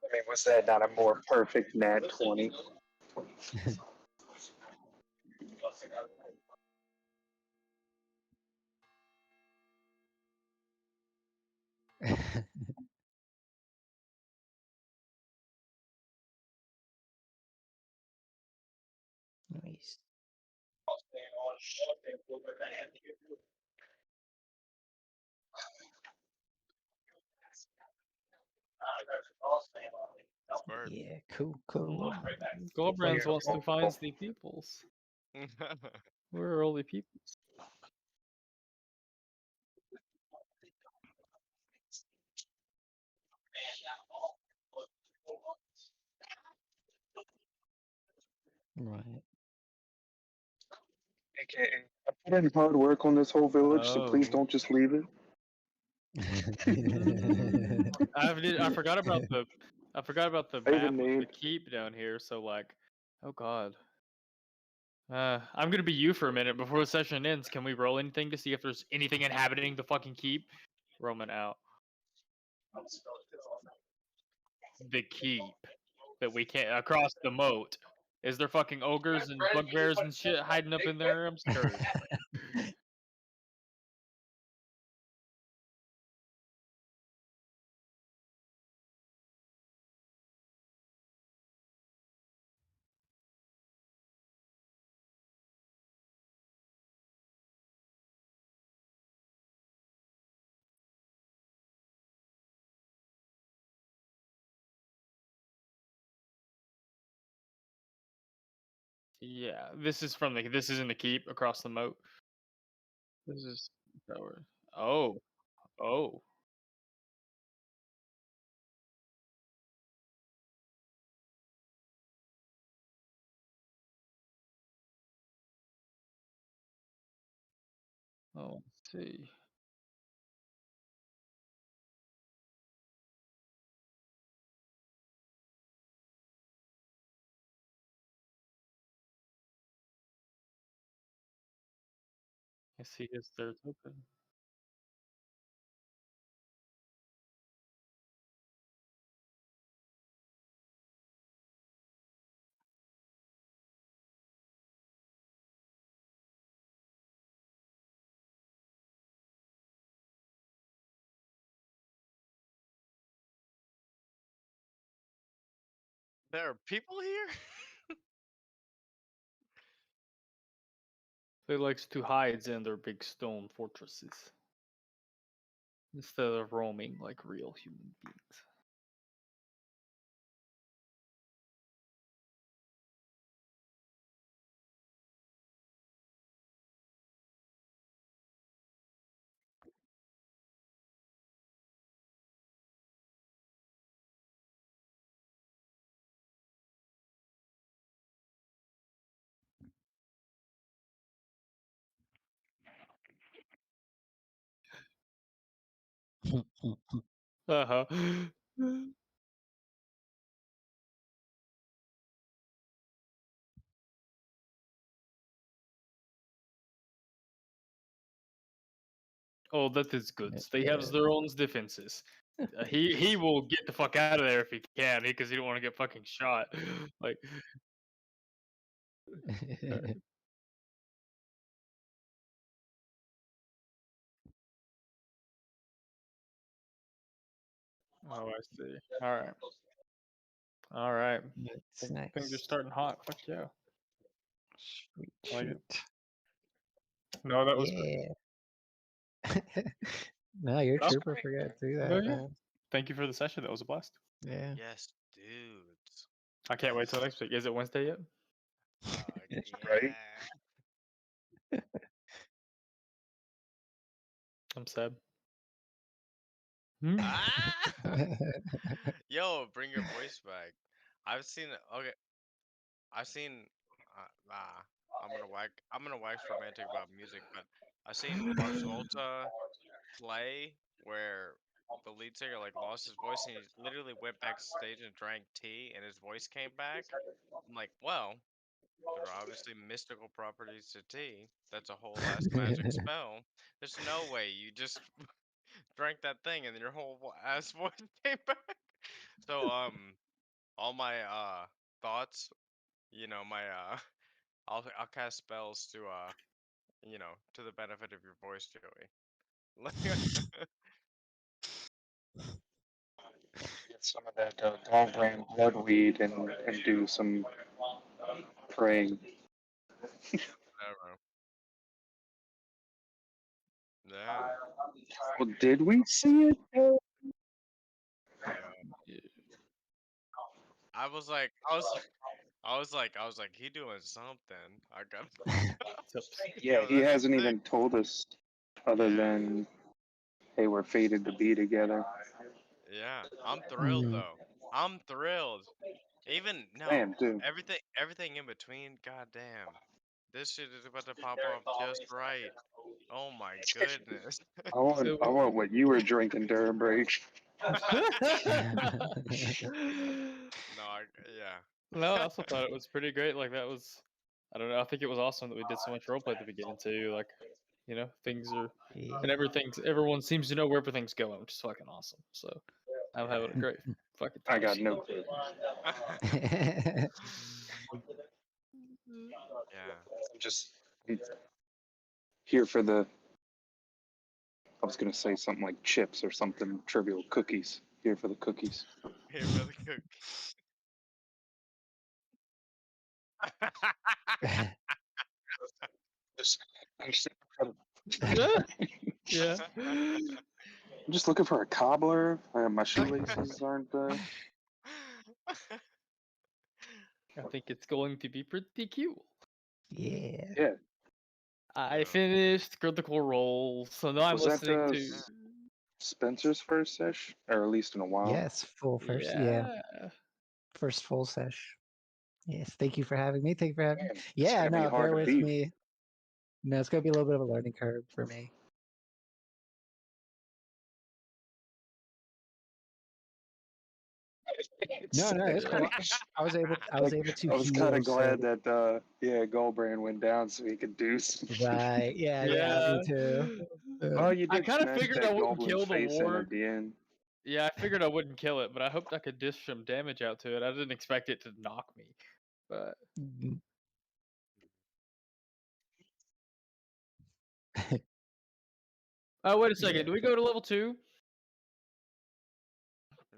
I mean, was that not a more perfect Nat 20? Nice. Smart. Yeah, cool. Gulbrand wants to find Wonderful. the peoples. We're early peoples. Right. AKA, I put in hard work on this whole village, so please Oh. don't just leave it. I forgot about the I map even of the named. keep down here. So like, oh god. I'm gonna be you for a minute before the session ends. Can we roll anything to see if there's anything inhabiting the fucking keep? Roman out. The keep that we can't across the moat. Is there fucking ogres and bugbears and shit hiding up in there? I'm scared. Yeah, this is from the this is in the keep across the moat. This is tower. Oh, oh. Oh, let's see. Yes, he gets their token. There are people here? They likes to hide in their big stone fortresses instead of roaming like real human beings. Uh-huh. Oh, that is good. They have their own defenses. He will get the fuck out of there if he can, because he don't want to get fucking shot. Like, oh, I see. All right. Nice, Things are nice. starting hot. Fuck yeah. Sweet I like it. shoot. No, that was Yeah. No, you're a Oh, trooper for getting through no, that, yeah. man. Thank you for the session. That was a blast. Yeah. Yes, dudes. I can't wait till next week. Is it Wednesday yet? Right? Yeah. I'm sad. Hmm? Ah! Yo, bring your voice back. I've seen it. Okay, I've seen. Nah, I'm gonna wax romantic about music, but I've seen Mars Volta play where the lead singer like lost his voice and he literally went backstage and drank tea and his voice came back. I'm like, well, there are obviously mystical properties to tea. That's a whole ass magic spell. There's no way you just drank that thing and your whole ass voice came back. So all my thoughts, my I'll cast spells to to the benefit of your voice, Joey. Like, Get some of that Gulbrand bloodweed and do some praying. whatever. Yeah, Well, did we see it? yeah. Yeah. I was like, he doing something. I got, Tips. Yeah, yo, he that's hasn't sick. even told us other Yeah, than hey, we're fated to be together. yeah. I'm thrilled Mm. though. I'm thrilled. Even I no, am too. everything in between. Goddamn, this shit is about to pop off just right. Oh my goodness. I want what you were drinking during break. No, yeah. No, I also thought it was pretty great. Like that was, I don't know. I think it was awesome that we did so much roleplay at the beginning too. Like, things are, Yeah. and everyone seems to know where everything's going, which is fucking awesome. So I'm having a great fucking I time. got no clue. Yeah. I'm just here for the. I was gonna say something like chips or something trivial. Cookies. Here for the cookies. Here for the cook. Just, I'm just, Yeah. I'm just looking for a cobbler. My shoelaces aren't. I think it's going to be pretty cute. Yeah. Yeah. I Yeah. finished Critical Role, so now I'm Was that listening to. Spencer's first sesh, or at least in a while? Yes, full first. Yeah. Yeah. First full sesh. Yes. Thank you for having me. Thank you for having me. Man, it's Yeah, gonna be no, hard bear to with beat. me. No, it's gonna be a little bit of a learning curve for me. No, it's cool. I was able to I was kind heal. of glad that Gulbrand went down so he could do some shit. Right. Yeah. Me too. Oh, you I did kind of smash figured that I wouldn't goblin's kill the face in ward. at the end. Yeah, I figured I wouldn't kill it, but I hoped I could dish some damage out to it. I didn't expect it to knock me, but oh, wait a second. Yeah. Do we go to level 2?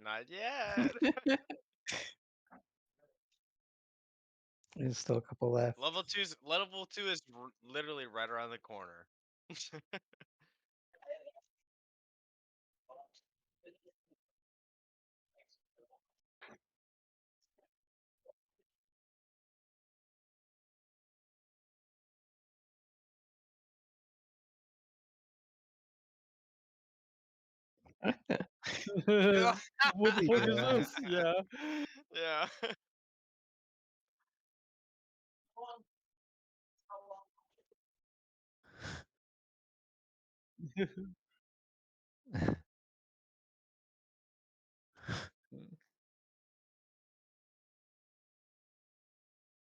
Not yet. There's still a couple left. Level 2 is literally right around the corner. What the fuck is Yeah. this? Yeah. Yeah.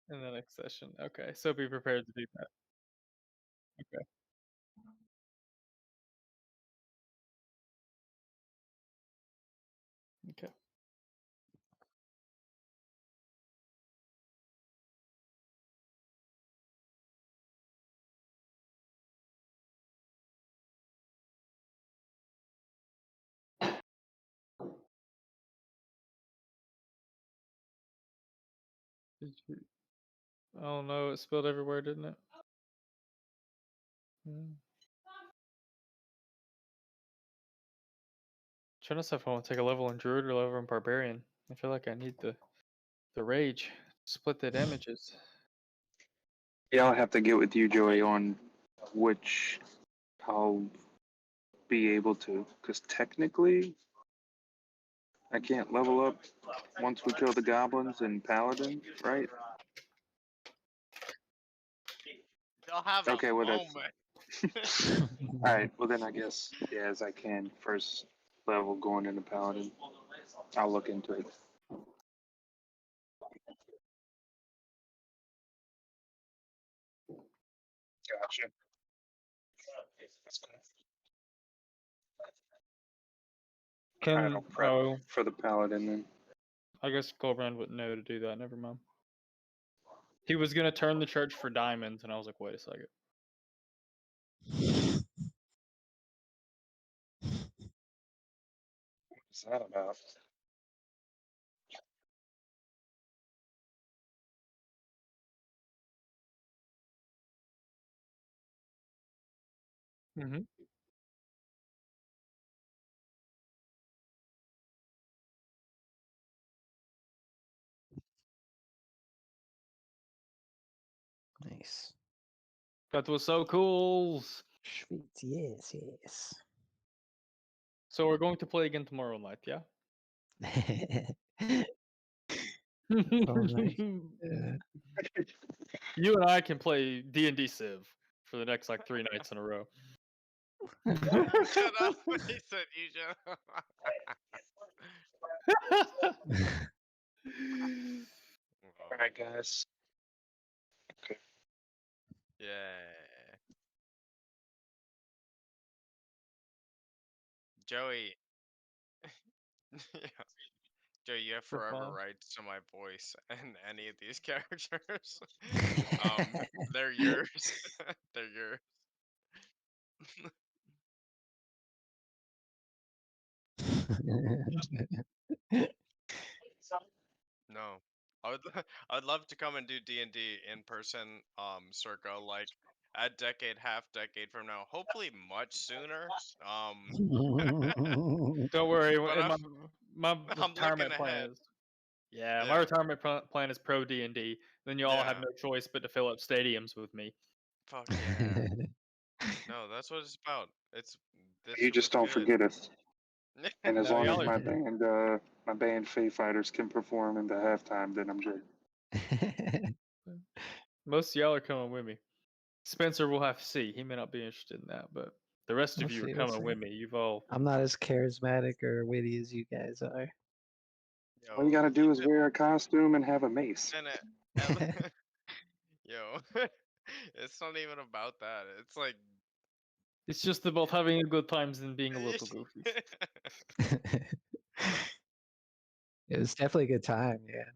In the next session. Okay, so be prepared to do that. Okay. Okay. Did you... Oh no, it spilled everywhere, didn't it? Trying to decide if I want to take a level in Druid or level in Barbarian. I feel like I need the rage. Split the damages. Yeah, I'll have to get with you, Joey, on which I'll be able to, because technically I can't level up once we kill the goblins and paladin, right? They'll have Okay, a well moment. All right, well then I guess as I can first level going into paladin. I'll look into it. Gotcha. Can I'll prep oh, for the paladin then. I guess Gulbrand wouldn't know to do that. Never mind. He was gonna turn the church for diamonds, and I was like, wait a second. What's that about? Mm-hmm. Nice. That was so cool. Sweet. Yes. Yes. So we're going to play again tomorrow night, yeah? Oh, nice. Yeah. You and I can play D&D Civ for the next like 3 nights in a row. Shut up. He said you shut up. All right, guys. Okay. Yeah. Joey. Yeah. Joey, you have For forever fun. rights to my voice and any of these characters. They're yours. They're yours. No. I would love to come and do D&D in person, circa like a decade, half decade from now. Hopefully much sooner. Don't worry, But and my I'm looking retirement plan ahead. is my Yeah. retirement plan is pro D&D. Then you all have Yeah. no choice but to fill up stadiums with me. Fuck yeah. No, that's what it's about. You just was don't good. forget us. And as No, long as y'all are- my band Fey Fighters can perform in the halftime, then I'm good. Most of y'all are coming with me. Spencer will have to see. He may not be interested in that, but the rest of We'll you are see, we'll coming see. with me. You've all I'm not as charismatic or witty as you guys are. All you Yo, gotta do keep is it wear a costume and have a mace. and yo, it's not even about that. It's like It's just about having a good times and being a little goofy. It was definitely a good time. Yeah.